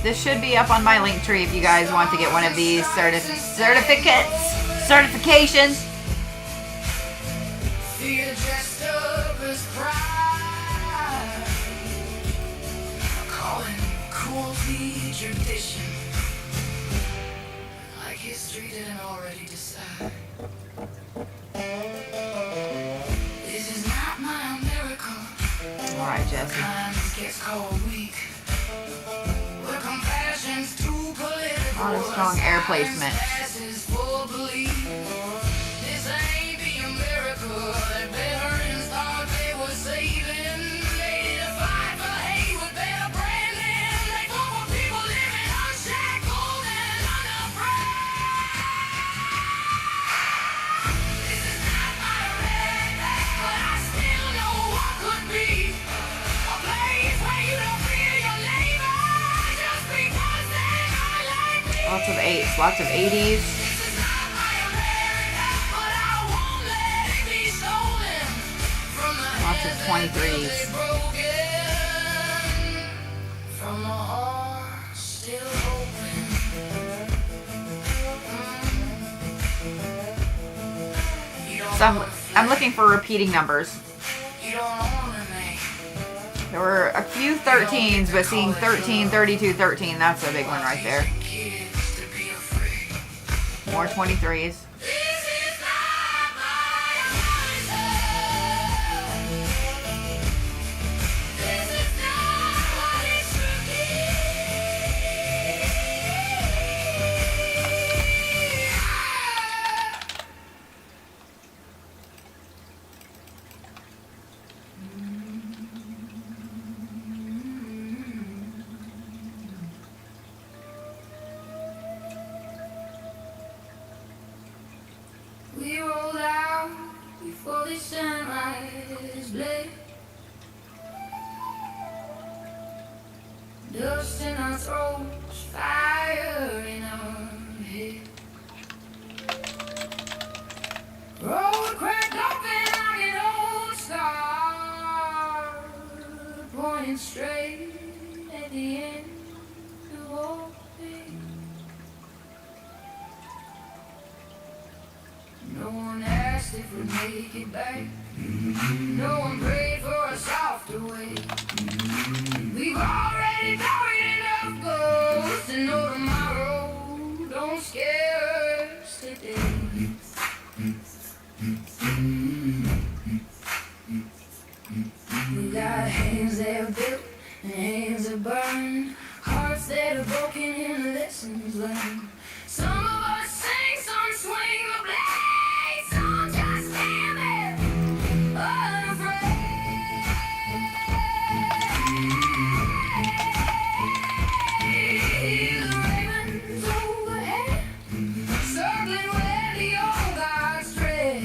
This should be up on my link tree if you guys want to get one of these certifications. Fear dressed up as pride, calling cruelty tradition, like history didn't already decide. This is not my America. All right, Jessie. Kindness gets called weak, where compassion's too political. A lot of strong air placement. Passes for belief. This ain't the America that veterans thought they were saving. They didn't fight for hate with better branding. They fought for people living unshackled and unafraid. This is not my America, but I still know what could be. A place where you don't fear your neighbor just because they are like me. Lots of 8s, lots of 80s. Lots of 23s. So I'm looking for repeating numbers. There were a few 13s, but seeing 13, 32, 13, that's a big one right there. More 23s. We rolled out before the sunrise bled. Dust in our throats, fire in our head. Road cracked open like an old star, pointing straight at the end of all things. No one asked if we'd make it back. No one prayed for a softer way. We've already buried enough ghosts to know tomorrow don't scare us today. We got hands that are built and hands that burn, hearts that are broken and lessons learned. Some of us sing, some swing the blade, some just stand there unafraid. The ravens overhead, circling where the old gods tread,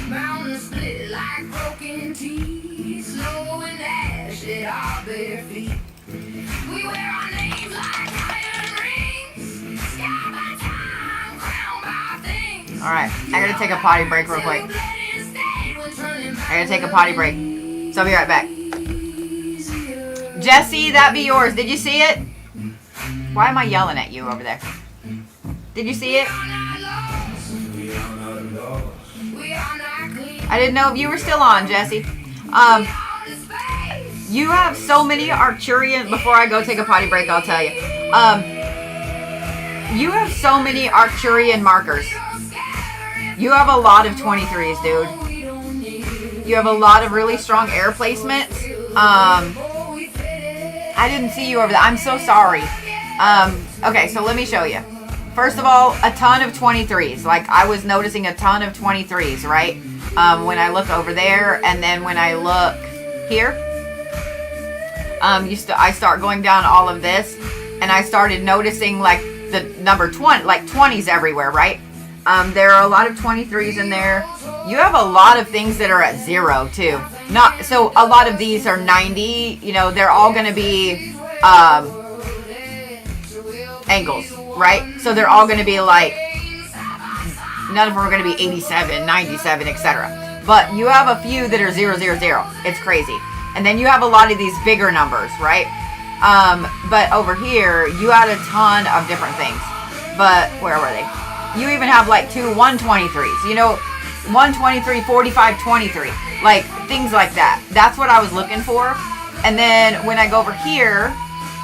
mountains split like broken teeth, snow and ash at our bare feet. We wear our names like iron rings, sky by time, crowned by things. Alright, I gotta take a potty break real quick. I gotta take a potty break. So I'll be right back. Jessie, that be yours. Did you see it? Why am I yelling at you over there? Did you see it? I didn't know if you were still on, Jessie. You have so many Arcturian. Before I go take a potty break, I'll tell you. You have so many Arcturian markers. You have a lot of 23s, dude. You have a lot of really strong air placements. I didn't see you over there. I'm so sorry. Okay, so let me show you. First of all, a ton of 23s. Like, I was noticing a ton of 23s, right? When I look over there, and then when I look here, I start going down all of this, and I started noticing, like, the number 20, like 20s everywhere, right? There are a lot of 23s in there. You have a lot of things that are at 0 too. So a lot of these are 90. You know, they're all going to be angles, right? So they're all going to be like, none of them are going to be 87, 97, etc. But you have a few that are 000. It's crazy. And then you have a lot of these bigger numbers, right? But over here, you had a ton of different things. But where were they? You even have like two 123s. You know, 123, 45, 23. Like, things like that. That's what I was looking for. And then when I go over here,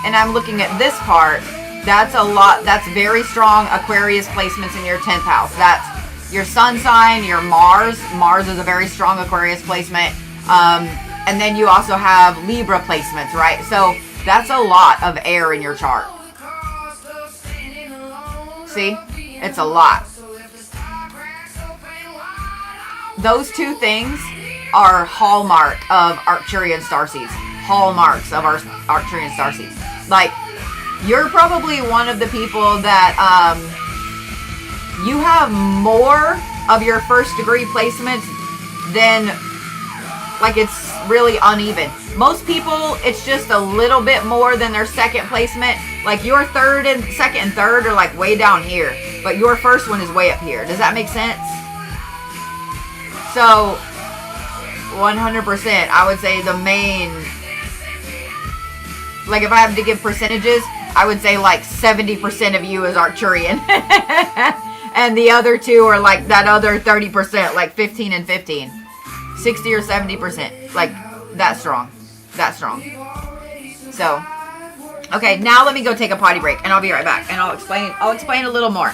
and I'm looking at this part, that's a lot. That's very strong Aquarius placements in your 10th house. That's your sun sign, your Mars. Mars is a very strong Aquarius placement. And then you also have Libra placements, right? So that's a lot of air in your chart. See? It's a lot. Those two things are hallmark of Arcturian starseeds. Hallmarks of our Arcturian starseeds. Like, you're probably one of the people that you have more of your first degree placements than, like, it's really uneven. Most people, it's just a little bit more than their second placement. Like, your second and third are like way down here, but your first one is way up here. Does that make sense? So 100%, I would say the main, like, if I have to give percentages, I would say like 70% of you is Arcturian. And the other two are like that other 30%, like 15 and 15. 60 or 70%. Like, that strong. That strong. So, okay, now let me go take a potty break, and I'll be right back. And I'll explain a little more.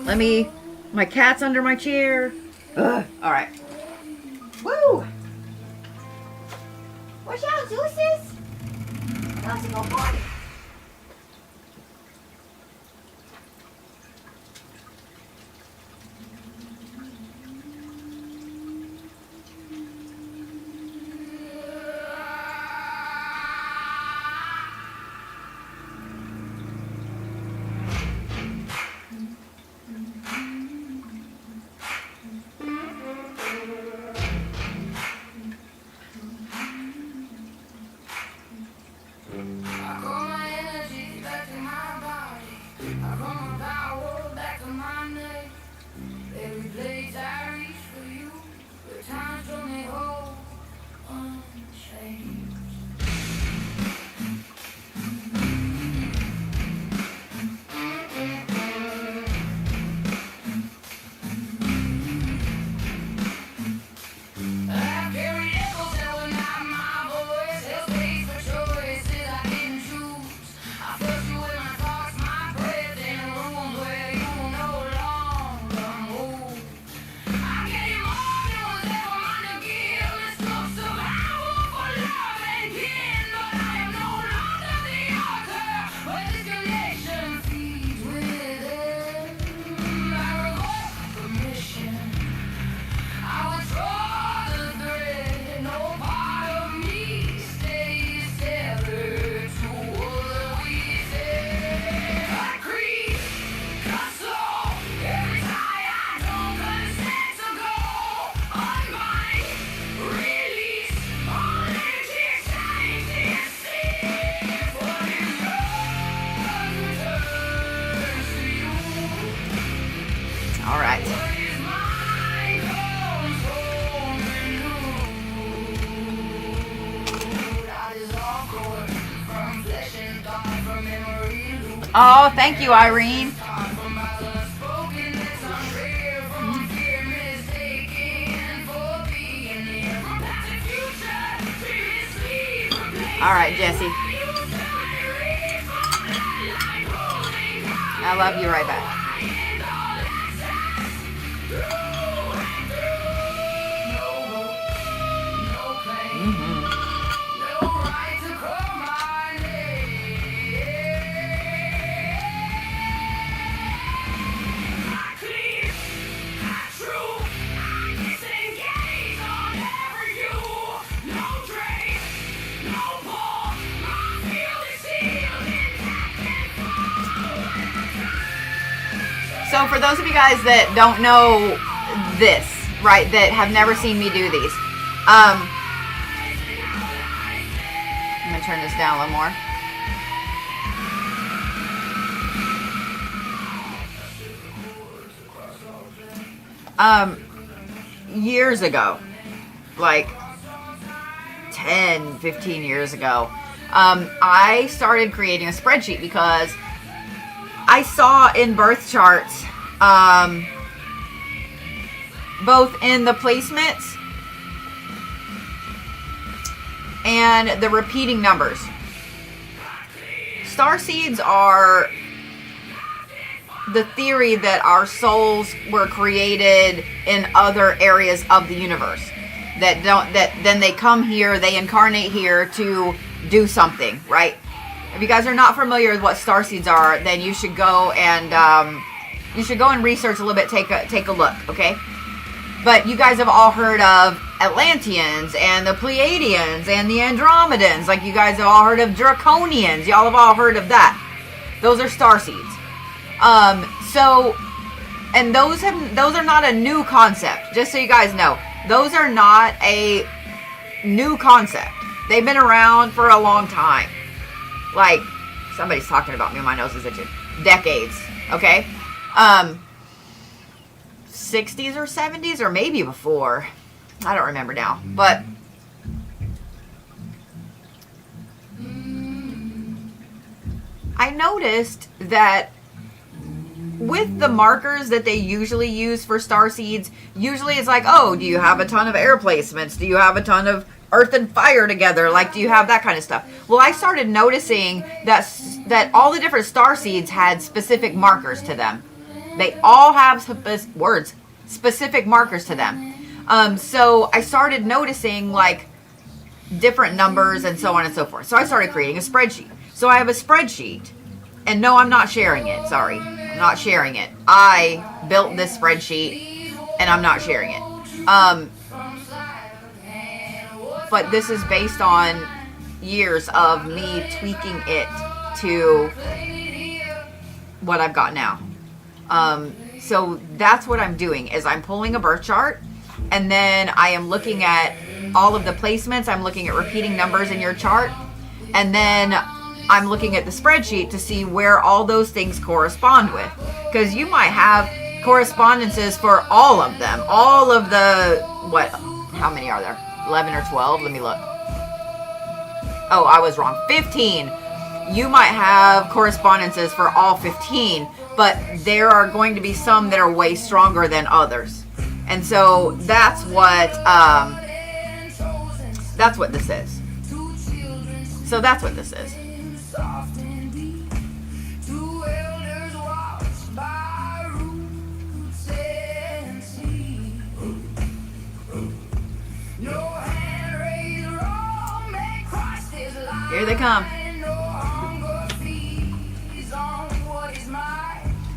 My cat's under my chair. Ugh. All right. Woo! Watch out, Zeus's. Let's go potty. I call Oh, thank you, Irene. All right, Jessie. I love you right back. So for those of you guys that don't know this, right, that have never seen me do these, I'm going to turn this down a little more. Years ago, like 10, 15 years ago, I started creating a spreadsheet because I saw in birth charts, both in the placements and the repeating numbers. Starseeds are the theory that our souls were created in other areas of the universe. That then they come here, they incarnate here to do something, right? If you guys are not familiar with what starseeds are, then you should go and research a little bit, take a look, okay? But you guys have all heard of Atlanteans and the Pleiadians and the Andromedans. Like you guys have all heard of Draconians. Y'all have all heard of that. Those are starseeds. And those are not a new concept. Just so you guys know, those are not a new concept. They've been around for a long time. Like, somebody's talking about me, my nose is itching. Decades, okay? 60s or 70s or maybe before. I don't remember now. But I noticed that with the markers that they usually use for starseeds, usually it's like, oh, do you have a ton of air placements? Do you have a ton of earth and fire together? Like, do you have that kind of stuff? Well, I started noticing that all the different starseeds had specific markers to them. They all have specific markers to them. So I started noticing like different numbers and so on and so forth. So I started creating a spreadsheet. So I have a spreadsheet, and no, I'm not sharing it. Sorry, I'm not sharing it. I built this spreadsheet, and I'm not sharing it. But this is based on years of me tweaking it to what I've got now. So that's what I'm doing, is I'm pulling a birth chart, and then I am looking at all of the placements. I'm looking at repeating numbers in your chart, and then I'm looking at the spreadsheet to see where all those things correspond with. Because you might have correspondences for all of them. All of the, how many are there? 11 or 12? Let me look. Oh, I was wrong. 15. You might have correspondences for all 15, but there are going to be some that are way stronger than others. And so that's what this is. So that's what this is. Here they come.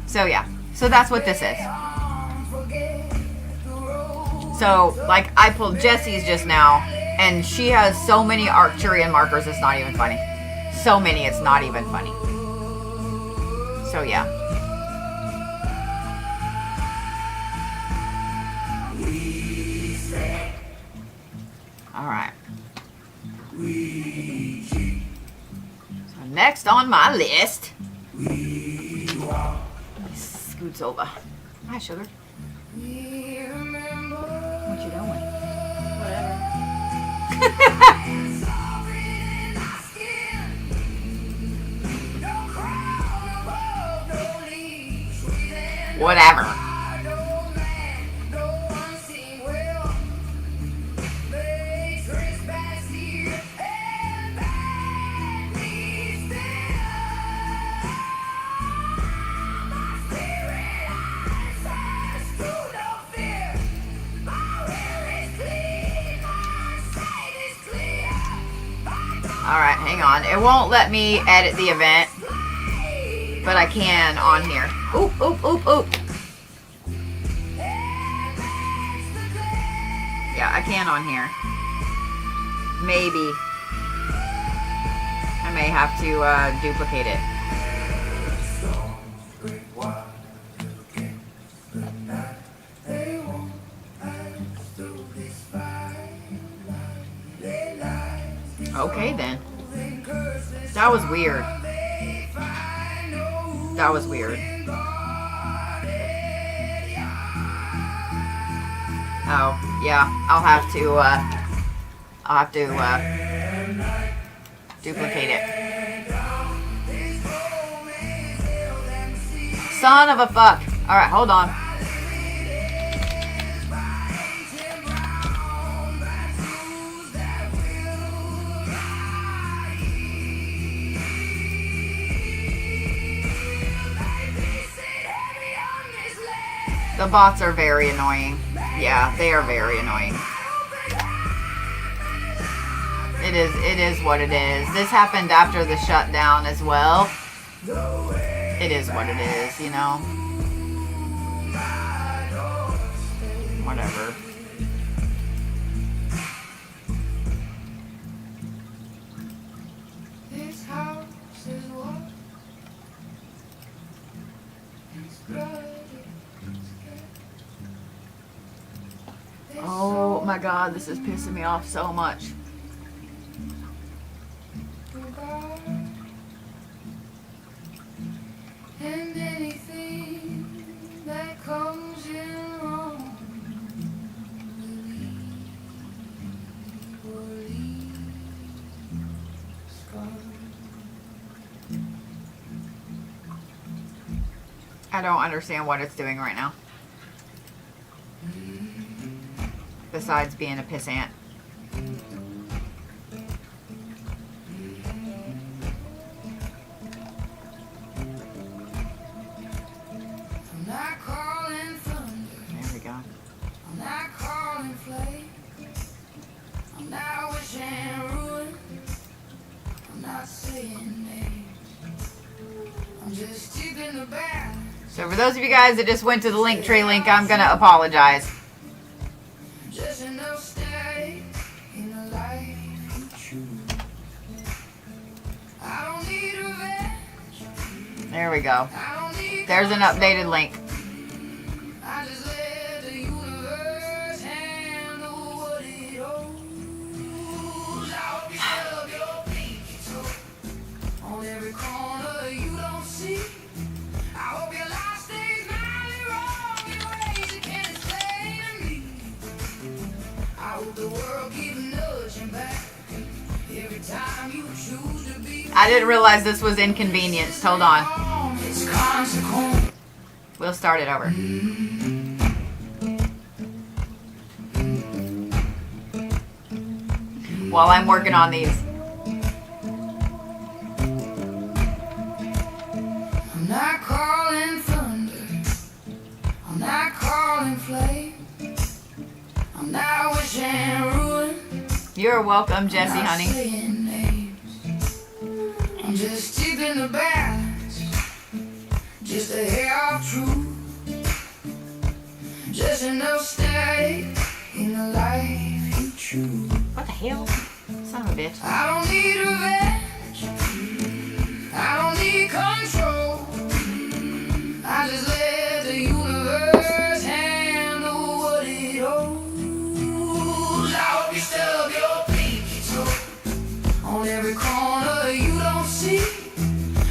So yeah, so that's what this is. So like I pulled Jessie's just now, and she has so many Arcturian markers, it's not even funny. So many, it's not even funny. So yeah. All right. So next on my list. Scoots over. Hi, sugar. What you doing? Whatever. Alright, hang on. It won't let me edit the event, but I can on here. Oop, oop, oop, oop. Yeah, I can on here. Maybe. I may have to duplicate it. Okay then. That was weird. That was weird. Oh, yeah. I'll have to duplicate it. Son of a fuck. Alright, hold on. The bots are very annoying. Yeah, they are very annoying. It is what it is. This happened after the shutdown as well. It is what it is, you know. Whatever. This house is what? Oh my god, this is pissing me off so much. And anything that comes in wrong will leave scars. I don't understand what it's doing right now. Besides being a pissant. I'm not calling thunder. There we go. I'm not calling flame. I'm not wishing ruin. I'm not saying names. I'm just keeping the balance. So for those of you guys that just went to the Linktree link, I'm gonna apologize. Just enough stay in the life you choose. I don't need revenge. There we go. I don't need There's an updated link. I just let the universe handle what it owes. I hope you stub your pinky toe on every corner you don't see. I hope your life stays mighty wrong in ways you can't explain to me. I hope the world keeps nudging back every time you choose to be. I didn't realize this was inconvenienced. Hold on. It's consequence. We'll start it over. While I'm working on these. I'm not calling thunder. I'm not calling flame. I'm not wishing ruin. You're welcome, Jessie, Not honey. saying names. I'm just keeping the balance. Just a hair of truth. Just enough stay in the life you choose. What the hell? Son of a bitch. I don't need revenge. I don't need control. I just let the universe handle what it owes. I hope you stub your pinky toe on every corner you don't see.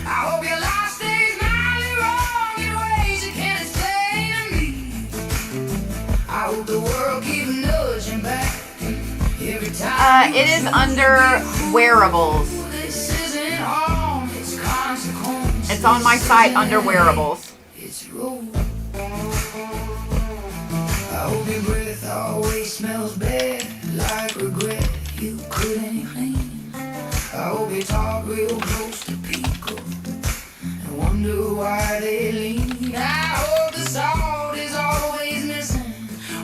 I hope your life stays mighty wrong in ways you can't explain to me. I hope the world keeps nudging back every time. It is under wearables. This isn't all, it's consequence. It's on my site under wearables. It's road. hope your breath always smells bad, like regret you couldn't clean. I hope you talk real close to people and wonder why they lean. I hope the salt is always missing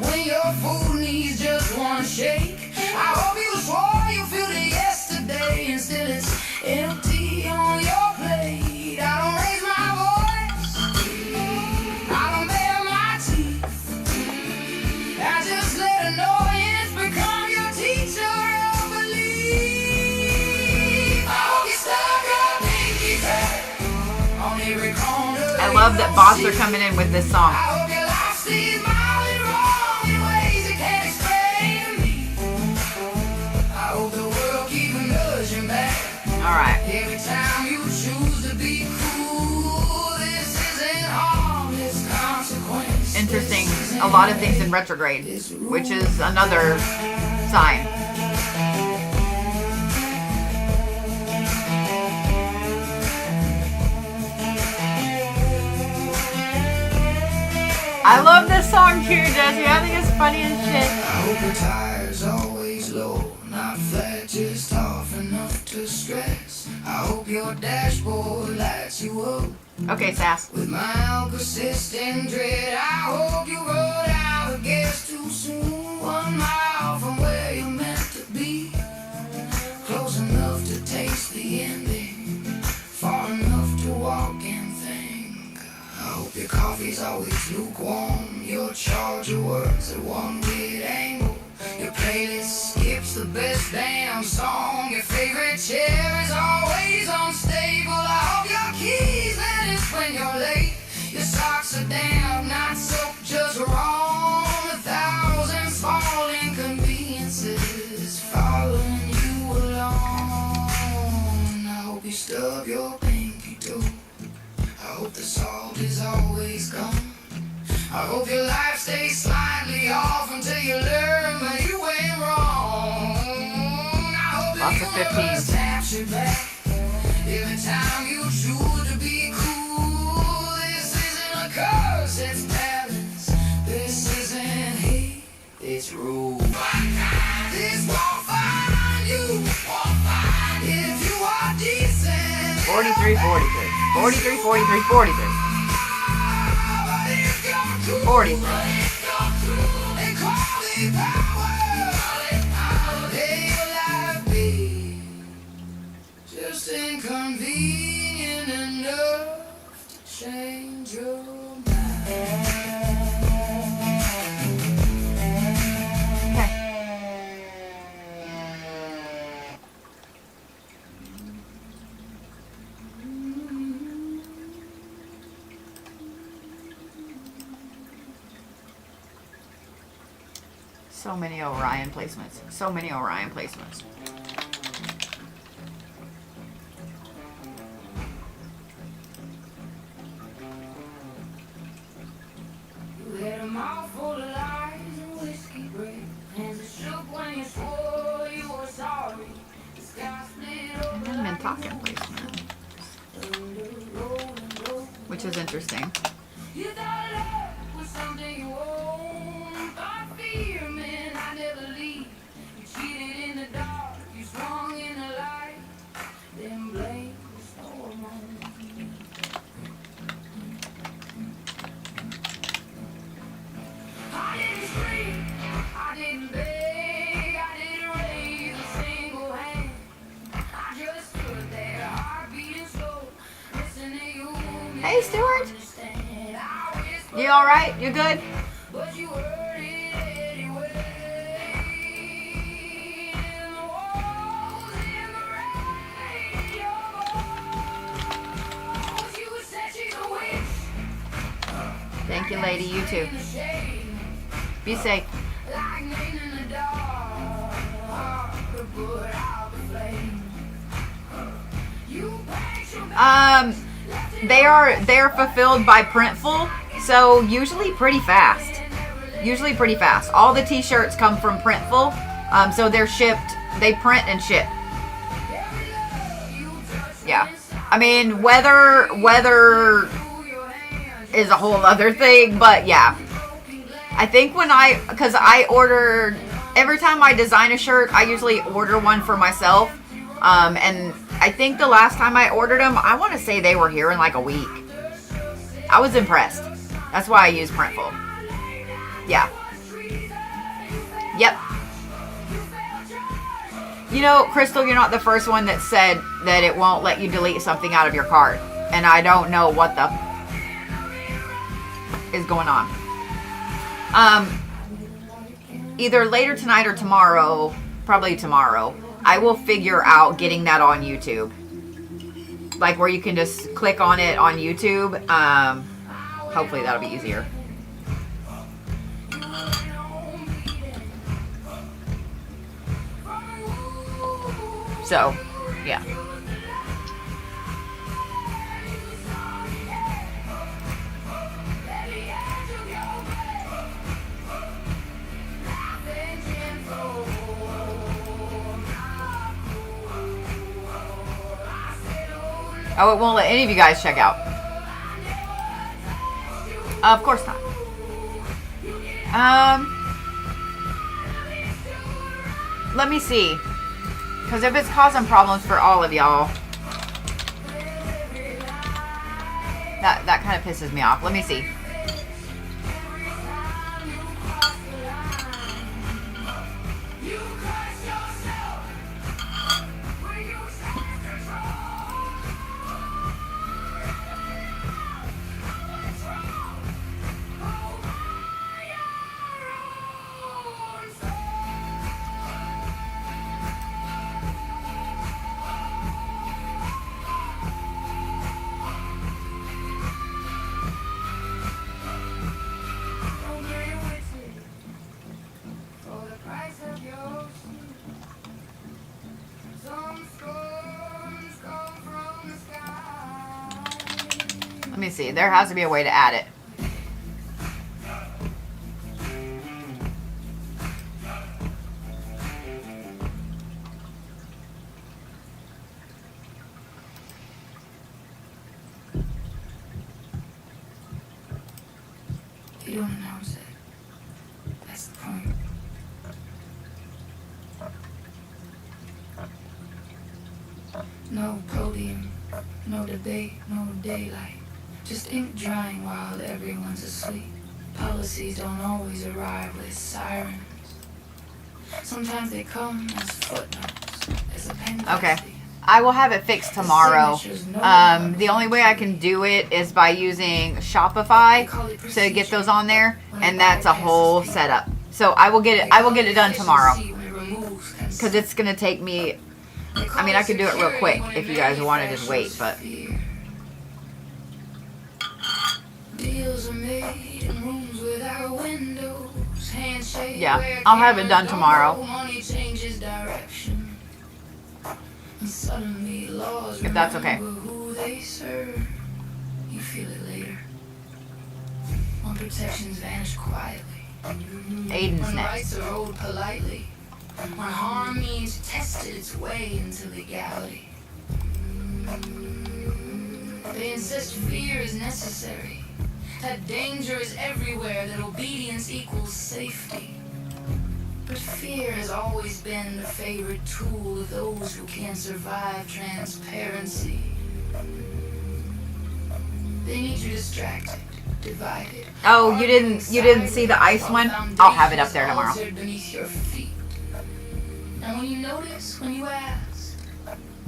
when your food needs just one shake. I hope you swore you filled it yesterday and still it's empty on your plate. I don't raise my voice, I don't bare my teeth, I just let annoyance become your teacher of belief. I hope you stuck your pinky back on every corner. I love that bots are coming in with this song. I hope your life stays mild and wrong in ways you can't explain to me. I hope the world keeps nudging back All right. every time you choose to be cool. This isn't harmless consequence. Interesting. A lot of things in retrograde, which is another sign. I love this song too, Jessie. I think it's funny as shit. I hope your tire's always low, not flat, just off enough to stress. I hope your dashboard lights you up Okay, Sass. with mild, persistent dread. I hope you rode out of gas too soon, 1 mile from where you're meant to be, close enough to taste the ending, far enough to walk and think. I hope your coffee's always lukewarm, your charger works at one weird angle, your playlist skips the best damn song, your favorite chair is always unstable. I hope your keys let it when you're late, your socks are damn not soaked, just wrong. 1,000 small inconveniences following you along. I hope you stub your pinky toe, I hope the salt is always gone. I hope your life stays slightly off until you learn where you went wrong. I hope Lots that of you never 15s. snaps you back every time you choose to be cool. This isn't a curse, it's balance. This isn't hate, it's rule. This won't find you if you are decent. 43, 43. 43, 43, 43. 43. Just inconvenient enough to change your mind. Okay. So many Orion placements. So many Orion placements. You had a mouthful of lies and whiskey breath. Hands that shook when you swore you were sorry. The sky split And over then like Mintalkin placement, thunder, rolling, rolling. which is interesting. You thought love was something you owned. Thought fear meant I'd never leave. You cheated in the dark, you swung in the light. Then blame the storm on me. I didn't scream, I didn't beg, I didn't raise a single hand. I just stood there, heart beating slow, listening to you. Hey, Stuart. Understand, I whispered, You all right? You good? but you heard it anyway. In the walls, in the rain, your voice. You said she's a witch. Thank you, lady. You too. In the shade, Be safe. lightning in the dark, could put out the flame. You packed your bags, They're fulfilled by Printful, so usually pretty fast. Usually pretty fast. All the t-shirts come from Printful, so they're shipped. They print and ship. Yeah. I mean, weather is a whole other thing, but yeah. I think because I ordered, every time I design a shirt, I usually order one for myself. And I think the last time I ordered them, I want to say they were here in like a week. I was impressed. That's why I use Printful. Yeah. Yep. You know, Crystal, you're not the first one that said that it won't let you delete something out of your cart. And I don't know what the is going on. Either later tonight or tomorrow, probably tomorrow, I will figure out getting that on YouTube. Like where you can just click on it on YouTube. Hopefully that'll be easier. So, yeah. Oh, it won't let any of you guys check out. Of course not. Let me see. Because if it's causing problems for all of y'all, that kind of pisses me off. Let me see. Let me see. There has to be a way to add it. You don't announce it. That's the point. No podium, no debate, no daylight. Just ink drying while everyone's asleep. Policies don't always arrive with sirens. Sometimes they come as footnotes, as appendices. Okay. I will have it fixed tomorrow. The only way I can do it is by using Shopify to get those on there, and that's a whole setup. So I will get it done tomorrow. Because it's going to take me, I mean, I could do it real quick if you guys want to just wait, but... Yeah, I'll have it done tomorrow. If that's okay. You feel it later. When protections vanish quietly. Aiden's when next. rights are owed politely. When harm means tested its way into legality. They insist fear is necessary. That danger is everywhere, that obedience equals safety. But fear has always been the favorite tool of those who can't survive transparency. They need you distracted, divided. Oh, you didn't see the ice one? I'll have it up there tomorrow. Beneath your feet. And when you notice, when you ask,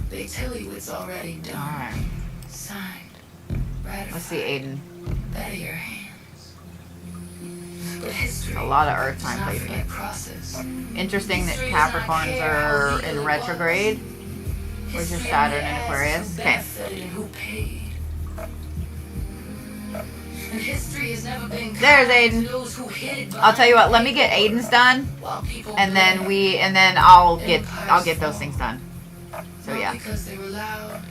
they tell you it's already done. All right. Signed. Ratified. Let's see, Aiden. Out of your hands. But history, A lot of Earth time placement. Interesting that Capricorns are in retrograde. Where's your Saturn and Aquarius? Okay. There's Aiden. I'll tell you what. Let me get Aiden's done, and then I'll get those things done. So yeah. Because they were loud,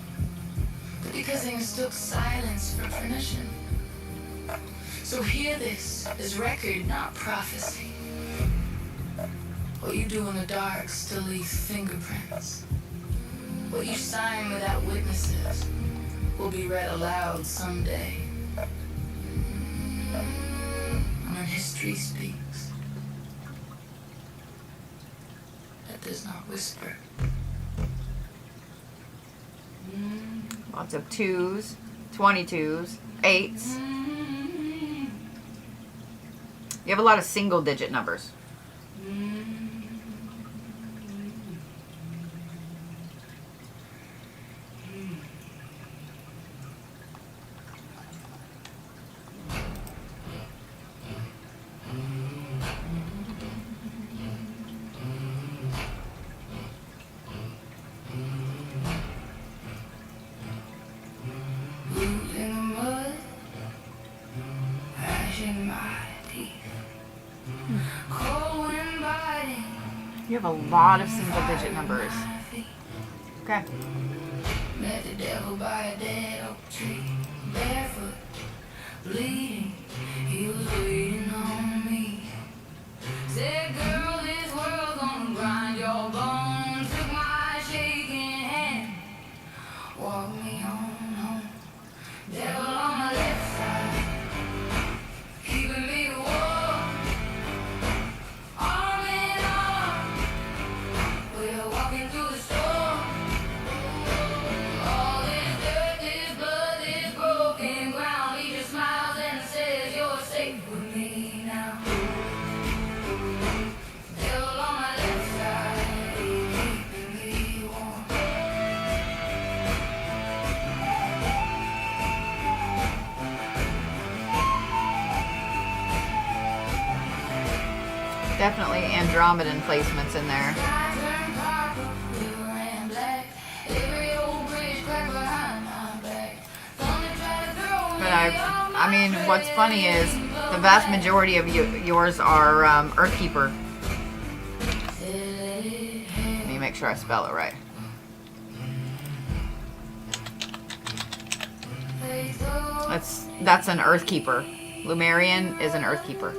but because they mistook silence for permission. So hear this as record, not prophecy. What you do in the dark still leaves fingerprints. What you sign without witnesses will be read aloud someday. And when history tree speaks, that does not whisper. Lots of 2s, 22s, 8s. You have a lot of single digit numbers. You have a lot of single digit numbers. Okay. Met the devil by a dead oak tree, barefoot, bleeding. He was waiting on me. Said, girl, this world's gonna grind your bones. Took my shaking hand, walked me on home. Devil on my left side, keeping me warm. Arm in arm, we're walking through the storm. All this dirt, this blood, this broken ground. He just smiles and says, you're safe with me now. Devil on my left side, keeping me warm. Definitely Andromedan placements in there. But I mean, what's funny is the vast majority of yours are Earthkeeper. Let me make sure I spell it right. That's an Earthkeeper. Lumerian is an Earthkeeper.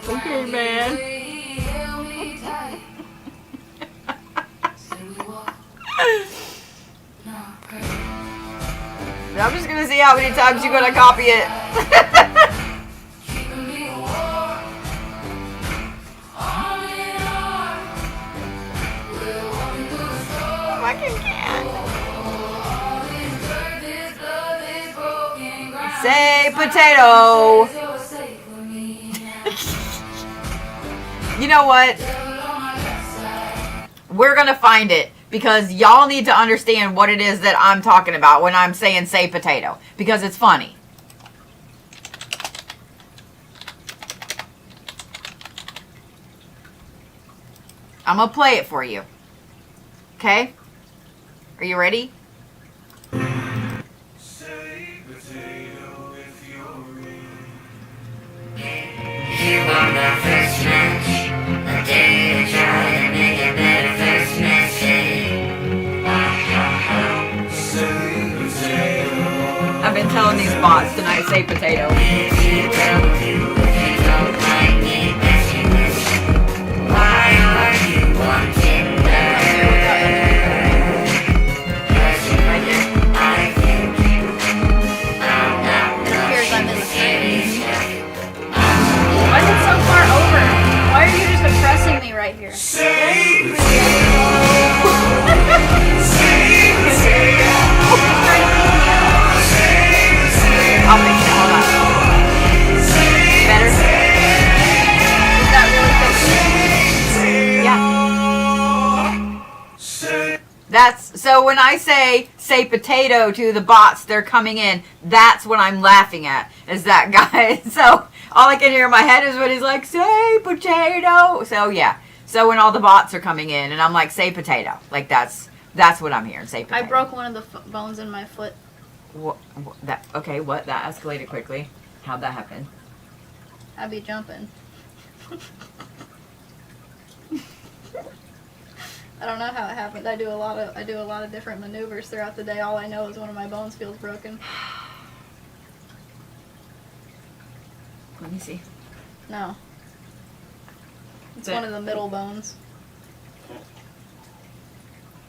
Okay, man. I'm just gonna see how many times you're gonna copy it. Say potato. You know what? We're gonna find it because y'all need to understand what it is that I'm talking about when I'm saying say potato, because it's funny. I'm gonna play it for you. Okay? Are you ready? You were my first match, a day to try to make a better first mistake. I've been telling these bots tonight, say potato. If you don't like me, best you wish. Why are you wanting that? I think I'm not Here's I'm in the same. Why is it so far over? Why are you just oppressing me right here? I'll fix it. Hold on. Better? Is that really Yeah. That's so when I say potato to the bots, they're coming in. That's what I'm laughing at. Is that guy? So all I can hear in my head is when he's like, say potato. So yeah. So when all the bots are coming in, and I'm like, say potato. Like that's what I'm hearing. Say potato. I broke one of the bones in my foot. What, that okay? What that escalated quickly? How'd that happen? I'd be jumping. I don't know how it happened. I do a lot of different maneuvers throughout the day. All I know is one of my bones feels broken. me see. No. It's That- one of the middle bones.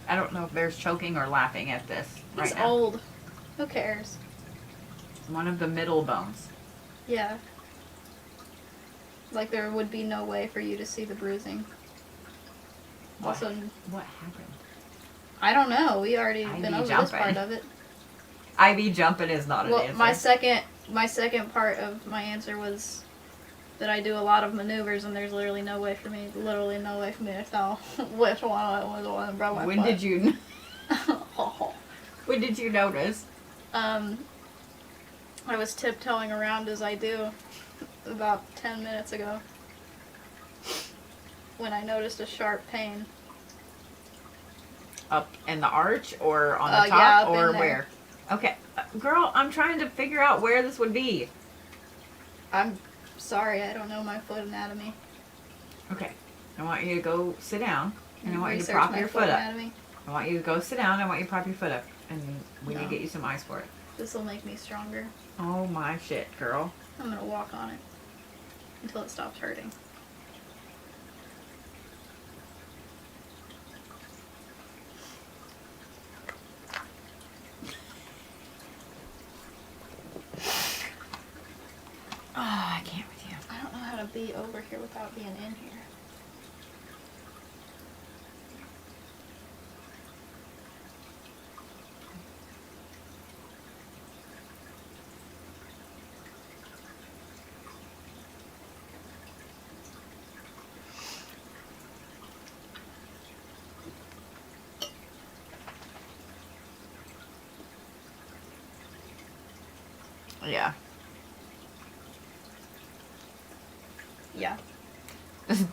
I don't know if Bear's choking or laughing at this right He's now. old. Who cares? One of the middle bones. Yeah. Like there would be no way for you to see the bruising. Also, What happened? I don't know. We already I'd been be over jumping. this part of it. IV jumping is not an Well, answer. my second part of my answer was that I do a lot of maneuvers, and there's literally no way for me to tell which one was the one that broke my When foot. did you? When did you notice? I was tiptoeing around as I do about 10 minutes ago when I noticed a sharp pain. Up in the arch or on the Yeah, top up or in there. where? Okay, girl, I'm trying to figure out where this would be. I'm sorry, I don't know my foot anatomy. Okay, I want you to go sit down, and I want you to Research prop my your foot up. anatomy. I want you to go sit down. I want you to prop your foot up, and we need No. to get you some ice for it. This will make me stronger. Oh my shit, girl. I'm gonna walk on it until it stops hurting. Oh, I can't with you. I don't know how to be over here without being in here. Yeah. Yeah.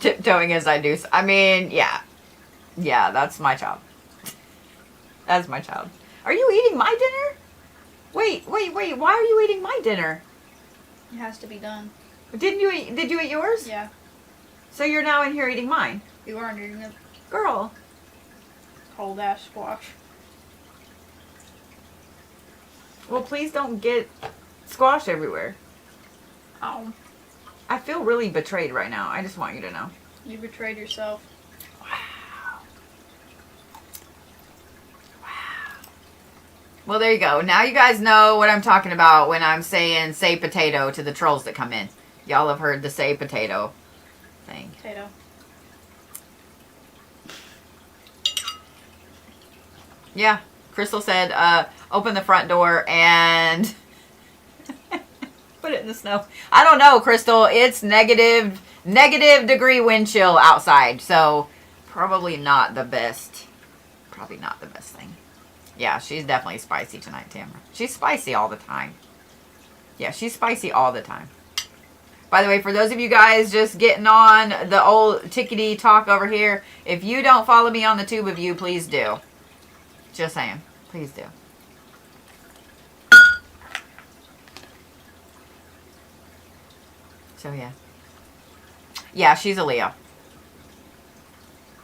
Tiptoeing as I do. I mean, yeah. Yeah, that's my child. That's my child. Are you eating my dinner? Wait. Why are you eating my dinner? It has to be done. Did you eat yours? Yeah. So you're now in here eating mine. You are eating it. Girl. Cold ash squash. Well, please don't get squash everywhere. Oh. I feel really betrayed right now. I just want you to know. You betrayed yourself. Well, there you go. Now you guys know what I'm talking about when I'm saying say potato to the trolls that come in. Y'all have heard the say potato thing. Potato. Yeah. Crystal said, open the front door and put it in the snow. I don't know, Crystal. It's negative degree wind chill outside. So probably not the best. Probably not the best thing. Yeah, she's definitely spicy tonight, Tamara. She's spicy all the time. Yeah, she's spicy all the time. By the way, for those of you guys just getting on the old tickety talk over here, if you don't follow me on the tube of you, please do. Just saying. Please do. So, yeah. Yeah, she's a Leo.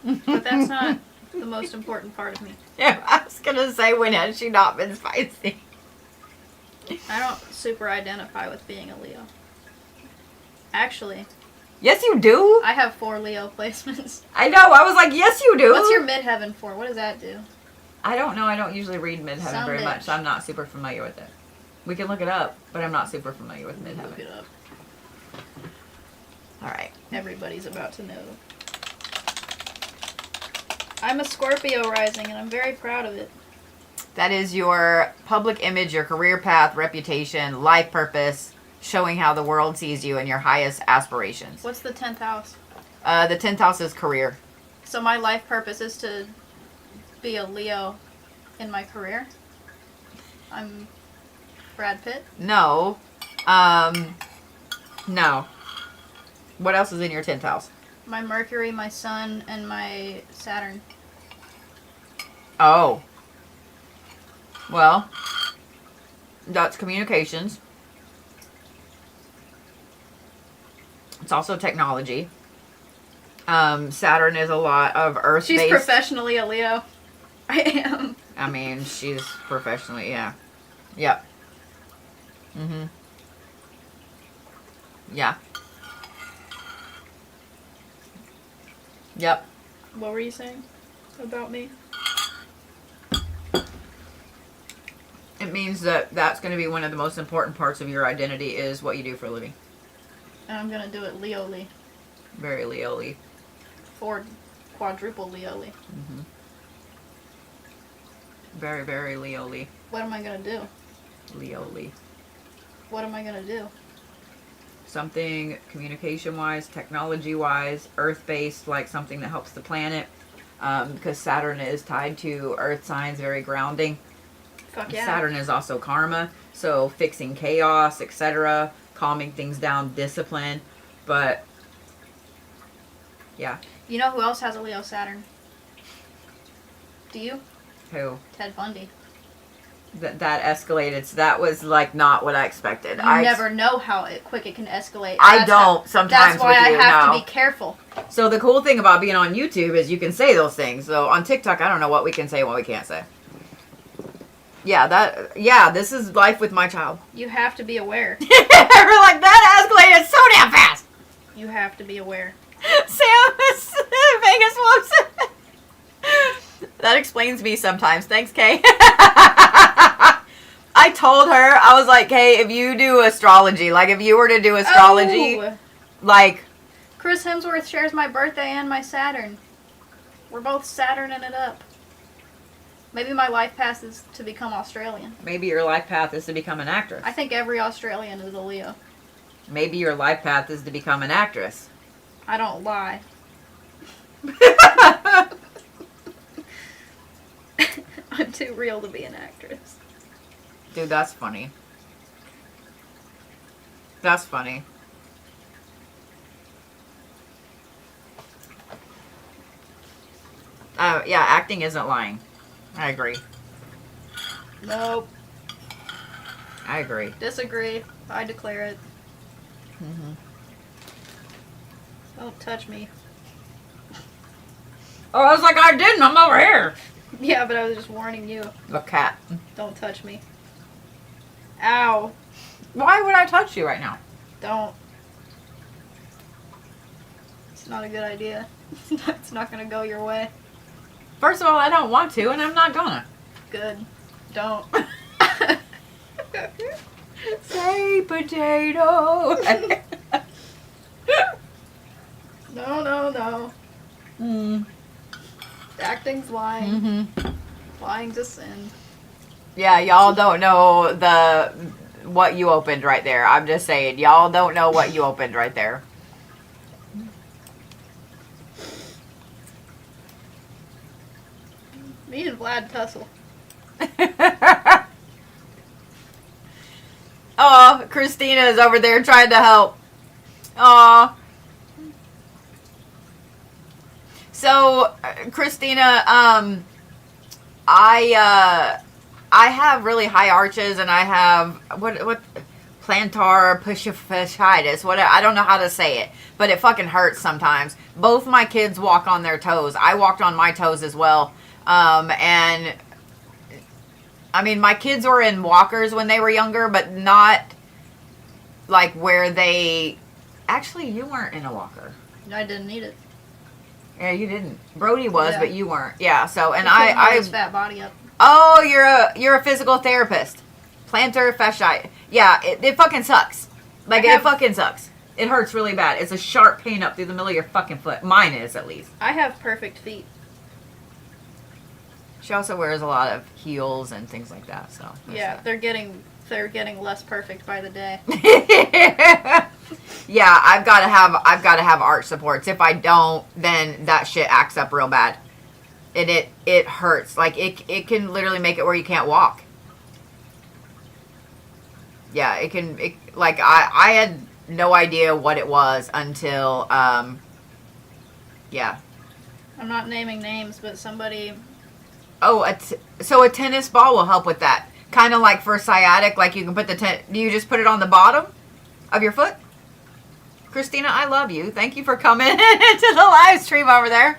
But that's not the most important part of me. Yeah, I was going to say, when has she not been spicy? I don't super identify with being a Leo. Actually, Yes, you do. I have 4 Leo placements. I know. I was like, yes, you do. What's your midheaven for? What does that do? I don't know. I don't usually read Midheaven Some very bitch. much, so I'm not super familiar with it. We can look it up, but I'm not super familiar with Look Midheaven. it up. All right. Everybody's about to know. I'm a Scorpio rising, and I'm very proud of it. That is your public image, your career path, reputation, life purpose, showing how the world sees you and your highest aspirations. What's the 10th house? The 10th house is career. So my life purpose is to be a Leo in my career. I'm Brad Pitt. No. No. What else is in your 10th house? My Mercury, my Sun, and my Saturn. Oh. Well, that's communications. It's also technology. Saturn is a lot of Earth-based. She's professionally a Leo. I am. I mean, she's professionally, yeah. Yep. Yeah. Yep. What were you saying about me? It means that that's going to be one of the most important parts of your identity is what you do for a living. And I'm gonna do it Leoli. Very Leo-ly. Or quadruple Leoli. Mm-hmm. Very, very Leo-ly. What am I gonna do? Leo-ly. What am I gonna do? Something communication-wise, technology-wise, earth-based, like something that helps the planet. Because Saturn is tied to earth signs, very grounding. Fuck yeah. Saturn is also karma, so fixing chaos, etc., calming things down, discipline. But yeah. You know who else has a Leo Saturn? Do you? Who? Ted Bundy. That escalated. So that was like not what I expected. You I never know how quick it can escalate. I don't sometimes. That's why with you, I have no. to be careful. So the cool thing about being on YouTube is you can say those things. So on TikTok, I don't know what we can say and what we can't say. Yeah, this is life with my child. You have to be aware. We're like, that escalated so damn fast. You have to be aware. Sam is Vegas whoops. That explains me sometimes. Thanks, Kay. I told her, I was like, Kay, if you do astrology, like if you were to do astrology, Oh! like... Chris Hemsworth shares my birthday and my Saturn. We're both Saturning it up. Maybe my life path is to become Australian. Maybe your life path is to become an actress. I think every Australian is a Leo. Maybe your life path is to become an actress. I don't lie. I'm too real to be an actress. Dude, that's funny. That's funny. Yeah, acting isn't lying. I agree. Nope. I agree. Disagree. I declare it. Mm-hmm. Don't touch me. Oh, I was like, I didn't. I'm over here. Yeah, but I was just warning you. The cat. Don't touch me. Ow. Why would I touch you right now? Don't. It's not a good idea. It's not gonna go your way. First of all, I don't want to, and I'm not gonna. Good. Don't. Say potato. No. Mm. Acting's lying. Mm-hmm. Lying's a sin. Yeah, y'all don't know what you opened right there. I'm just saying, y'all don't know what you opened right there. Me and Vlad tussle. Oh, Kristina is over there trying to help. Aw. So, Kristina, I have really high arches, and I have what plantar fasciitis. What I don't know how to say it, but it fucking hurts sometimes. Both my kids walk on their toes. I walked on my toes as well, and I mean, my kids were in walkers when they were younger, but not like where they. Actually, you weren't in a walker. I didn't need it. Yeah, you didn't. Brody was, Yeah. but you weren't. Yeah. So, and He couldn't hold I. his fat body up. Oh, you're a physical therapist. Plantar fasciitis. Yeah, it fucking sucks. Like it fucking sucks. It hurts really bad. It's a sharp pain up through the middle of your fucking foot. Mine is, at least. I have perfect feet. She also wears a lot of heels and things like that. So. Yeah, they're getting less perfect by the day. Yeah, I've got to have arch supports. If I don't, then that shit acts up real bad. And it hurts. Like it can literally make it where you can't walk. Yeah, it can. Like I had no idea what it was until yeah. I'm not naming names, but somebody. Oh, so a tennis ball will help with that. Kind of like for sciatic, like you can put do you just put it on the bottom of your foot? Kristina, I love you. Thank you for coming into the live stream over there.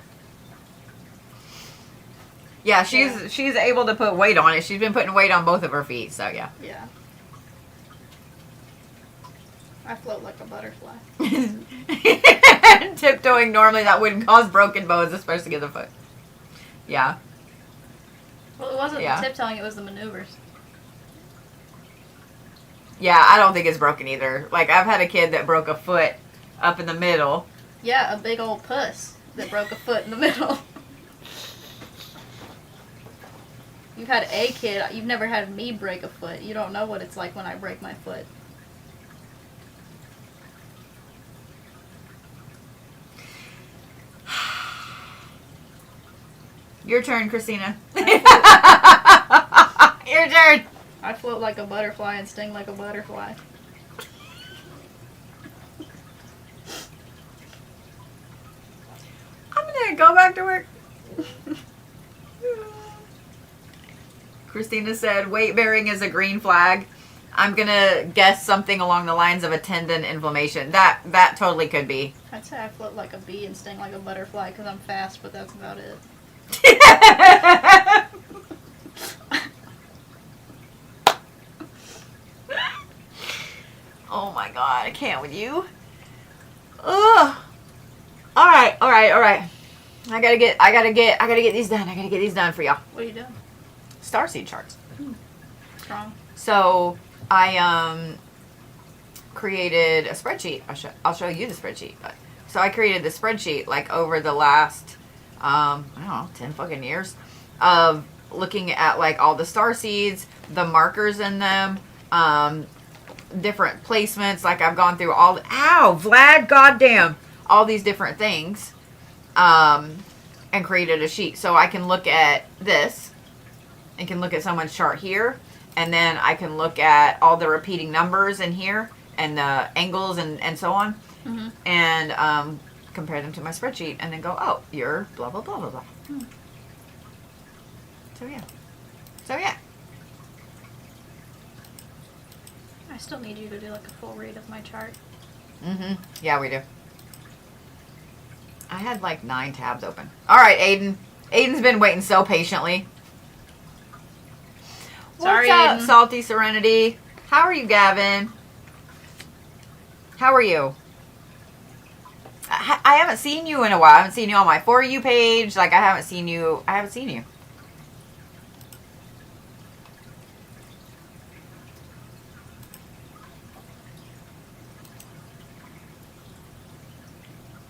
Yeah, she's able to put weight on it. She's been putting weight on both of her feet, so yeah. Yeah. I float like a butterfly. Tiptoeing normally that wouldn't cause broken bones, especially in the foot. Yeah. Well, it wasn't Yeah. the tiptoeing, it was the maneuvers. Yeah, I don't think it's broken either. Like, I've had a kid that broke a foot up in the middle. Yeah, a big old puss that broke a foot in the middle. You've had a kid. You've never had me break a foot. You don't know what it's like when I break my foot. Your turn, Kristina. Your turn. I float like a butterfly and sting like a butterfly. I'm gonna go back to work. Kristina said weight bearing is a green flag. I'm gonna guess something along the lines of a tendon inflammation. That totally could be. I'd say I float like a bee and sting like a butterfly because I'm fast, but that's about it. Oh my god, I can't with you. Ugh. Alright. I gotta get these done. I gotta get these done for y'all. What are you doing? Starseed charts. Strong. So I created a spreadsheet. I'll show you the spreadsheet. So I created the spreadsheet like over the last I don't know, 10 fucking years of looking at like all the star seeds, the markers in them, different placements. Like I've gone through all Vlad, goddamn, all these different things, and created a sheet. So I can look at this and can look at someone's chart here, and then I can look at all the repeating numbers in here and the angles and so on, and compare them to my spreadsheet, and then go, oh, you're blah blah blah blah blah. So yeah. I still need you to do like a full read of my chart. Yeah, we do. I had like 9 tabs open. All right, Aiden. Aiden's been waiting so patiently. Sorry, What's up, Aiden. Salty Serenity? How are you, Gavin? How are you? I haven't seen you in a while. I haven't seen you on my For You page. Like, I haven't seen you.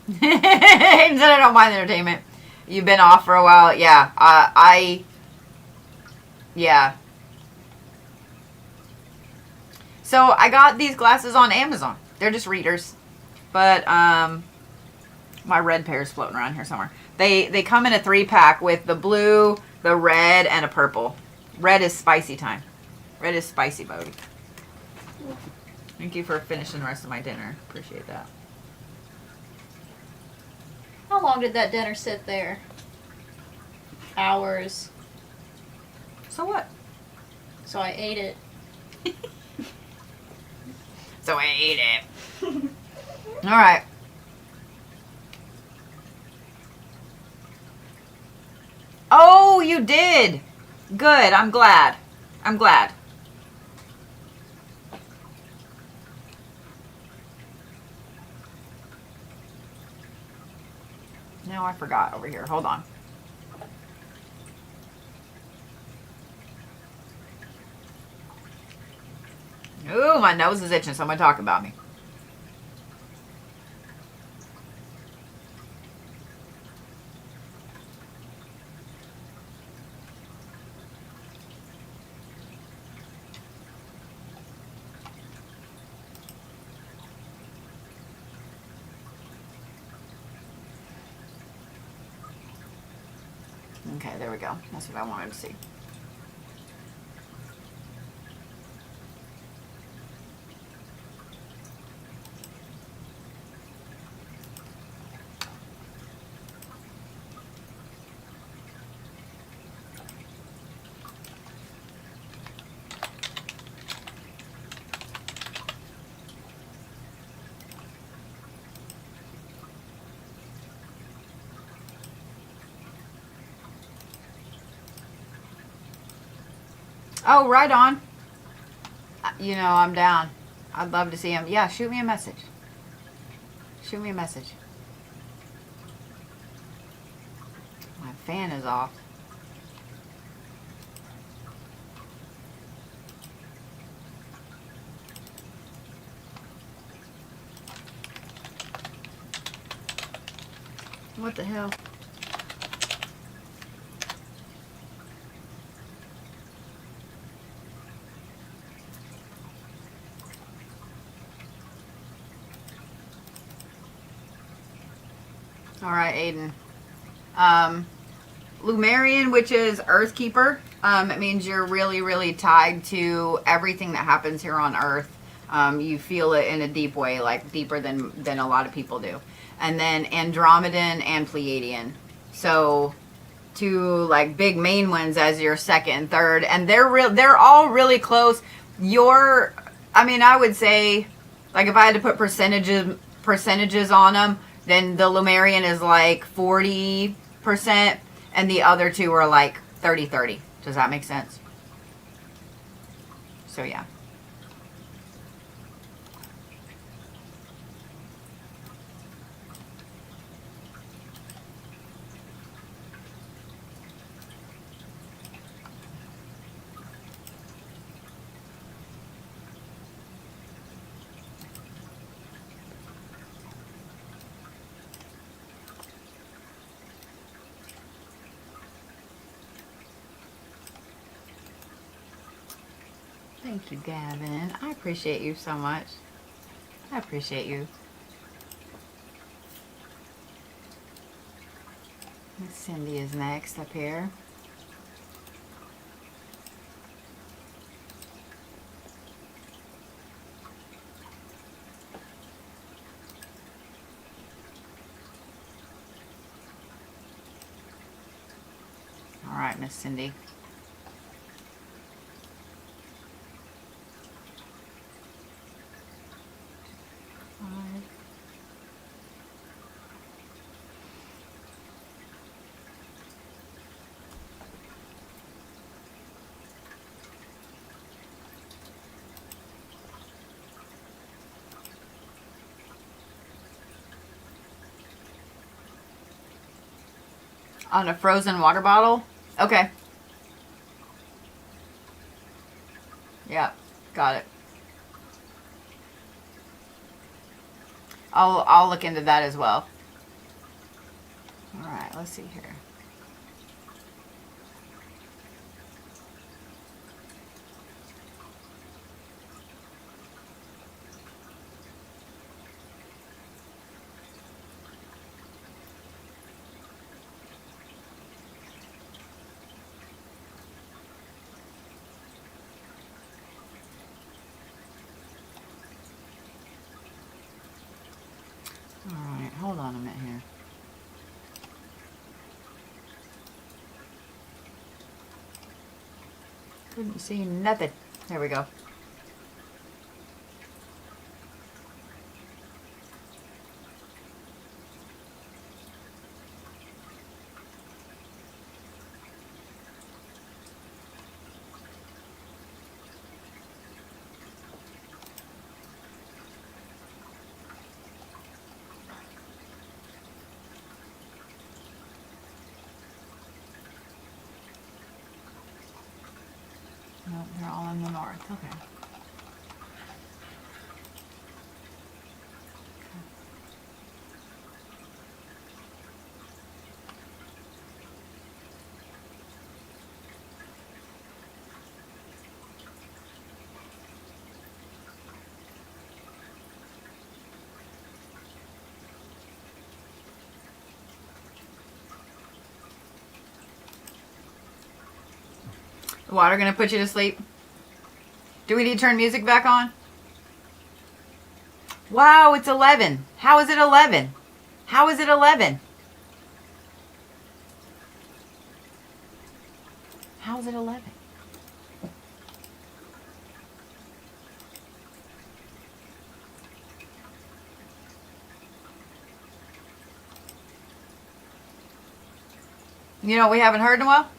Aiden said I don't mind the entertainment. You've been off for a while. Yeah. Yeah. So I got these glasses on Amazon. They're just readers. But my red pair is floating around here somewhere. They come in a 3-pack with the blue, the red, and a purple. Red is spicy time. Red is spicy, Bodie. Thank you for finishing the rest of my dinner. Appreciate that. How long did that dinner sit there? Hours. So what? So I ate it. So I ate it. All right. Oh, you did. Good. I'm glad. Now I forgot over here. Hold on. Ooh, my nose is itching. Someone talk about me. Okay, there we go. That's what I wanted to see. Oh, right on. You know, I'm down. I'd love to see him. Yeah, shoot me a message. Shoot me a message. My fan is off. What the hell? All right, Aiden. Lumerian, which is Earthkeeper. It means you're really, really tied to everything that happens here on Earth. You feel it in a deep way, like deeper than a lot of people do. And then Andromedan and Pleiadian. So two like big main ones as your second and third, and they're all really close. I would say, like if I had to put percentages on them, then the Lumerian is like 40%, and the other two are like 30-30. Does that make sense? So yeah. Thank you, Gavin. I appreciate you so much. I appreciate you. Miss Cindy is next up here. All right, Miss Cindy. On a frozen water bottle? Okay. Yeah, got it. I'll look into that as well. All right, let's see here. Alright, hold on a minute here. Couldn't see nothing. There we go. No, they're all in the north. Okay. The water gonna put you to sleep? Do we need to turn music back on? Wow, it's 11. How is it 11? How is it 11? How is it 11? You know what we haven't heard in a while?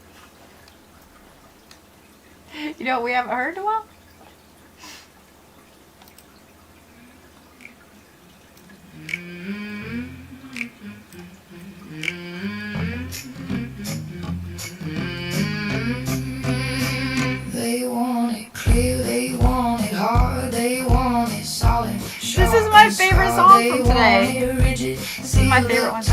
You know what we haven't heard in a while? from today. This is my favorite one.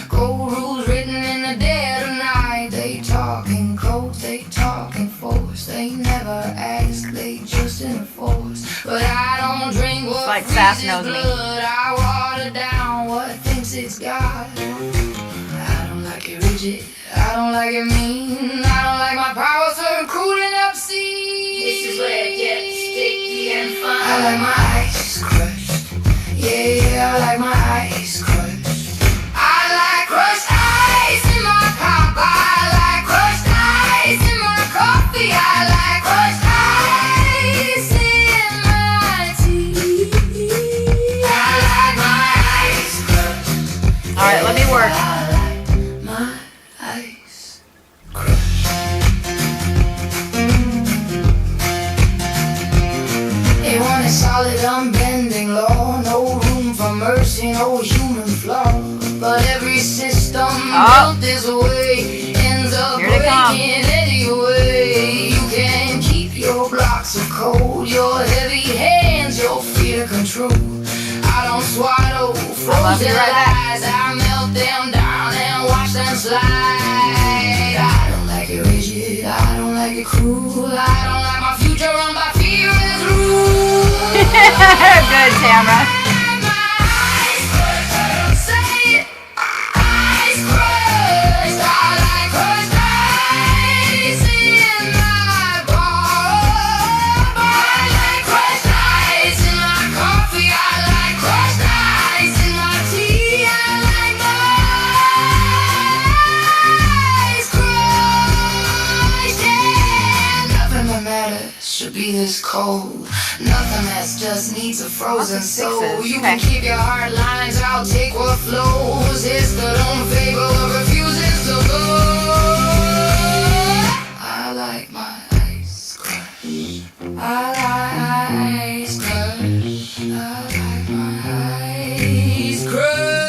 Gold rules written in the dead of night. They talking code, they talking force. They never ask, they just enforce. But I don't drink what like Sass freezes knows me. blood. I water down what thinks it's God. I don't like it rigid, I don't like it mean. I don't like my power so cooling up seas. This is where it gets sticky and fun. I like my ice crushed. Yeah, I like my ice crushed. I like crushed ice in my cup. I like crushed ice in my coffee. I like crushed ice in my tea. I like my ice crushed. All right, let me work. I like my ice crushed. They want a solid, unbending law. No room for mercy, no human flaw. But every system built this way ends up Here they come. breaking anyway. You can keep your blocks of cold, your heavy hands, your fear control. I don't swallow frozen lies. I melt them down and watch them slide. I don't like it rigid, I don't like it cruel. I don't like my future run by fear as rule. Good, Tamara. Should be this cold. Nothing that just needs a frozen soul. Sixes. You Okay. can keep your hard lines, I'll take what flows. It's the don't favor or refuses to go. I like my ice crush. I like ice crush. I like my ice crush.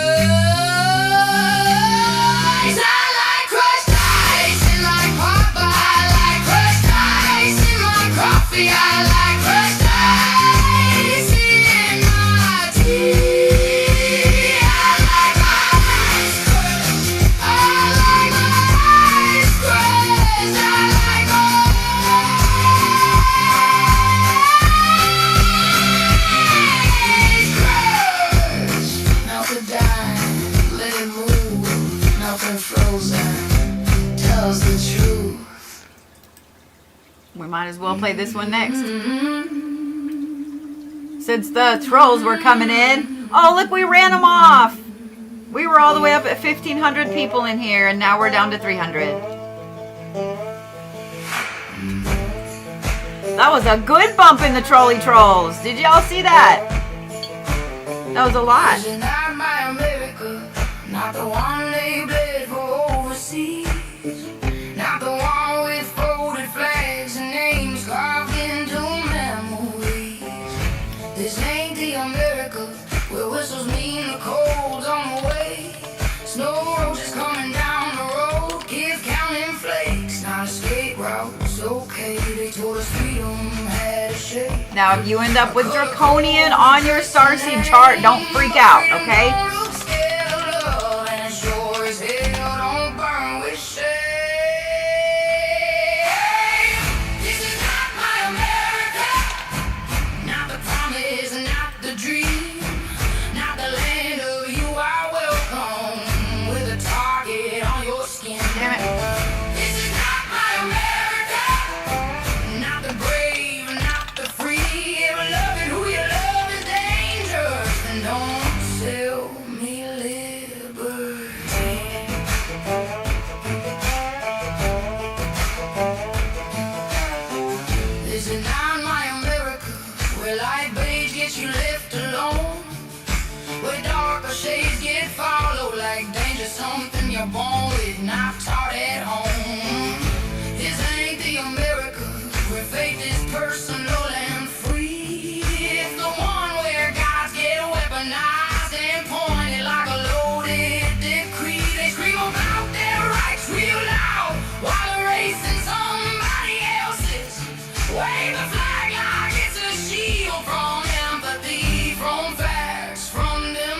I like crushed ice in my pop. I like crushed ice in my coffee. I like crushed ice in my tea. I like my ice crushed. I like my ice crushed. I like my ice crushed. Melt it down, let it move. Nothing frozen tells the truth. We might as well play this one next. Since the trolls were coming in. Oh, look, we ran them off. We were all the way up at 1,500 people in here, and now we're down to 300. That was a good bump in the trolley trolls. Did y'all see that? That was a lot. You're not my America, not the one they bled for overseas, not the one with folded flags and names carved into memories. This ain't the America where whistles mean the cold's on the way. Snow roaches coming down the road, kids counting flakes. Not a skate route's okay. They told us freedom had a shape. Now, if you end up with Draconian on your Starseed chart, don't freak out, okay? Damn it. Something you're born with, not taught at home. This ain't the America where faith is personal and free. It's the one where gods get weaponized and pointed like a loaded decree. They scream about their rights real loud while erasing somebody else's. Wave a flag like it's a shield from empathy, from facts, from the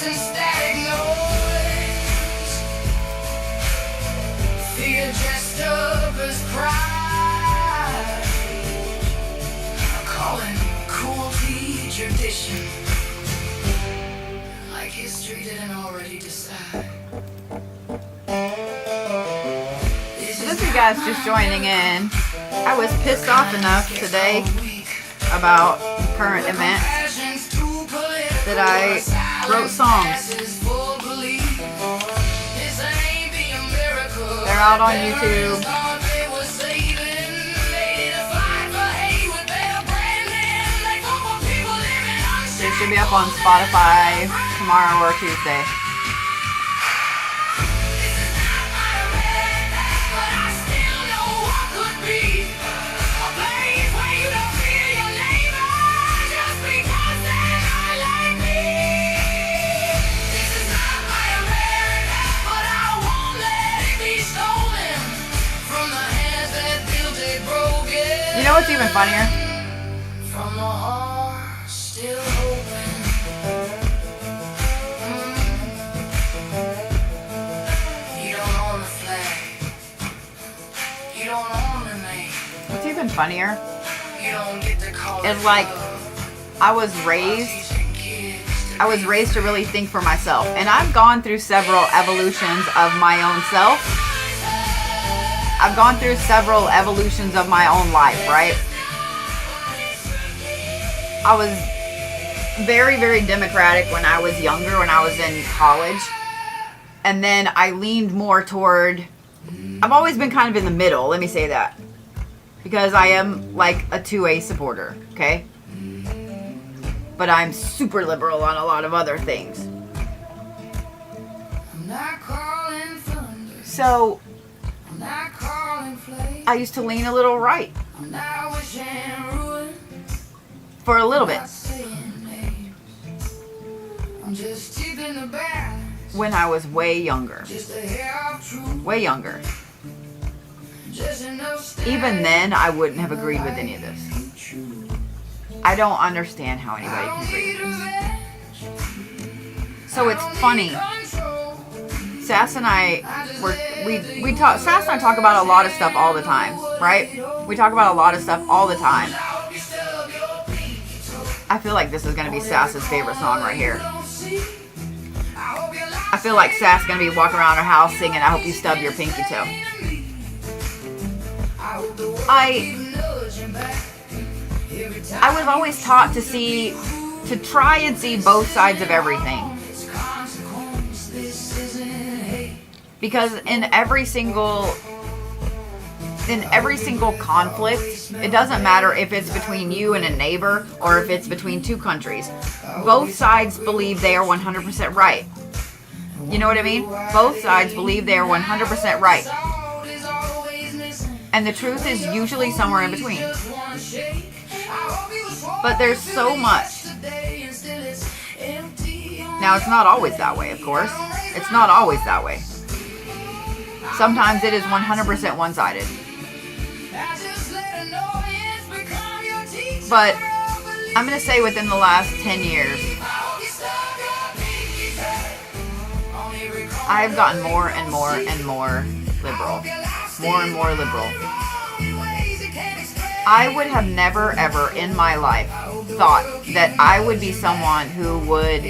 and static noise. Fear dressed up as pride. Calling cruelty tradition. Like history didn't already decide. This is you guys just joining in. I was pissed off enough today about current events that I wrote songs. They're out on YouTube. They should be up on Spotify tomorrow or Tuesday. You know what's even funnier? From the heart still open. You don't own the flag. You don't own the name. What's even funnier You don't get to call is it like love. I was raised to really think for myself, and I've gone through several evolutions of my own self. I've gone through several evolutions of my own life, right? I was very, very democratic when I was younger, when I was in college. And then I leaned more toward, I've always been kind of in the middle, let me say that. Because I am like a 2A supporter, okay? But I'm super liberal on a lot of other things. I'm not calling thunder. So I'm not calling flame. I used to lean a little right I'm not wishing ruin. for a little bit Not saying names. I'm just tipping the balance. when I was way younger. Just a hair of truth. Way younger. Just enough Even then, I wouldn't have agreed with any of this. I don't understand how anybody can agree with this. So it's funny. Sass and I we talk. Sass and I talk about a lot of stuff all the time, right? We talk about a lot of stuff all the time. I feel like this is gonna be Sass's favorite song right here. I feel like Sass gonna be walking around her house singing "I hope you stub your pinky toe." I was always taught to try and see both sides of everything. Because in every single conflict, it doesn't matter if it's between you and a neighbor or if it's between two countries. Both sides believe they are 100% right. You know what I mean? Both sides believe they are 100% right. And the truth is usually somewhere in between. But there's so much. Now, it's not always that way, of course. It's not always that way. Sometimes it is 100% one-sided. But I'm going to say within the last 10 years, I've gotten more and more and more liberal. More and more liberal. I would have never ever in my life thought that I would be someone who would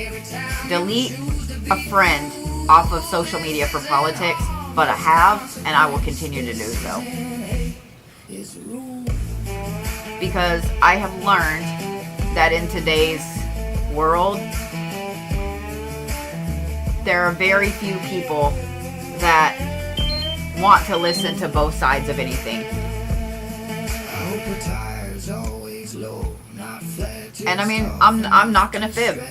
delete a friend off of social media for politics, but I have, and I will continue to do so. Because I have learned that in today's world, there are very few people that want to listen to both sides of anything. And I mean, I'm not gonna fib.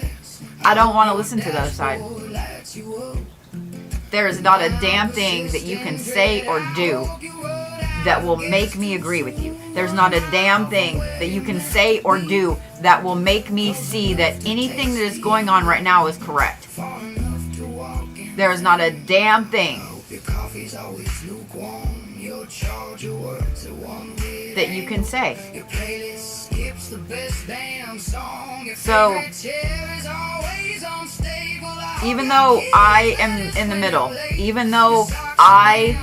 I don't want to listen to the other side. There is not a damn thing that you can say or do that will make me agree with you. There's not a damn thing that you can say or do that will make me see that anything that is going on right now is correct. There is not a damn thing that you can say. So, even though I am in the middle, even though I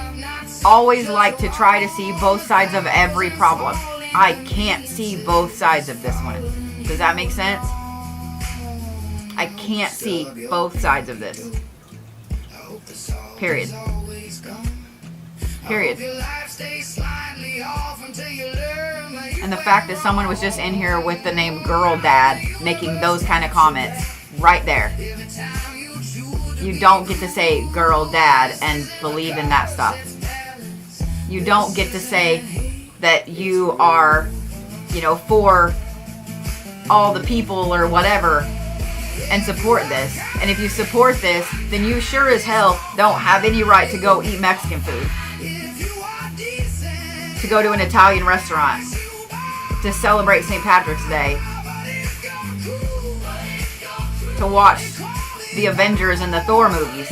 always like to try to see both sides of every problem, I can't see both sides of this one. Does that make sense? I can't see both sides of this. Period. Period. And the fact that someone was just in here with the name Girl Dad making those kind of comments right there. You don't get to say Girl Dad and believe in that stuff. You don't get to say that you are, for all the people or whatever and support this. And if you support this, then you sure as hell don't have any right to go eat Mexican food. To go to an Italian restaurant. To celebrate St. Patrick's Day. To watch the Avengers and the Thor movies.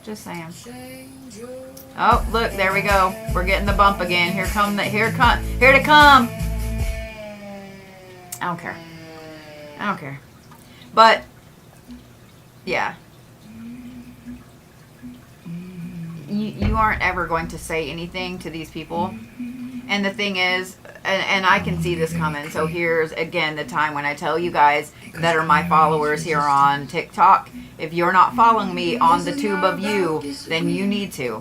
Just saying. Oh, look, there we go. We're getting the bump again. Here to come. I don't care. But yeah. You aren't ever going to say anything to these people. And the thing is, and I can see this coming, so here's again the time when I tell you guys that are my followers here on TikTok, if you're not following me on the Tube of You, then you need to.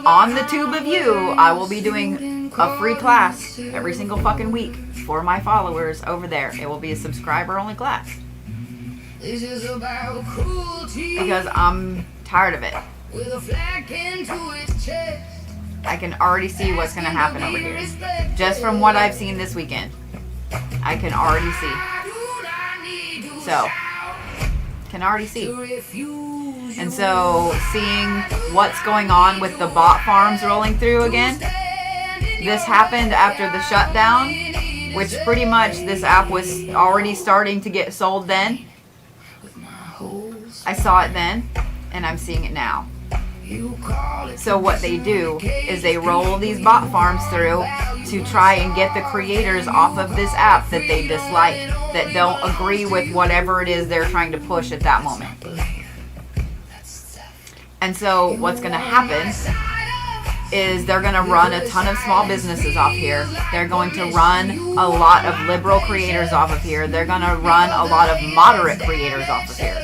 On the Tube of You, I will be doing a free class every single fucking week for my followers over there. It will be a subscriber only class. Because I'm tired of it. I can already see what's going to happen over here. Just from what I've seen this weekend. I can already see. So, can already see. And so, seeing what's going on with the bot farms rolling through again. This happened after the shutdown, which pretty much this app was already starting to get sold then. I saw it then, and I'm seeing it now. So what they do is they roll these bot farms through to try and get the creators off of this app that they dislike, that don't agree with whatever it is they're trying to push at that moment. And so what's going to happen is they're going to run a ton of small businesses off here. They're going to run a lot of liberal creators off of here. They're going to run a lot of moderate creators off of here.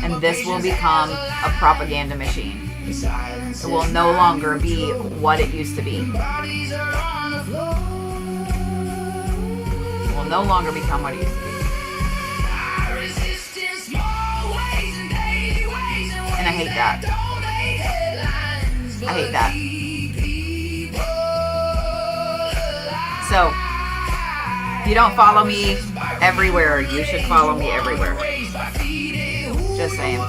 And this will become a propaganda machine. It will no longer be what it used to be. It will no longer become what it used to be. And I hate that. I hate that. So, if you don't follow me everywhere, you should follow me everywhere. Just saying.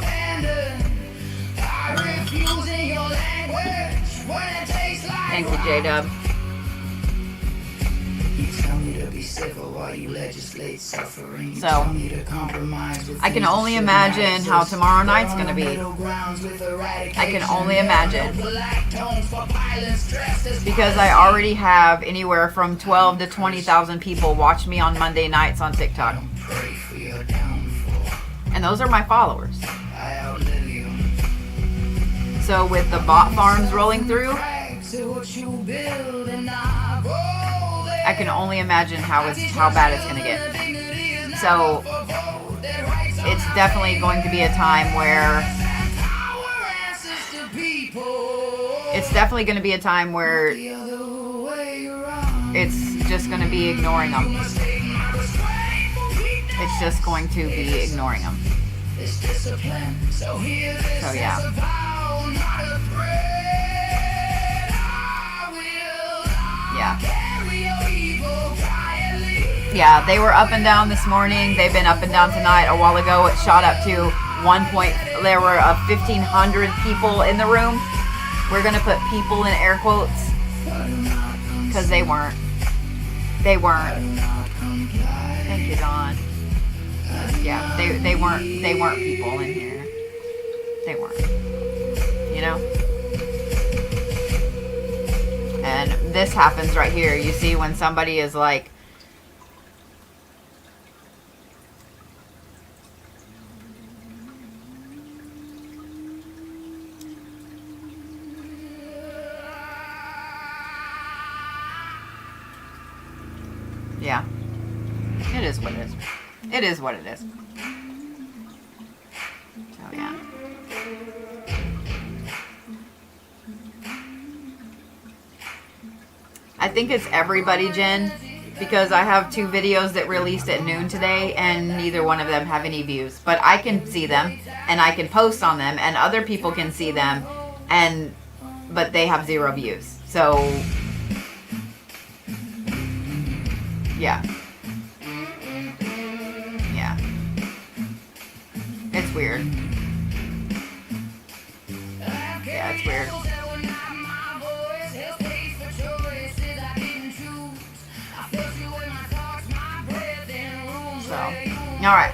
Thank you, J-Dub. So, I can only imagine how tomorrow night's going to be. I can only imagine. Because I already have anywhere from 12 to 20,000 people watch me on Monday nights on TikTok. And those are my followers. So with the bot farms rolling through, I can only imagine how bad it's going to get. So it's definitely going to be a time where it's just going to be ignoring them. It's just going to be ignoring them. So yeah. Yeah, they were up and down this morning. They've been up and down tonight. A while ago, it shot up to 1 point. There were 1,500 people in the room. We're going to put people in air quotes because they weren't. They weren't. Thank you, Dawn. Yeah, they weren't people in here. They weren't. You know? And this happens right here. You see when somebody is like, yeah. It is what it is. It is what it is. So, yeah. I think it's everybody, Jen, because I have 2 videos that released at noon today, and neither one of them have any views. But I can see them, and I can post on them, and other people can see them, but they have 0 views. So, yeah. Yeah. It's weird. Yeah, it's weird. So, alright.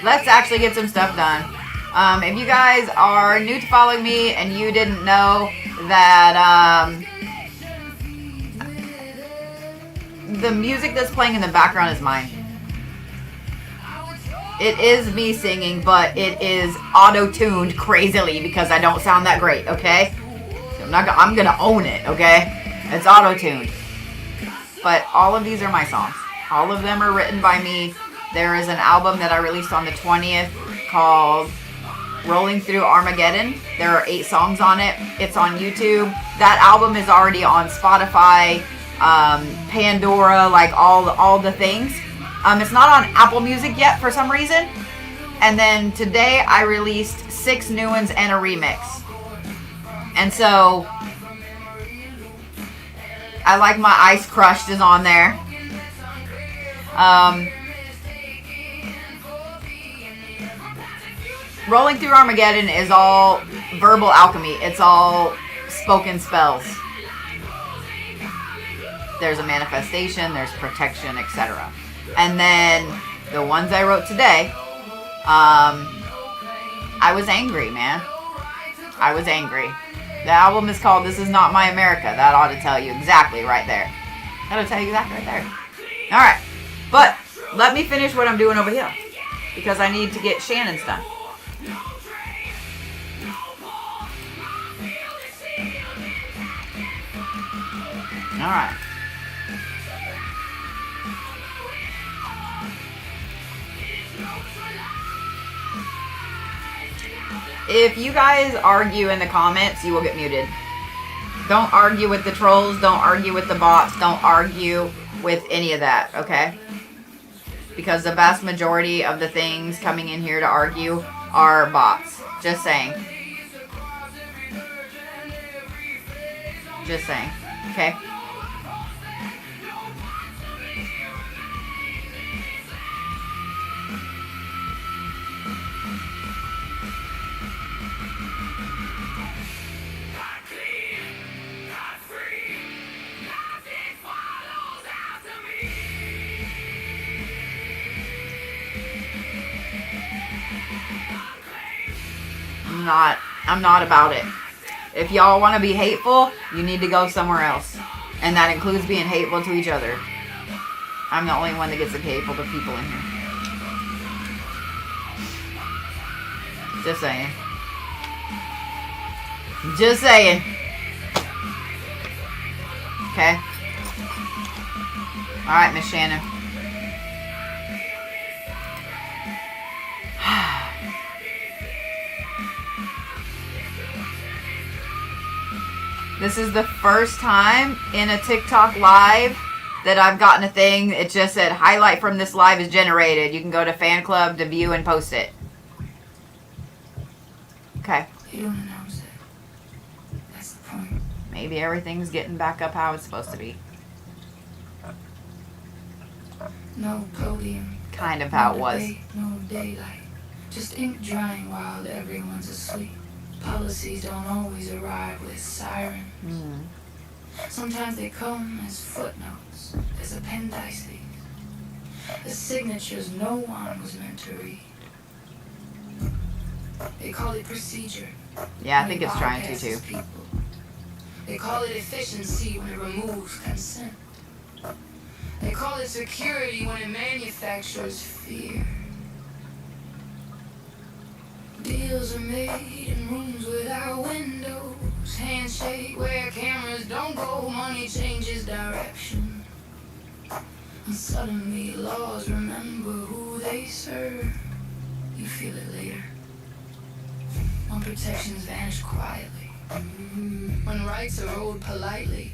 Let's actually get some stuff done. If you guys are new to following me and you didn't know that the music that's playing in the background is mine. It is me singing, but it is auto-tuned crazily because I don't sound that great, okay? I'm gonna own it, okay? It's auto-tuned. But all of these are my songs. All of them are written by me. There is an album that I released on the 20th called Rolling Through Armageddon. There are 8 songs on it. It's on YouTube. That album is already on Spotify, Pandora, like all the things. It's not on Apple Music yet for some reason. And then today I released 6 new ones and a remix. And so I Like My Ice Crushed is on there. Rolling Through Armageddon is all verbal alchemy. It's all spoken spells. There's a manifestation, there's protection, etc. And then the ones I wrote today, I was angry, man. I was angry. The album is called This Is Not My America. That ought to tell you exactly right there. That'll tell you exactly right there. Alright. But let me finish what I'm doing over here. Because I need to get Shannon's done. Alright. If you guys argue in the comments, you will get muted. Don't argue with the trolls. Don't argue with the bots. Don't argue with any of that, okay? Because the vast majority of the things coming in here to argue are bots. Just saying. Just saying. Okay? I'm not about it. If y'all want to be hateful, you need to go somewhere else. And that includes being hateful to each other. I'm the only one that gets to be hateful to people in here. Just saying. Just saying. Okay. Alright, Miss Shannon. This is the first time in a TikTok live that I've gotten a thing. It just said, highlight from this live is generated. You can go to fan club to view and post it. Okay. You don't announce it. That's the point. Maybe everything's getting back up how it's supposed to be. No podium. Kind of how it was. No daylight. Just ink drying while everyone's asleep. Policies don't always arrive with sirens. Sometimes they come as footnotes, as appendices, as signatures no one was meant to read. They call it procedure, Yeah, I think it's When trying to bypasses too. people. They call it efficiency when it removes consent. They call it security when it manufactures fear. Deals are made in rooms without windows. Handshake where cameras don't go. Money changes direction. And suddenly laws remember who they serve. You feel it later. When protections vanish quietly. When rights erode politely.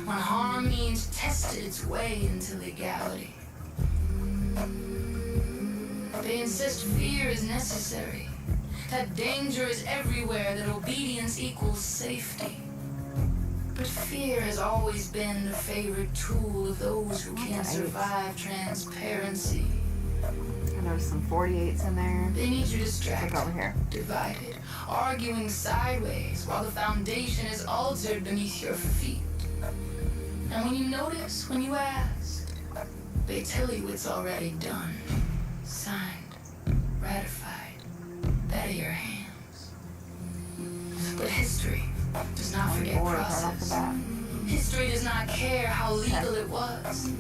When harm means tested its way into legality. They insist fear is necessary. That danger is everywhere, that obedience equals safety. But fear has always been the favorite tool of those who can't survive transparency. I noticed some 48s in there. They need you distracted, Look over here. divided, arguing sideways while the foundation is altered beneath your feet. And when you notice, when you ask, they tell you it's already done, signed, ratified, out of your hands. But history does not forget process. History does not care how legal it was.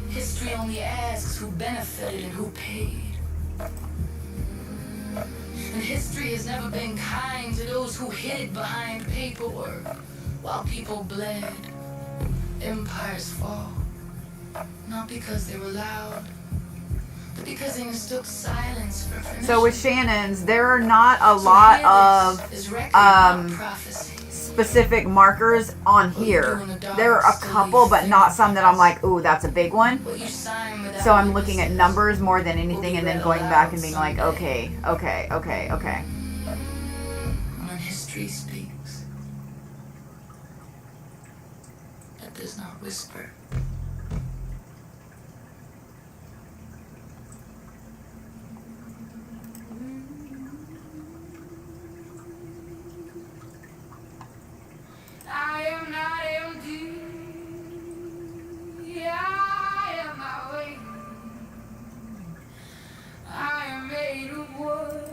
History only asks who benefited and who paid. And history has never been kind to those who hid behind paperwork while people bled. Empires fall, not because they were loud, but because they mistook silence for permission. So with Shannon's, there are not a lot of specific markers on here. There are a couple, but not some that I'm like, ooh, that's a big one. So I'm looking at numbers more than anything and then going back and being like, okay. When history speaks, it does not whisper. I am not empty. I am not waiting. I am made of wood.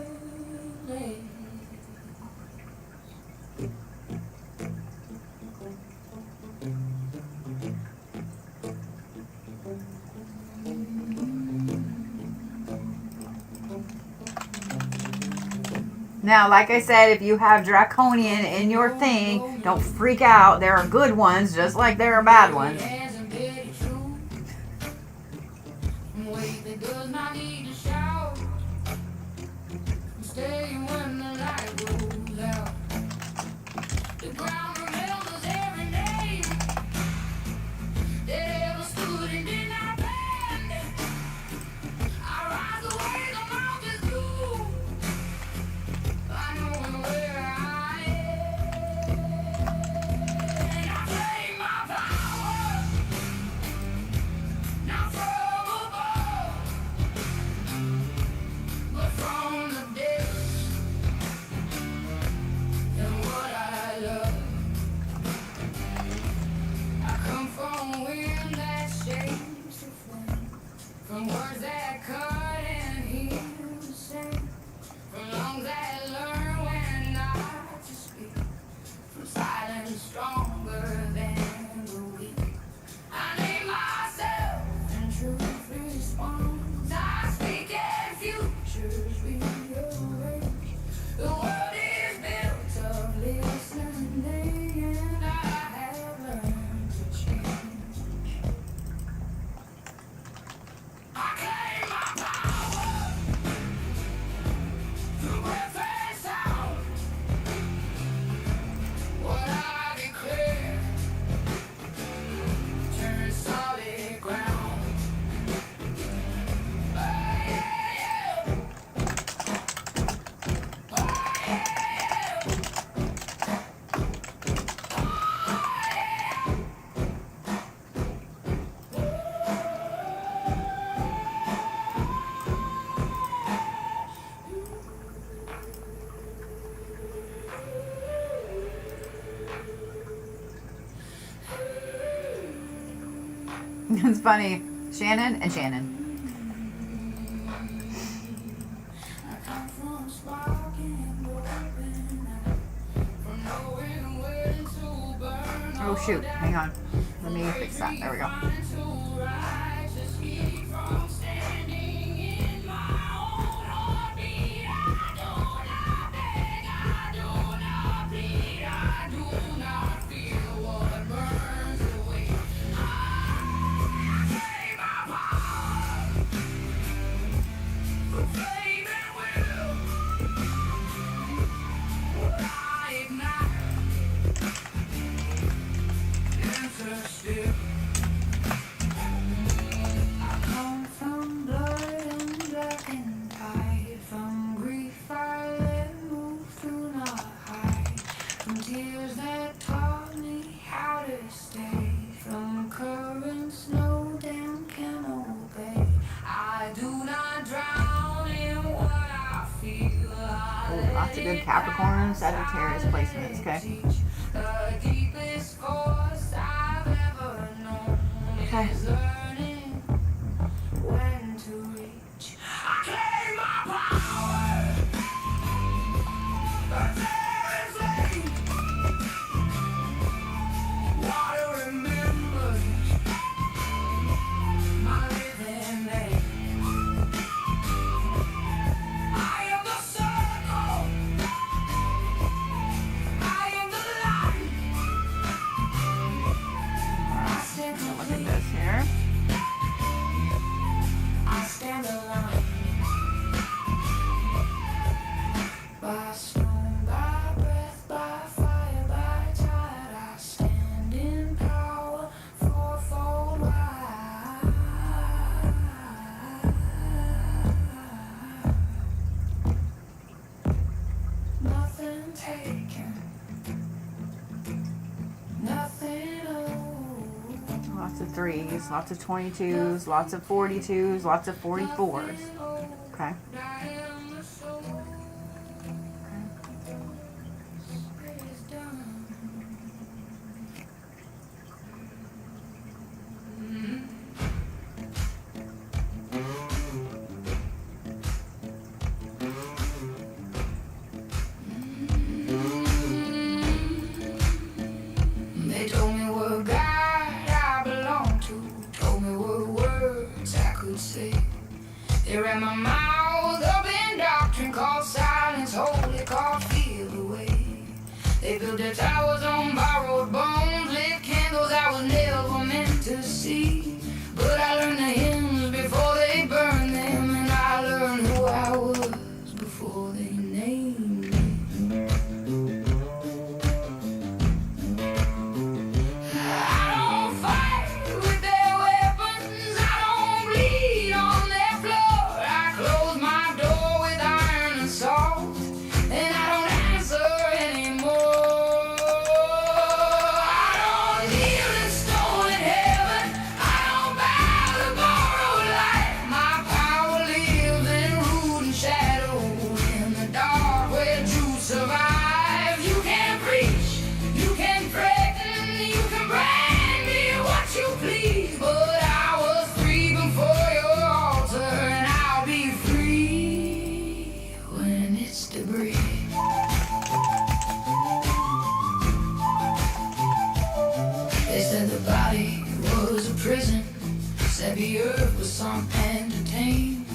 Now, like I said, if you have Draconian in your thing, don't freak out. There are good ones, just like there are bad ones. It's funny. Shannon and Shannon. Oh shoot, hang on. Let me fix that. There we go. Lots of good Capricorn, Sagittarius placements, okay? Okay. Look at this here. By stone, by breath, by fire, by tide, I stand in power, fourfold wide. Nothing taken, nothing owed. Lots of 3s, lots of 22s, lots of 42s, lots of 44s. Okay. They told me what God I belong to, told me what words I could say. They ran my mouth up in doctrine called silence, holy, called feel away. They built their towers on borrowed bones, lit candles I was never meant to see. But I learned the hymns before they burned them, and I learned who I was before they named me. I don't fight with their weapons, I don't bleed on their floor. I close my door with iron and salt, and I don't answer anymore. I don't kneel in stone in heaven, I don't bow to borrowed light. My power lives in root and shadow, in the dark where truth survives. You can preach, you can threaten, you can brand me what you please, but I was free before your altar, and I'll be free when it's debris. They said the body was a prison, said the earth was sunk and detained,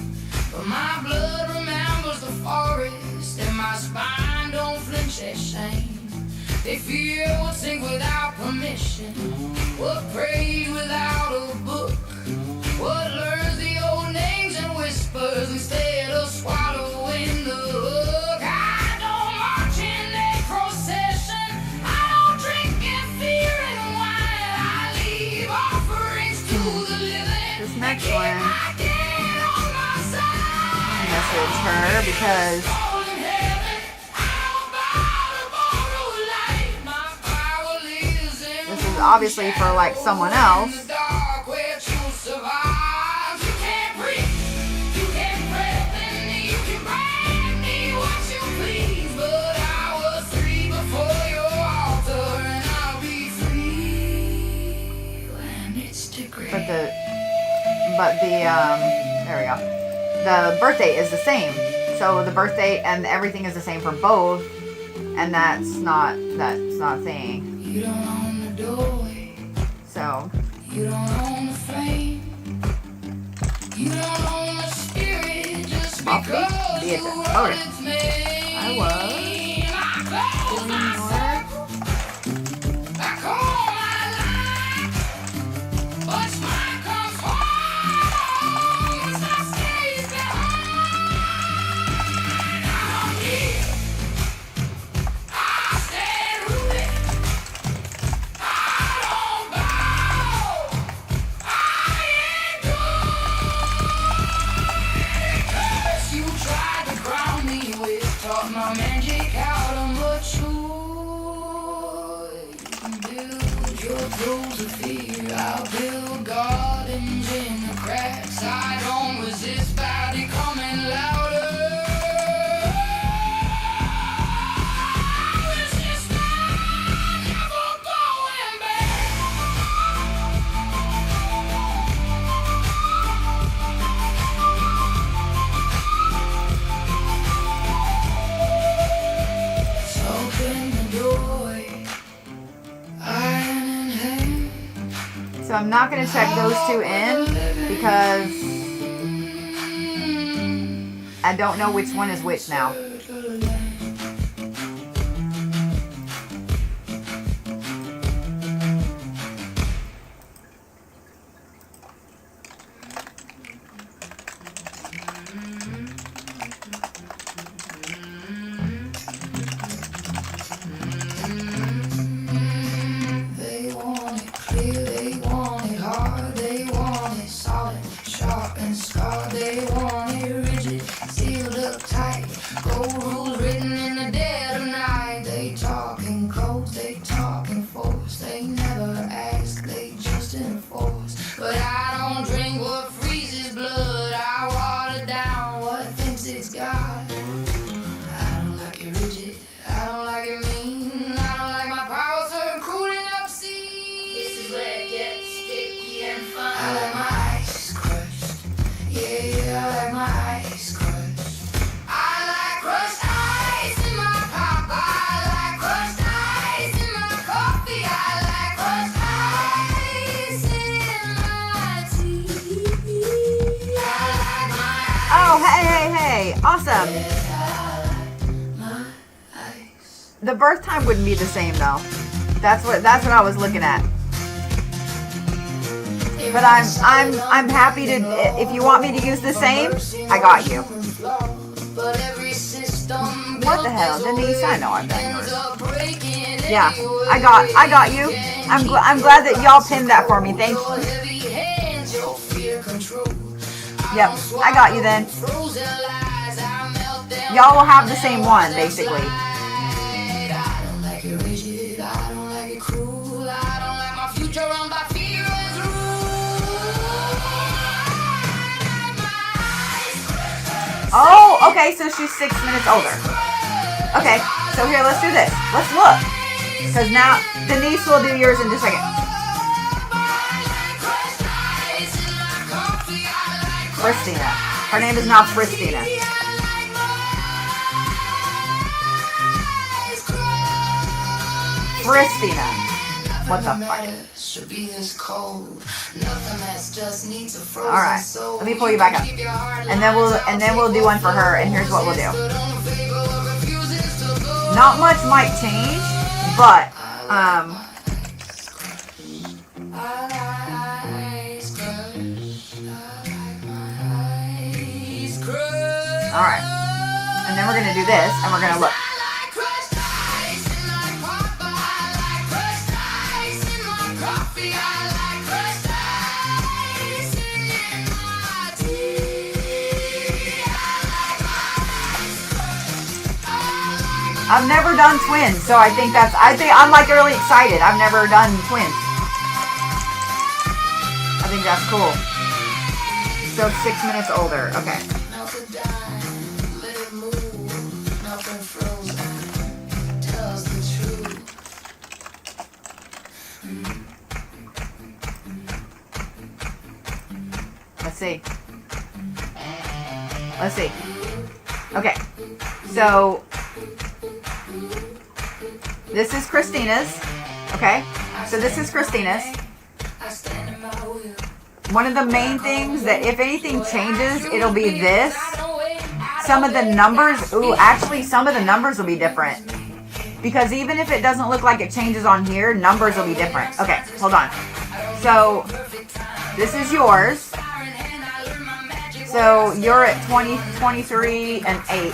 but my blood remembers the forest, and my spine don't flinch at shame. They fear what sink without permission, what prays without a book, what learns the old names and whispers instead of swallowing the hook. I don't march in a procession, I don't drink in fear and wine. I leave offerings to the living. This next Keep one, my dead on my side. message her because All in heaven, I don't bow to borrowed light. My power lives in this is obviously for like someone else. the dark where truth survives. You can't breathe, you can't threaten, you can brand me what you please, but I was free before your altar, and I'll be free when it's degraded. But the there we go. The birth date is the same. So the birth date and everything is the same for both, and that's not a thing. You don't own the the doorway. So, You don't own the frame. You don't own the spirit just Coffee? because Theater. the Okay. world is made. I was doing work. I call my line, but mine comes home. Yes, I stays behind. I'm here. I stay rooted. I don't bow. I ain't good. Curse you tried to ground me with, taught my magic how to mature. Build your tools of fear. I'll build gardens in the cracks. I don't resist by becoming louder. Resist by never going back. Open the doorway, iron in hand. So I'm not going to check those two in because I don't know which one is which now. They want it clear, they want it hard, they want it solid, sharp and scarred, they want it rigid, sealed up tight, gold rules written in the dead of night. They talk in codes, they talk in force, they never ask, they just enforce. But I don't drink what freezes blood, I water down what thinks it's God. I don't like it rigid, I don't like it mean, I don't like my power so cooling up seas. This is where it gets sticky and fun. I like my ice crushed, yeah, I like my ice crushed. I like crushed ice in my pop, I like crushed ice in my coffee, I like crushed ice in my tea. I like my Oh, hey. Awesome. ice. The birth time wouldn't be the same though. That's what I was looking at. But I'm happy to, if you want me to use the same, I got you. What the hell, Denise? I know I've done yours. Yeah, I got you. I'm glad that y'all pinned that for me. Thank you. Yep, I got you then. Y'all will have the same one, basically. I don't like it rigid, I don't like it cruel, I don't like my future run by fear as rule. Oh, okay, so she's 6 minutes older. Okay, so here, let's do this. Let's look. Because now, Denise will do yours in just a second. Kristina. Her name is now Kristina. Kristina. What the fuck? Should be this cold. Nothing that's just needs a frozen Alright, soul. let me pull you back up. And then we'll do one for her, and here's what we'll do. Not much might change, but alright. And then we're gonna do this, and we're gonna look. I've never done twins, so I think I'm like really excited. I've never done twins. I think that's cool. So 6 minutes older. Okay. Let's see. Okay. So this is Kristina's. Okay. So this is Kristina's. One of the main things that if anything changes, it'll be this. Some of the numbers, actually some of the numbers will be different. Because even if it doesn't look like it changes on here, numbers will be different. Okay, hold on. So this is yours. So you're at 20, 23, and 8.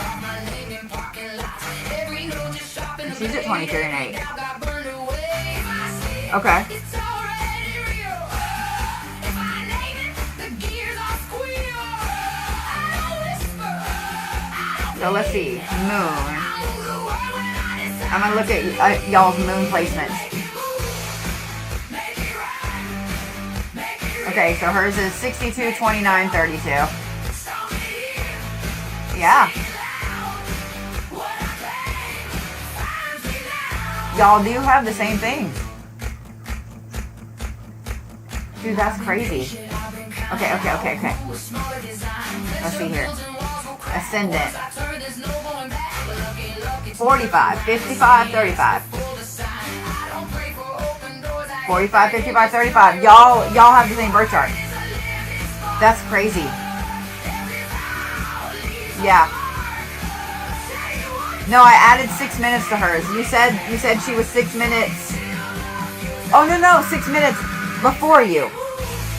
And she's at 23 and 8. Okay. So let's see. Moon. I'm going to look at y'all's moon placements. Okay, so hers is 62, 29, 32. Yeah. Y'all do have the same things. Dude, that's crazy. Okay. Let's see here. Ascendant. 45, 55, 35. 45, 55, 35. Y'all have the same birth chart. That's crazy. Yeah. No, I added 6 minutes to hers. You said she was 6 minutes. Oh no, 6 minutes before you.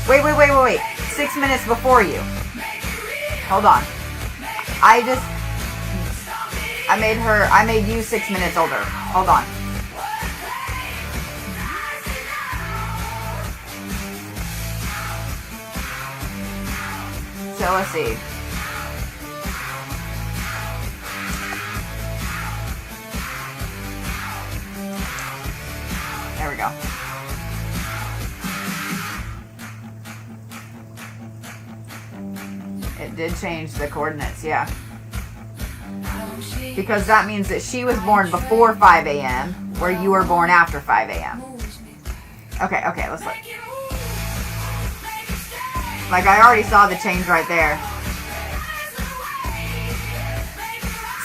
Wait. 6 minutes before you. Hold on. I made you 6 minutes older. Hold on. So let's see. There we go. It did change the coordinates, yeah. Because that means that she was born before 5 a.m., where you were born after 5 a.m. Okay, let's look. Like, I already saw the change right there.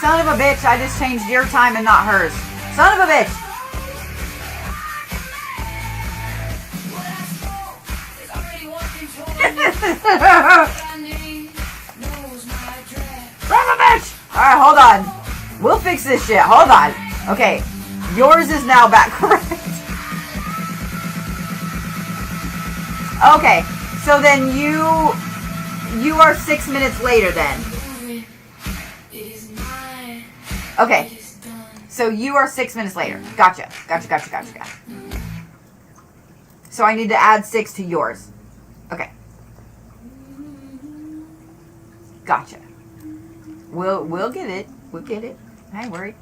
Son of a bitch, I just changed your time and not hers. Son of a bitch! Son of a bitch! Alright, hold on. We'll fix this shit. Hold on. Okay, yours is now back correct. Okay. So then you are 6 minutes later then. Okay. So you are 6 minutes later. Gotcha. So I need to add 6 to yours. Okay. Gotcha. We'll get it. We'll get it. I ain't worried.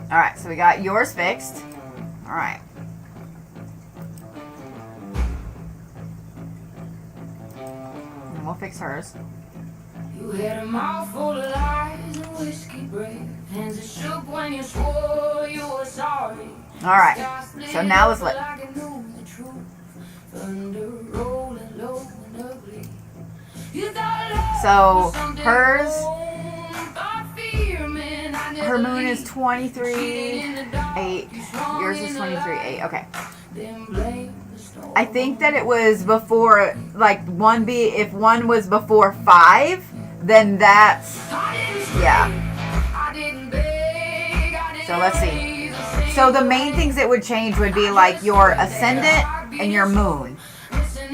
Alright, so we got yours fixed. Alright. We'll fix hers. You had a mouth full of lies and whiskey breath. Hands that shook when you swore you were sorry. Alright, so now let's look. So hers, her moon is 23/8. Yours is 23/8. Okay. I think that it was before, like, if one was before 5, then that's, yeah. So let's see. So the main things that would change would be like your ascendant and your moon.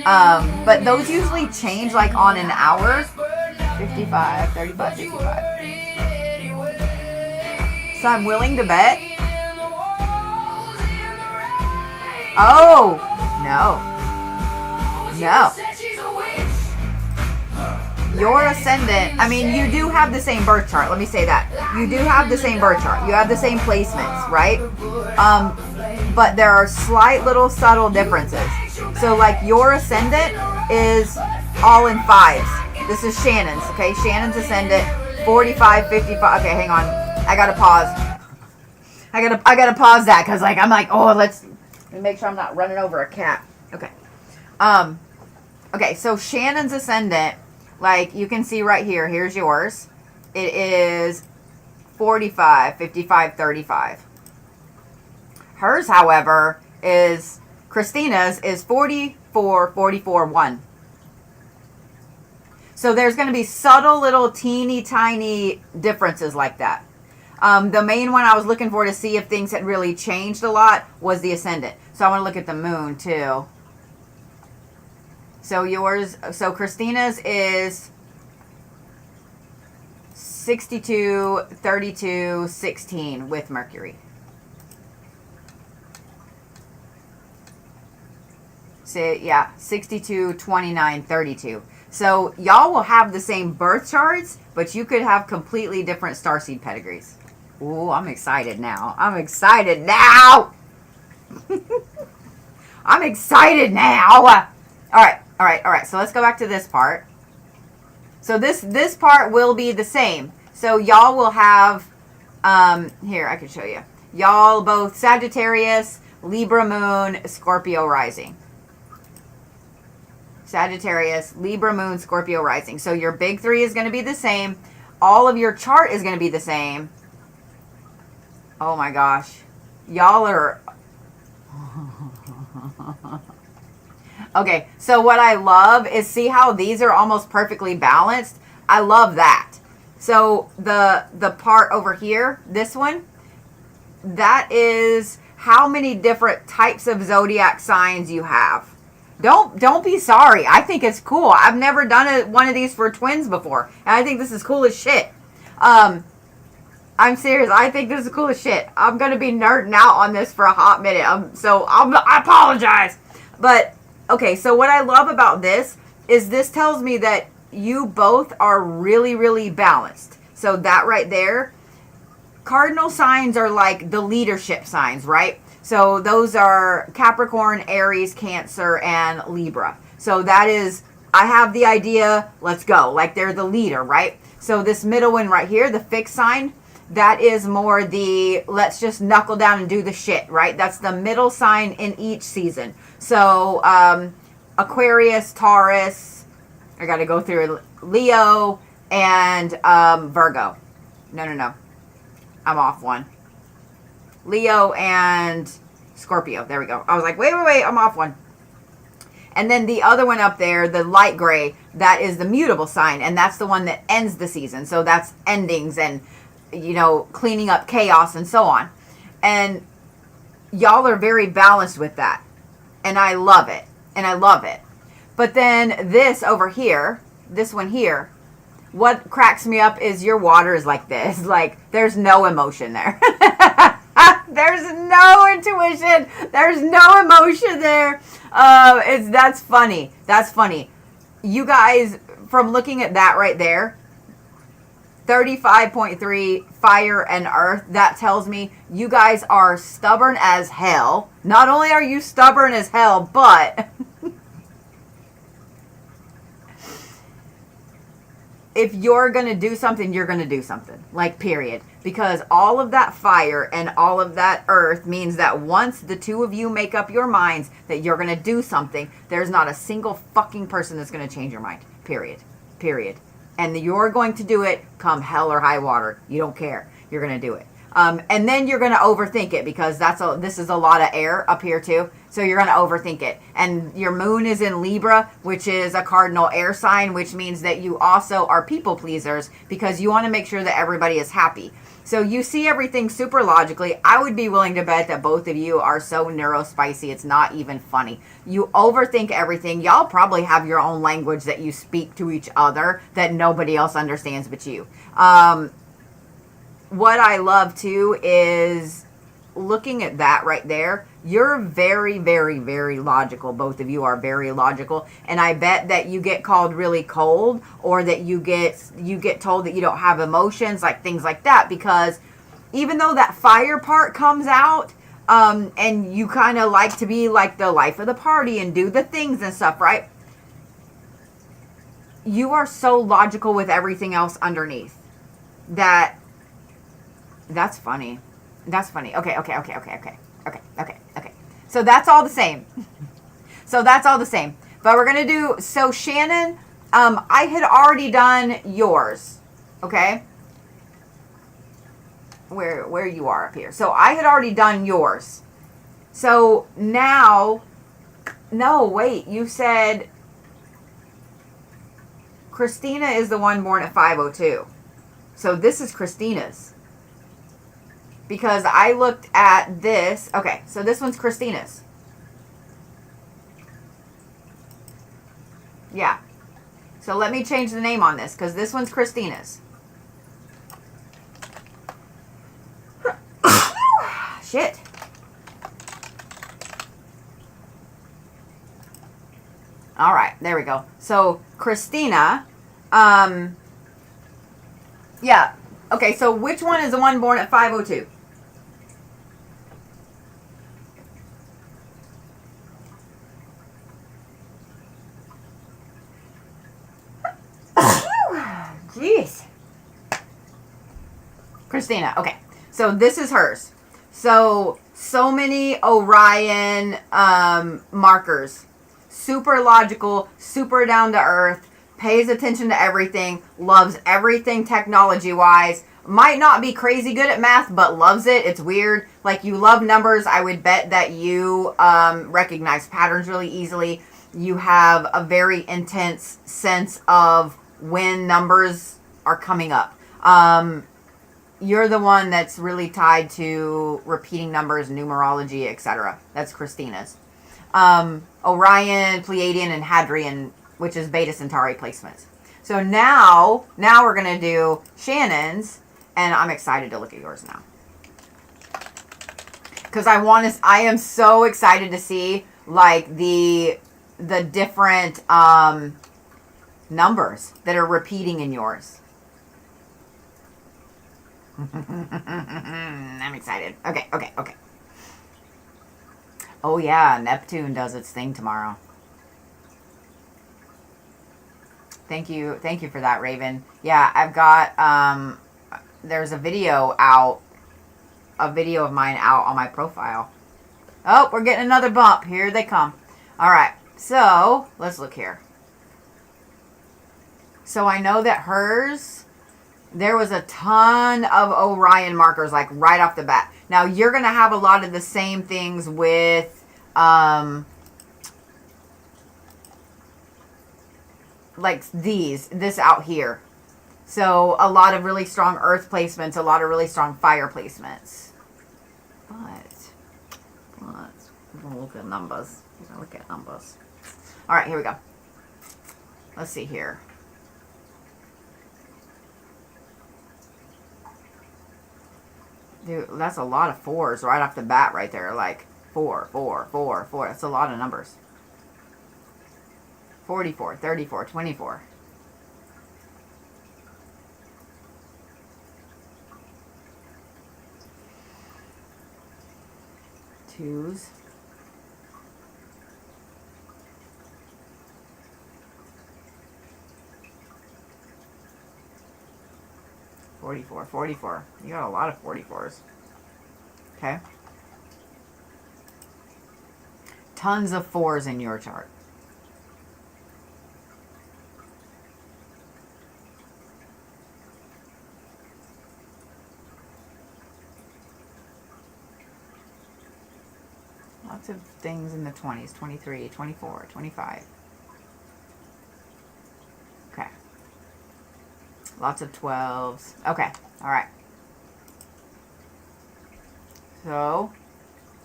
But those usually change like on an hour. 55, 35, 55. So I'm willing to bet. Oh! No. Your ascendant, I mean, you do have the same birth chart. Let me say that. You do have the same birth chart. You have the same placements, right? But there are slight little subtle differences. So, like, your ascendant is all in 5s. This is Shannon's, okay? Shannon's ascendant, 45, 55. Okay, hang on. I gotta pause. I gotta pause that because, like, I'm like, oh, let me make sure I'm not running over a cat. Okay. Okay, so Shannon's ascendant, like you can see right here, here's yours. It is 45, 55, 35. Hers, however, is Kristina's is 44, 44, 1. So there's going to be subtle little teeny tiny differences like that. The main one I was looking for to see if things had really changed a lot was the ascendant. So I want to look at the moon too. So Kristina's is 62, 32, 16 with Mercury. So yeah, 62, 29, 32. So y'all will have the same birth charts, but you could have completely different starseed pedigrees. Ooh, I'm excited now. I'm excited now. I'm excited now. All right. So let's go back to this part. So this part will be the same. So y'all will have, here, I can show you. Y'all both Sagittarius, Libra moon, Scorpio rising. Sagittarius, Libra moon, Scorpio rising. So your big three is going to be the same. All of your chart is going to be the same. Oh my gosh. Y'all are... Okay, so what I love is see how these are almost perfectly balanced? I love that. So the part over here, this one, that is how many different types of zodiac signs you have. Don't be sorry. I think it's cool. I've never done one of these for twins before, and I think this is cool as shit. I'm serious. I think this is cool as shit. I'm gonna be nerding out on this for a hot minute. I apologize. But okay, so what I love about this is this tells me that you both are really, really balanced. So that right there, cardinal signs are like the leadership signs, right? So those are Capricorn, Aries, Cancer, and Libra. So that is, I have the idea, let's go. Like they're the leader, right? So this middle one right here, the fixed sign, that is more the let's just knuckle down and do the shit, right? That's the middle sign in each season. So Aquarius, Taurus, I got to go through Leo, and Virgo. No. I'm off one. Leo and Scorpio. There we go. I was like, wait, I'm off one. And then the other one up there, the light gray, that is the mutable sign, and that's the one that ends the season. So that's endings and, cleaning up chaos and so on. And y'all are very balanced with that. And I love it. But then this over here, this one here, what cracks me up is your water is like this. Like, there's no emotion there. There's no intuition. There's no emotion there. That's funny. That's funny. You guys, from looking at that right there, 35.3 fire and earth, that tells me you guys are stubborn as hell. Not only are you stubborn as hell, but if you're going to do something, you're going to do something. Like, period. Because all of that fire and all of that earth means that once the two of you make up your minds that you're going to do something, there's not a single fucking person that's going to change your mind. Period. And you're going to do it come hell or high water. You don't care. You're going to do it. And then you're going to overthink it because this is a lot of air up here too. So you're going to overthink it. And your moon is in Libra, which is a cardinal air sign, which means that you also are people pleasers because you want to make sure that everybody is happy. So you see everything super logically. I would be willing to bet that both of you are so neurospicy, it's not even funny. You overthink everything. Y'all probably have your own language that you speak to each other that nobody else understands but you. What I love too is looking at that right there. You're very, very, very logical. Both of you are very logical. And I bet that you get called really cold or that you get told that you don't have emotions, like things like that. Because even though that fire part comes out, and you kind of like to be like the life of the party and do the things and stuff, right? You are so logical with everything else underneath. That's funny. Okay. So that's all the same. But we're going to do, so Shannon, I had already done yours. Okay? Where you are up here. So I had already done yours. So now, no, wait, you said Kristina is the one born at 5:02. So this is Kristina's. Because I looked at this. Okay, so this one's Kristina's. Yeah. So let me change the name on this because this one's Kristina's. Shit. All right, there we go. So Kristina, yeah. Okay, so which one is the one born at 5:02? Jeez. Kristina, okay. So this is hers. So many Orion markers. Super logical, super down to earth, pays attention to everything, loves everything technology-wise. Might not be crazy good at math, but loves it. It's weird. Like, you love numbers. I would bet that you recognize patterns really easily. You have a very intense sense of when numbers are coming up. You're the one that's really tied to repeating numbers, numerology, etc. That's Kristina's. Orion, Pleiadian, and Hadrian, which is Beta Centauri placements. So now we're going to do Shannon's, and I'm excited to look at yours now. Because I am so excited to see, like, the different numbers that are repeating in yours. I'm excited. Okay. Oh yeah, Neptune does its thing tomorrow. Thank you for that, Raven. Yeah, I've got there's a video of mine out on my profile. Oh, we're getting another bump. Here they come. All right, so let's look here. So I know that hers, there was a ton of Orion markers, like right off the bat. Now you're going to have a lot of the same things with like this out here. So a lot of really strong earth placements, a lot of really strong fire placements. But we're going to look at numbers. All right, here we go. Let's see here. Dude, that's a lot of fours right off the bat right there. Like 4, 4, 4, 4. That's a lot of numbers. 44, 34, 24. Twos. $44, 44. You got a lot of 44s. Okay. Tons of 4s in your chart. Lots of things in the 20s, 23, 24, 25. Okay. Lots of 12s. Okay. All right. So,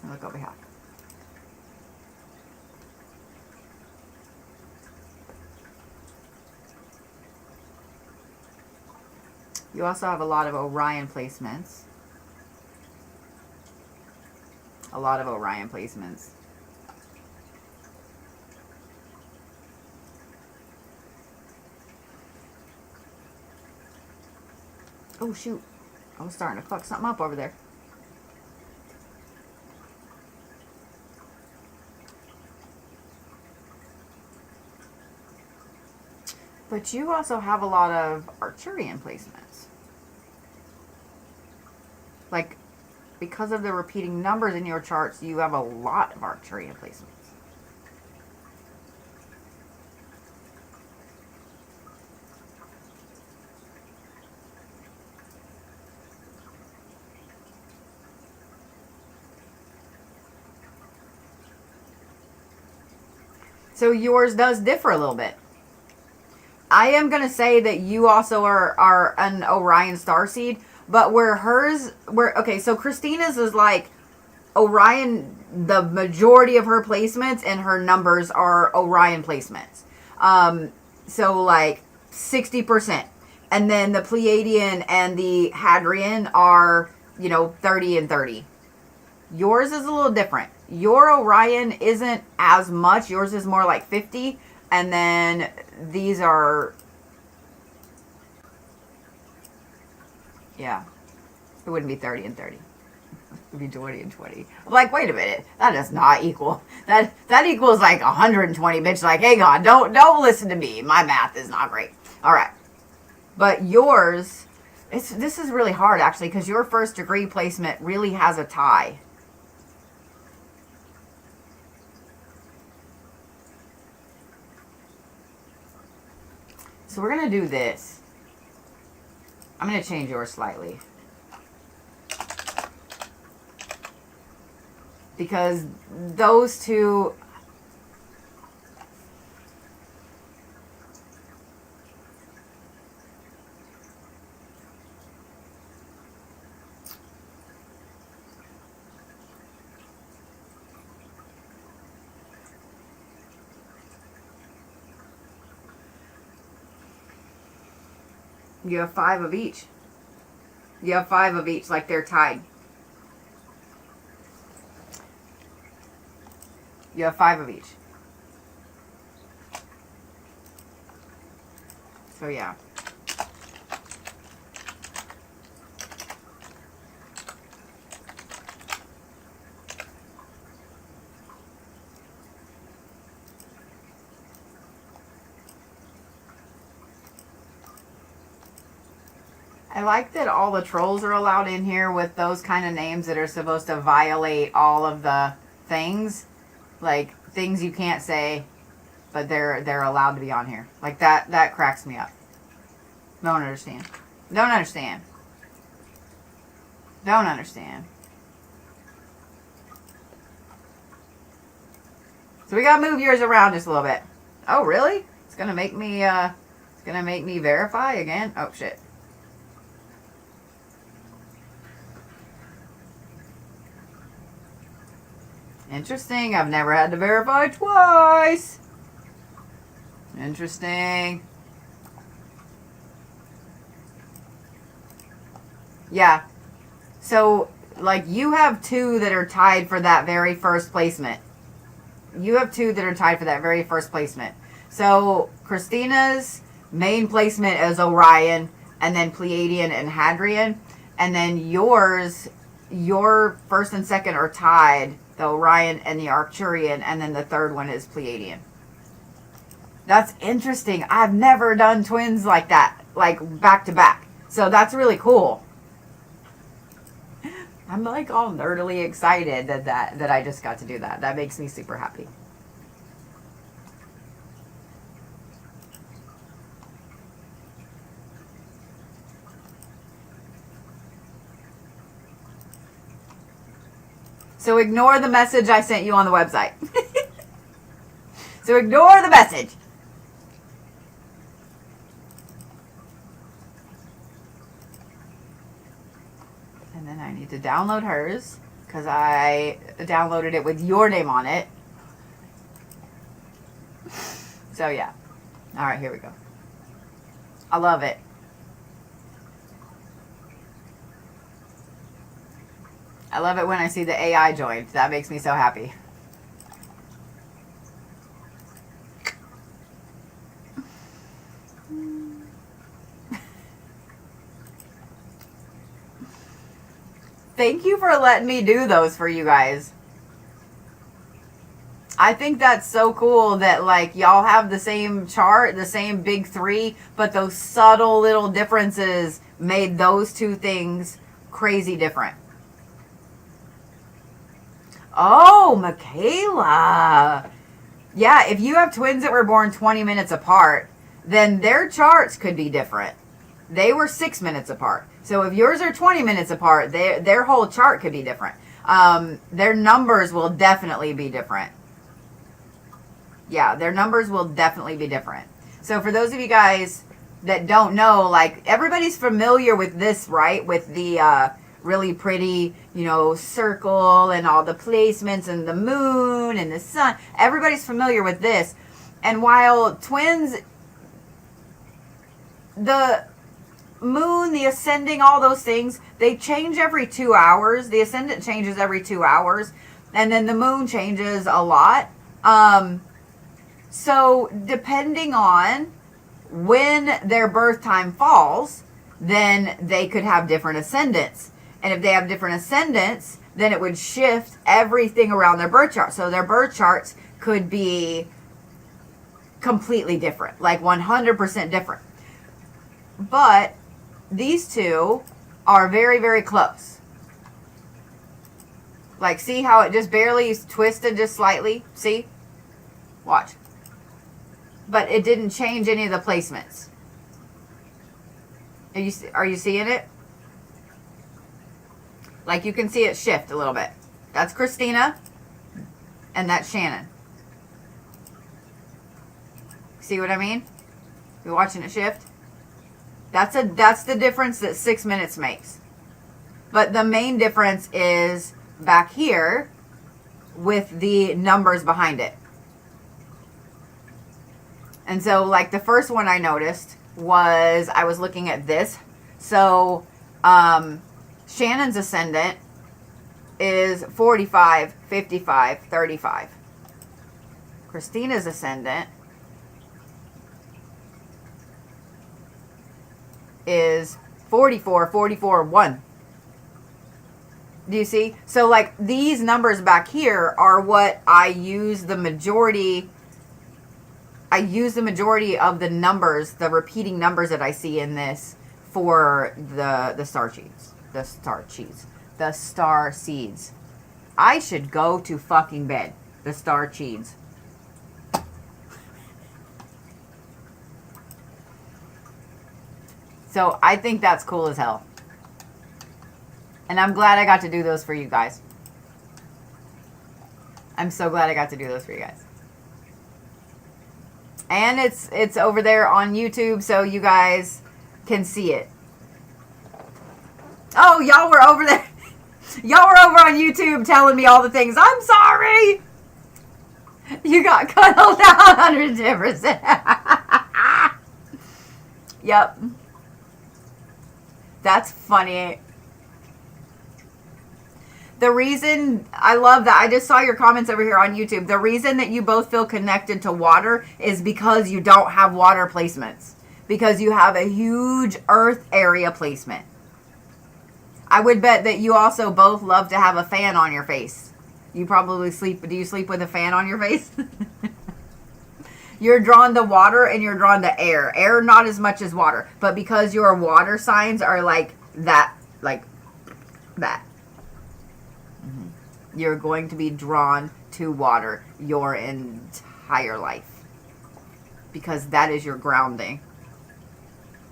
look over here. You also have a lot of Orion placements. A lot of Orion placements. Oh, shoot. I was starting to fuck something up over there. But you also have a lot of Arcturian placements. Like, because of the repeating numbers in your charts, you have a lot of Arcturian placements. So yours does differ a little bit. I am going to say that you also are an Orion starseed, but okay, so Kristina's is like Orion, the majority of her placements and her numbers are Orion placements. So like 60%. And then the Pleiadian and the Hadrian are, 30 and 30. Yours is a little different. Your Orion isn't as much. Yours is more like 50. And then these are, yeah, it wouldn't be 30 and 30. It would be 20 and 20. I'm like, wait a minute. That does not equal. That equals like 120, bitch. Like, hey, God, don't listen to me. My math is not great. All right. But yours, this is really hard, actually, because your first degree placement really has a tie. So we're going to do this. I'm going to change yours slightly. Because those two... You have 5 of each. You have 5 of each, like they're tied. You have 5 of each. So yeah. I like that all the trolls are allowed in here with those kind of names that are supposed to violate all of the things. Like, things you can't say, but they're allowed to be on here. Like, that cracks me up. Don't understand. Don't understand. Don't understand. So we gotta move yours around just a little bit. Oh, really? It's gonna make me verify again? Oh, shit. Interesting. I've never had to verify twice. Interesting. Yeah. So, like, you have 2 that are tied for that very first placement. You have 2 that are tied for that very first placement. So, Kristina's main placement is Orion, and then Pleiadian and Hadrian. And then yours, your first and second are tied, the Orion and the Arcturian, and then the third one is Pleiadian. That's interesting. I've never done twins like that, like back to back. So that's really cool. I'm like all nerdily excited that I just got to do that. That makes me super happy. So ignore the message I sent you on the website. So ignore the message. And then I need to download hers because I downloaded it with your name on it. So yeah. All right, here we go. I love it. I love it when I see the AI joined. That makes me so happy. Thank you for letting me do those for you guys. I think that's so cool that, like, y'all have the same chart, the same big 3, but those subtle little differences made those 2 things crazy different. Oh, Michaela. Yeah, if you have twins that were born 20 minutes apart, then their charts could be different. They were 6 minutes apart. So if yours are 20 minutes apart, their whole chart could be different. Their numbers will definitely be different. Yeah, their numbers will definitely be different. So for those of you guys that don't know, like, everybody's familiar with this, right? With the really pretty, you know, circle and all the placements and the moon and the sun. Everybody's familiar with this. And while twins, the moon, the ascending, all those things, they change every 2 hours. The ascendant changes every 2 hours. And then the moon changes a lot. So depending on when their birth time falls, then they could have different ascendants. And if they have different ascendants, then it would shift everything around their birth chart. So their birth charts could be completely different, like 100% different. But these two are very, very close. Like, see how it just barely twisted just slightly? See? Watch. But it didn't change any of the placements. Are you seeing it? Like, you can see it shift a little bit. That's Kristina. And that's Shannon. See what I mean? You're watching it shift? That's the difference that 6 minutes makes. But the main difference is back here with the numbers behind it. And so, like, the first one I noticed was, I was looking at this. So, Shannon's ascendant is 45, 55, 35. Kristina's ascendant is 44, 44, 1. Do you see? So, like, these numbers back here are what I use the majority. I use the majority of the numbers, the repeating numbers that I see in this for the star seeds. The star seeds. I should go to fucking bed. The star seeds. So I think that's cool as hell. And I'm glad I got to do those for you guys. I'm so glad I got to do those for you guys. And it's over there on YouTube, so you guys can see it. Oh, y'all were over there. Y'all were over on YouTube telling me all the things. I'm sorry. You got cuddled down 110%. Yep. That's funny. The reason, I love that. I just saw your comments over here on YouTube. The reason that you both feel connected to water is because you don't have water placements. Because you have a huge earth area placement. I would bet that you also both love to have a fan on your face. You probably sleep, do you sleep with a fan on your face? You're drawn to water and you're drawn to air. Air not as much as water. But because your water signs are like that. You're going to be drawn to water your entire life. Because that is your grounding.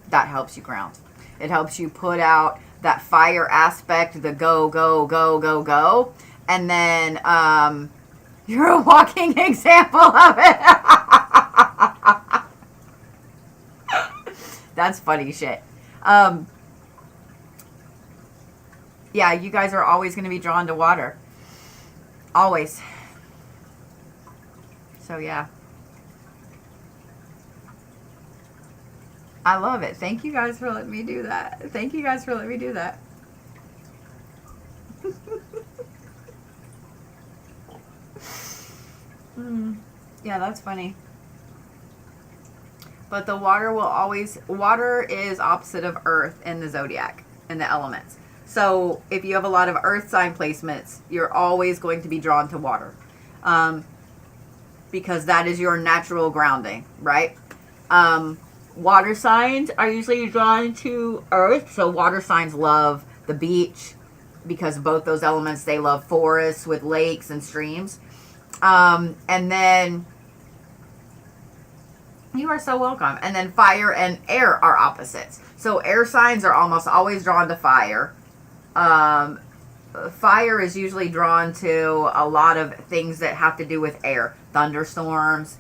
That helps you ground. It helps you put out that fire aspect, the go, go, go, go, go. And then you're a walking example of it. That's funny shit. Yeah, you guys are always going to be drawn to water. Always. So, yeah. I love it. Thank you guys for letting me do that. Thank you guys for letting me do that. Yeah, that's funny. But the water will always, water is opposite of earth in the zodiac, in the elements. So if you have a lot of earth sign placements, you're always going to be drawn to water. Because that is your natural grounding, right? Water signs are usually drawn to earth. So water signs love the beach because both those elements, they love forests with lakes and streams. And then you are so welcome. And then fire and air are opposites. So air signs are almost always drawn to fire. fire is usually drawn to a lot of things that have to do with air. Thunderstorms.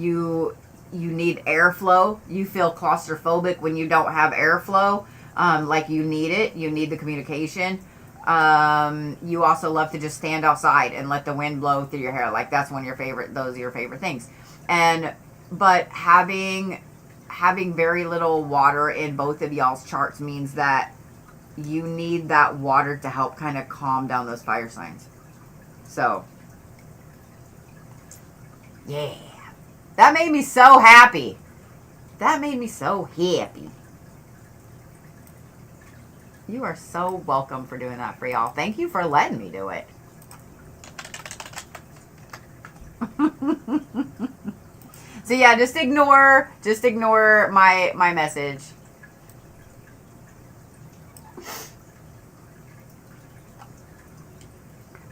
You need airflow. You feel claustrophobic when you don't have airflow. Like you need it. You need the communication. You also love to just stand outside and let the wind blow through your hair. Like that's one of your favorite. Those are your favorite things. But having very little water in both of y'all's charts means that you need that water to help kind of calm down those fire signs. So, yeah. That made me so happy. That made me so happy. You are so welcome for doing that for y'all. Thank you for letting me do it. So yeah, just ignore my message.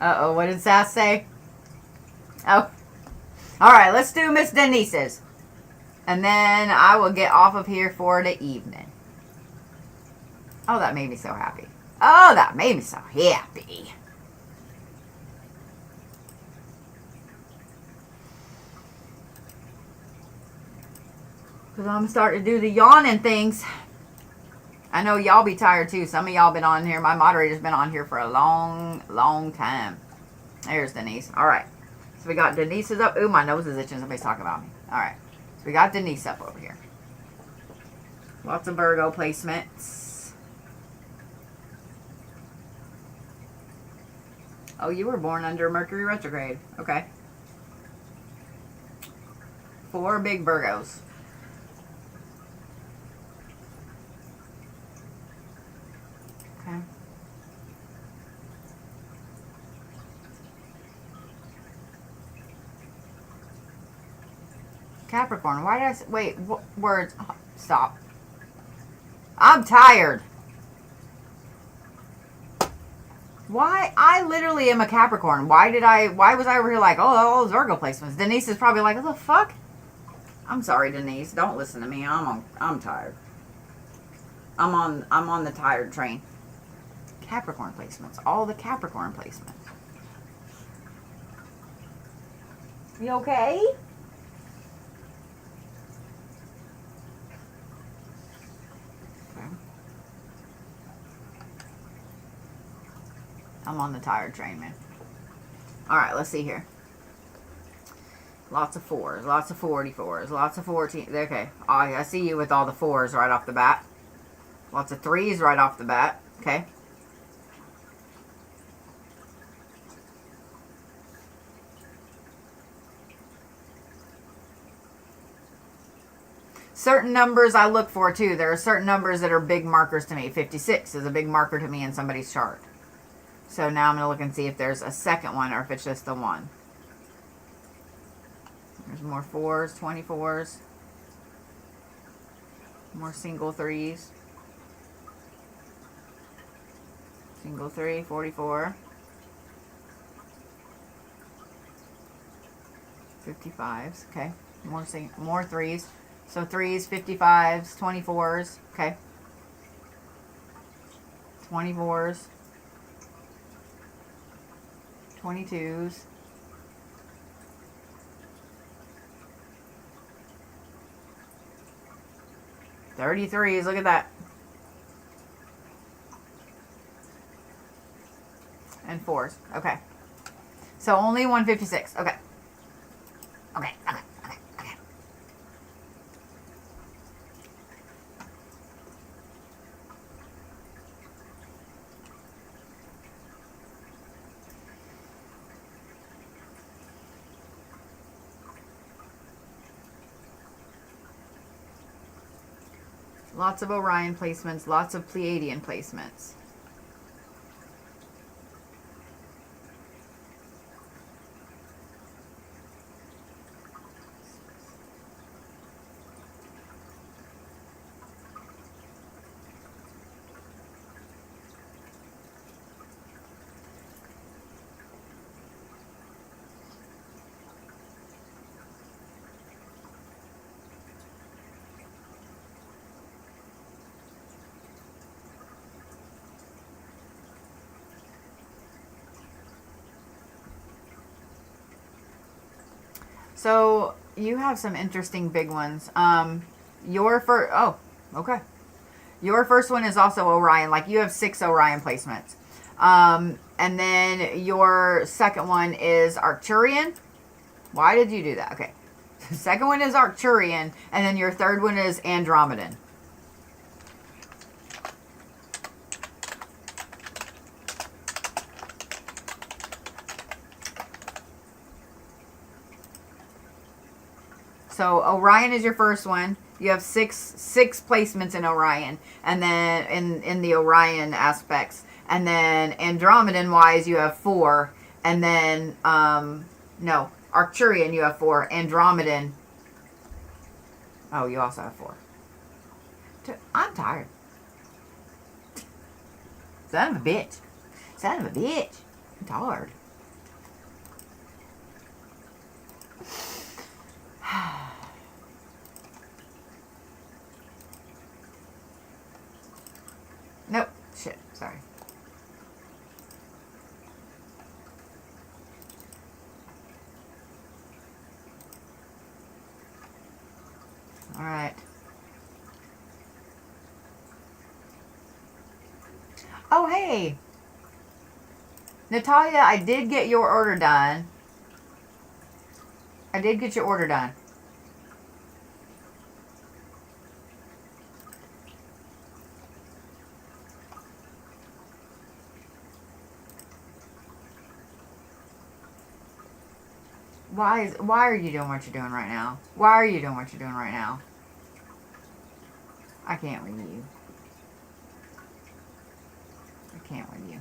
Uh-oh, what did Sass say? Oh. Alright, let's do Miss Denise's. And then I will get off of here for the evening. Oh, that made me so happy. Oh, that made me so happy. Because I'm starting to do the yawning things. I know y'all be tired too. Some of y'all been on here. My moderator's been on here for a long, long time. There's Denise. Alright. So we got Denise is up. Ooh, my nose is itching. Somebody's talking about me. Alright. So we got Denise up over here. Lots of Virgo placements. Oh, you were born under Mercury retrograde. Okay. 4 big Virgos. Okay. Capricorn, why did I say, wait, what words? Oh, stop. I'm tired. Why? I literally am a Capricorn. Why was I over here like, oh, all those Virgo placements? Denise is probably like, what the fuck? I'm sorry, Denise. Don't listen to me. I'm tired. I'm on the tired train. Capricorn placements. All the Capricorn placements. You okay? I'm on the tired train, man. Alright, let's see here. Lots of 4s. Lots of 44s. Lots of 14. Okay. Oh, I see you with all the 4s right off the bat. Lots of 3s right off the bat. Okay. Certain numbers I look for, too. There are certain numbers that are big markers to me. 56 is a big marker to me in somebody's chart. So now I'm going to look and see if there's a second one or if it's just the one. There's more 4s, 24s. More single 3s. Single 3, 44. 55s, okay. More 3s. So 3s, 55s, 24s, okay. 24s. 22s. 33s, look at that. And 4s, okay. So only 156, okay. Okay. Lots of Orion placements, lots of Pleiadian placements. So you have some interesting big ones. Your first, oh, okay. Your first one is also Orion. Like you have 6 Orion placements. And then your second one is Arcturian. Why did you do that? Okay. The second one is Arcturian, and then your third one is Andromedan. So Orion is your first one. You have six placements in Orion, and then in the Orion aspects, and then Andromedan wise you have 4, and then no, Arcturian you have 4, Andromedan. Oh, you also have 4. I'm tired. Son of a bitch. Son of a bitch. I'm tired. Nope. Shit. Sorry. All right. Oh, hey. Natalia, I did get your order done. I did get your order done. Why are you doing what you're doing right now? Why are you doing what you're doing right now? I can't with you. I can't with you.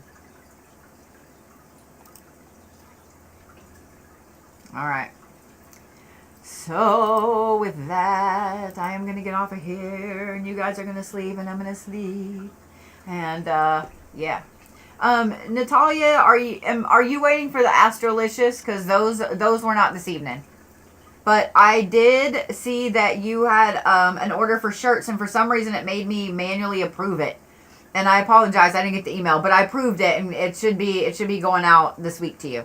Alright. So, with that, I am going to get off of here, and you guys are going to sleep, and I'm going to sleep. And, yeah. Natalia, are you waiting for the Astrolicious? Because those were not this evening. But I did see that you had an order for shirts, and for some reason it made me manually approve it. And I apologize, I didn't get the email, but I approved it, and it should be going out this week to you.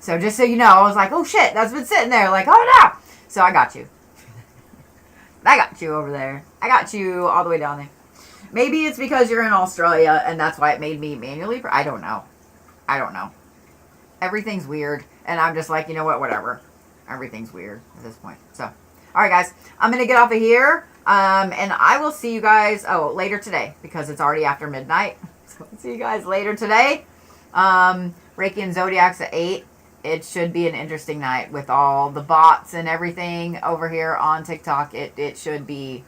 So just so you know, I was like, oh shit, that's been sitting there, like, oh no! So I got you. I got you over there. I got you all the way down there. Maybe it's because you're in Australia, and that's why it made me manually. I don't know. I don't know. Everything's weird, and I'm just like, you know what, whatever. Everything's weird at this point. So, all right, guys. I'm going to get off of here, and I will see you guys, later today, because it's already after midnight. So, I'll see you guys later today. Reiki and Zodiac's at 8. It should be an interesting night with all the bots and everything over here on TikTok. It should be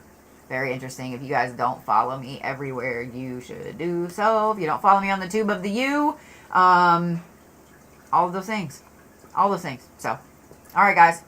very interesting. If you guys don't follow me everywhere, you should do so. If you don't follow me on the Tube of the U, all of those things. All those things. So, all right, guys.